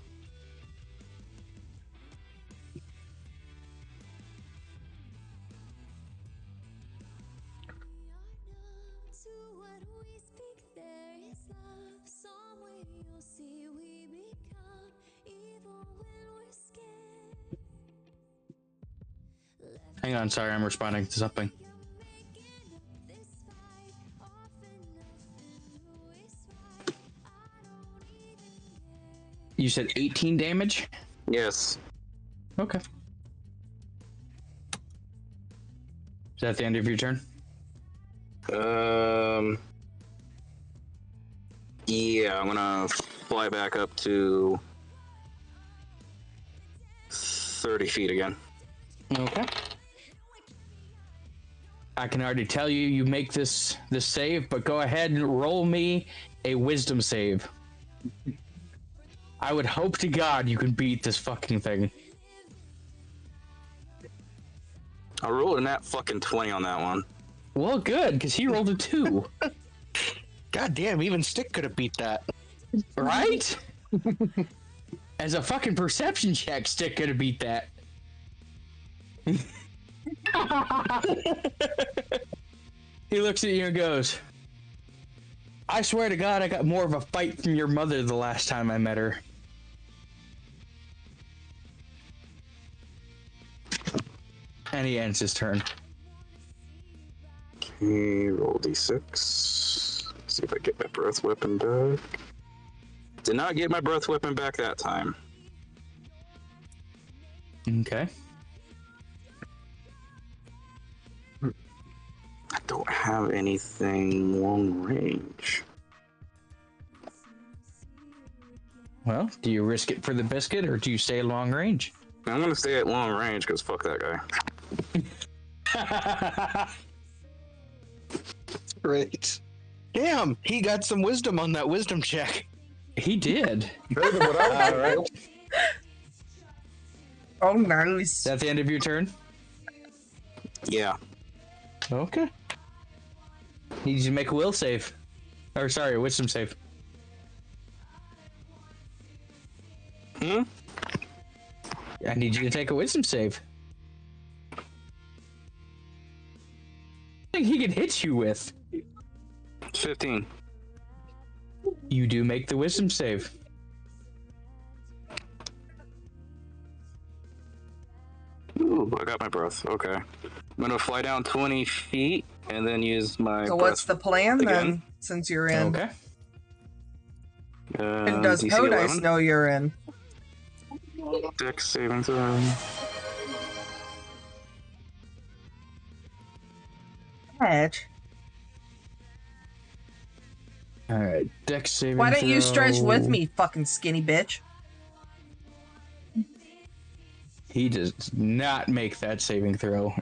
Hang on, sorry, I'm responding to something. You said 18 damage? Yes. Okay. Is that the end of your turn? Yeah, I'm gonna fly back up to 30 feet again. Okay. I can already tell you make this save, but go ahead and roll me a wisdom save. I would hope to God you can beat this fucking thing. I rolled a nat fucking 20 on that one. Well, good, because he rolled a 2. God damn, even Stick could have beat that. Right? As a fucking perception check, Stick could have beat that. He looks at you and goes, I swear to God, I got more of a fight from your mother the last time I met her. And he ends his turn. Okay, roll d6. See if I get my breath weapon back. Did not get my breath weapon back that time. Okay. I don't have anything long range. Well, do you risk it for the biscuit or do you stay long range? I'm gonna stay at long range because fuck that guy. Great. Damn, he got some wisdom on that wisdom check. He did. Better than what I was Right. Oh, nice. Is that the end of your turn? Yeah. Okay. Need you to make a will save. Or sorry, a wisdom save. Hmm? I need you to take a wisdom save. I think he can hit you with. 15. You do make the wisdom save. Ooh, I got my breath. Okay. I'm gonna fly down 20 feet and then use my So breath what's the plan again. then, since you're in? Okay. And does DC Podice 11. know you're in? Dex saving throw. Edge. Alright, dex saving Why don't you stretch throw. with me, fucking skinny bitch? He does not make that saving throw.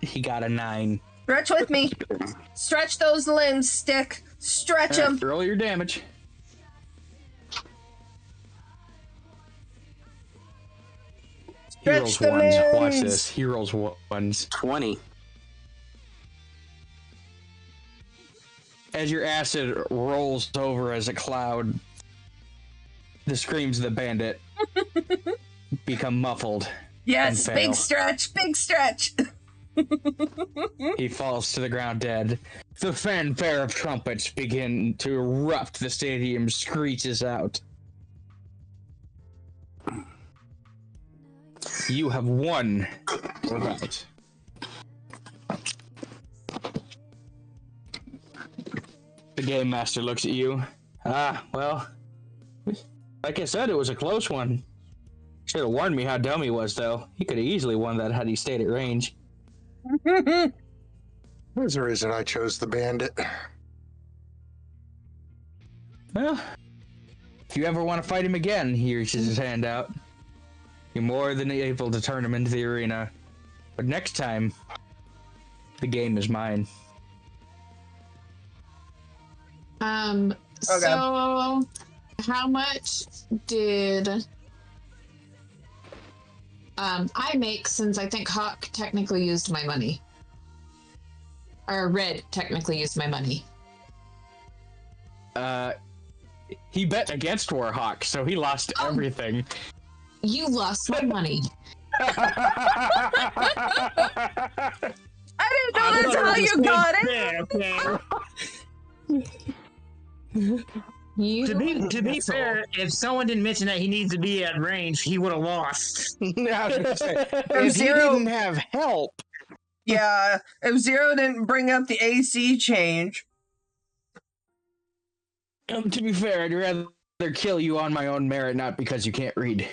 He got a 9. Stretch with me. Stretch those limbs, Stick. Stretch them. Roll your damage. He Stretch rolls the ones. Watch limbs. this. He rolls ones. 20. As your acid rolls over as a cloud, the screams of the bandit become muffled. Yes, and big fail. stretch, big stretch. He falls to the ground dead. The fanfare of trumpets begin to erupt. The stadium screeches out. You have won the round. The game master looks at you. Well, like I said, it was a close one. Should have warned me how dumb he was, though. He could have easily won that had he stayed at range. There's a reason I chose the bandit. Well, if you ever want to fight him again, he reaches his hand out. You're more than able to turn him into the arena. But next time, the game is mine. So how much did I make, since I think Hawk technically used my money? Or Red technically used my money. He bet against Warhawk, so he lost everything. You lost my money. I didn't know that's how you got it. To be fair, if someone didn't mention that he needs to be at range, he would have lost. If he didn't have help. Yeah, if Zero didn't bring up the AC change. To be fair, I'd rather kill you on my own merit, not because you can't read.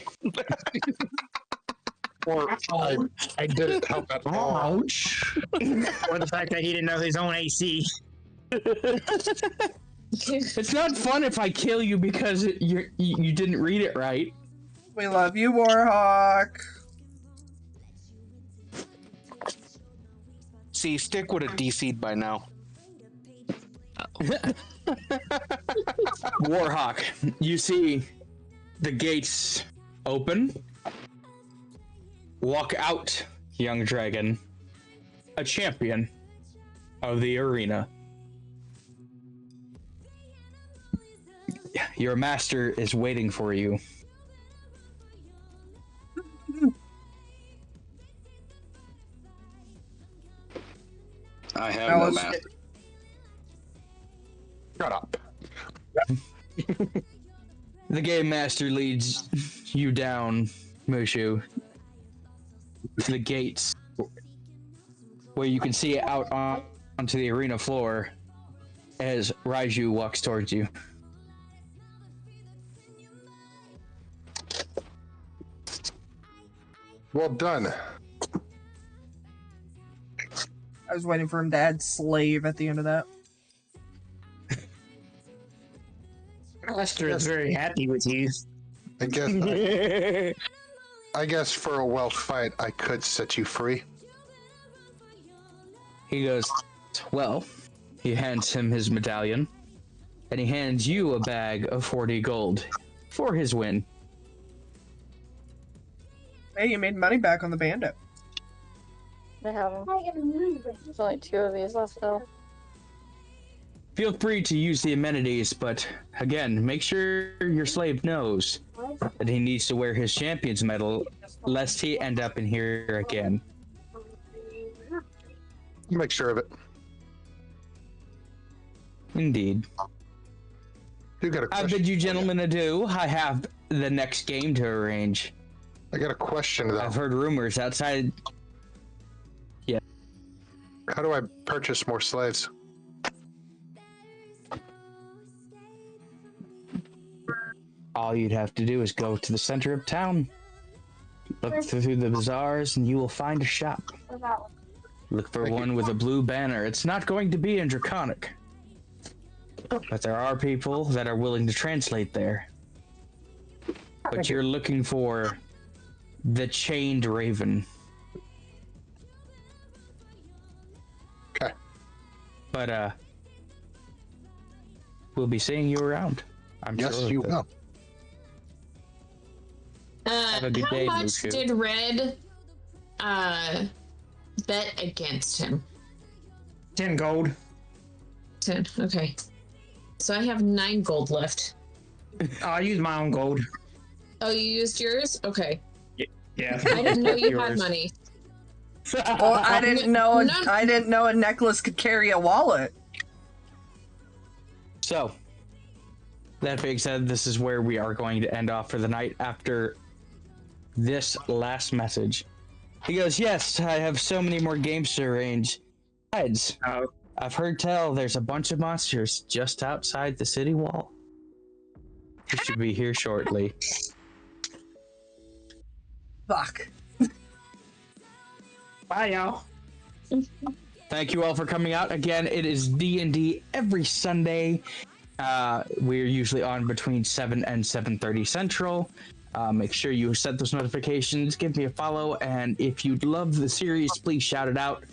Or I didn't help at all. Ouch. Or the fact that he didn't know his own AC. It's not fun if I kill you because you didn't read it right. We love you, Warhawk. See, Stick would have DC'd by now. Warhawk, you see the gates open. Walk out, young dragon. A champion of the arena. Your master is waiting for you. I have no master. Shut up. The game master leads you down, Mushu, to the gates, where you can see out onto the arena floor as Raiju walks towards you. Well done. I was waiting for him to add slave at the end of that. Lester is very happy with you. I guess for a well fight, I could set you free. He goes, well, he hands him his medallion, and he hands you a bag of 40 gold for his win. Hey, you made money back on the bandit. I have them. There's only 2 of these left though. Feel free to use the amenities, but again, make sure your slave knows that he needs to wear his champion's medal, lest he end up in here again. Make sure of it. Indeed. You got a I question bid you gentlemen adieu. I have the next game to arrange. I got a question though. I've heard rumors outside. Yeah. How do I purchase more slaves? All you'd have to do is go to the center of town, look through the bazaars, and you will find a shop. Look for one with a blue banner. It's not going to be in Draconic, but there are people that are willing to translate there. But you're looking for the Chained Raven. Okay. But we'll be seeing you around. I'm Yes, sure you will. Have a good How day, much Mushu. did Red bet against him? 10 gold. 10. Okay. So I have 9 gold left. I'll use my own gold. Oh, you used yours? Okay. Yeah. I didn't know you had Yours. money. Well, I didn't know. No. I didn't know a necklace could carry a wallet. So, that being said, this is where we are going to end off for the night after this last message. He goes, yes, I have so many more games to arrange. Besides, I've heard tell there's a bunch of monsters just outside the city wall. We should be here shortly. Fuck. Bye, y'all. Thank you all for coming out. Again, it is D&D every Sunday. We're usually on between 7 and 7:30 Central. Make sure you set those notifications. Give me a follow. And if you love the series, please shout it out.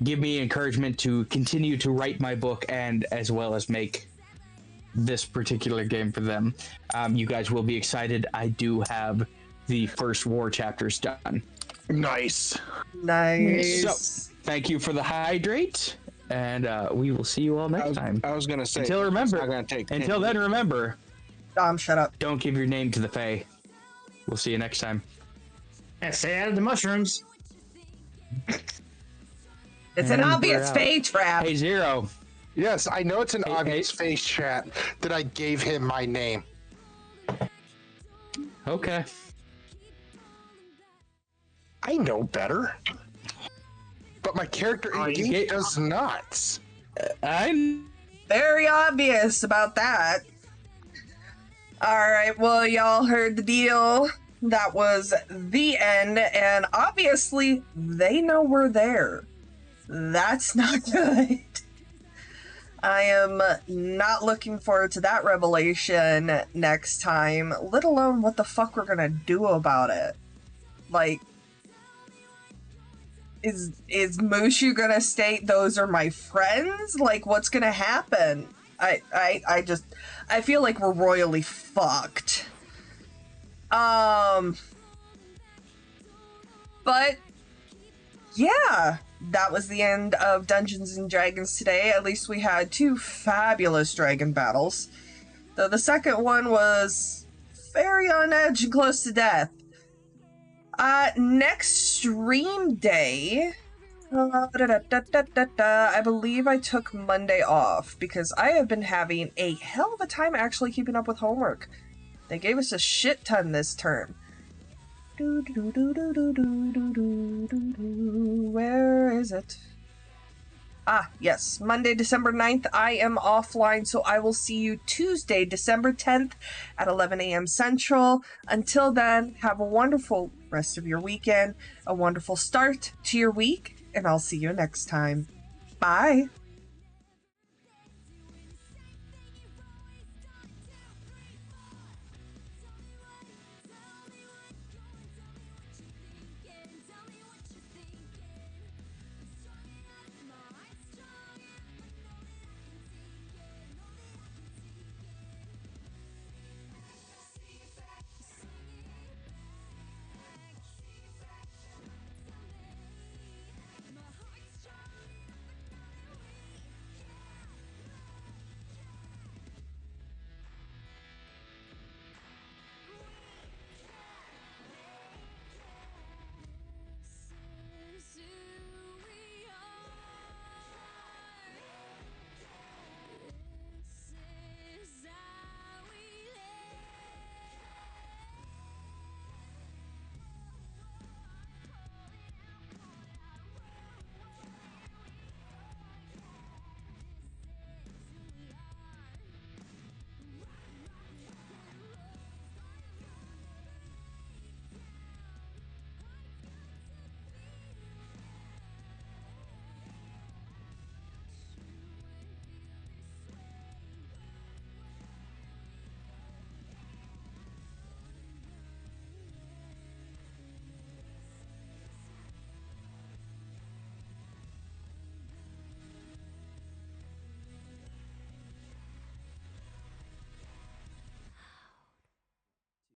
Give me encouragement to continue to write my book and as well as make this particular game for them. You guys will be excited. I do have the first war chapters done. Nice. Nice. So, thank you for the hydrate, and we will see you all next time. I was gonna say. Until then, remember. Shut up. Don't give your name to the Fae. We'll see you next time. And stay out of the mushrooms. It's an obvious fake trap. Hey, Zero. Yes, I know it's an obvious face chat that I gave him my name. Okay. I know better. But my character indeed does not. I'm very obvious about that. Alright, well, y'all heard the deal. That was the end, and obviously, they know we're there. That's not good. I am not looking forward to that revelation next time, let alone what the fuck we're gonna do about it. Like, is Mushu gonna state those are my friends? Like, what's gonna happen? I feel like we're royally fucked. But yeah, that was the end of Dungeons and Dragons today. At least we had 2 fabulous dragon battles. Though the second one was very on edge and close to death. Next stream day, I believe I took Monday off because I have been having a hell of a time actually keeping up with homework. They gave us a shit ton this term. Where is it? Ah, yes. Monday, December 9th, I am offline, so I will see you Tuesday, December 10th at 11 a.m. Central. Until then, have a wonderful rest of your weekend, a wonderful start to your week, and I'll see you next time. Bye.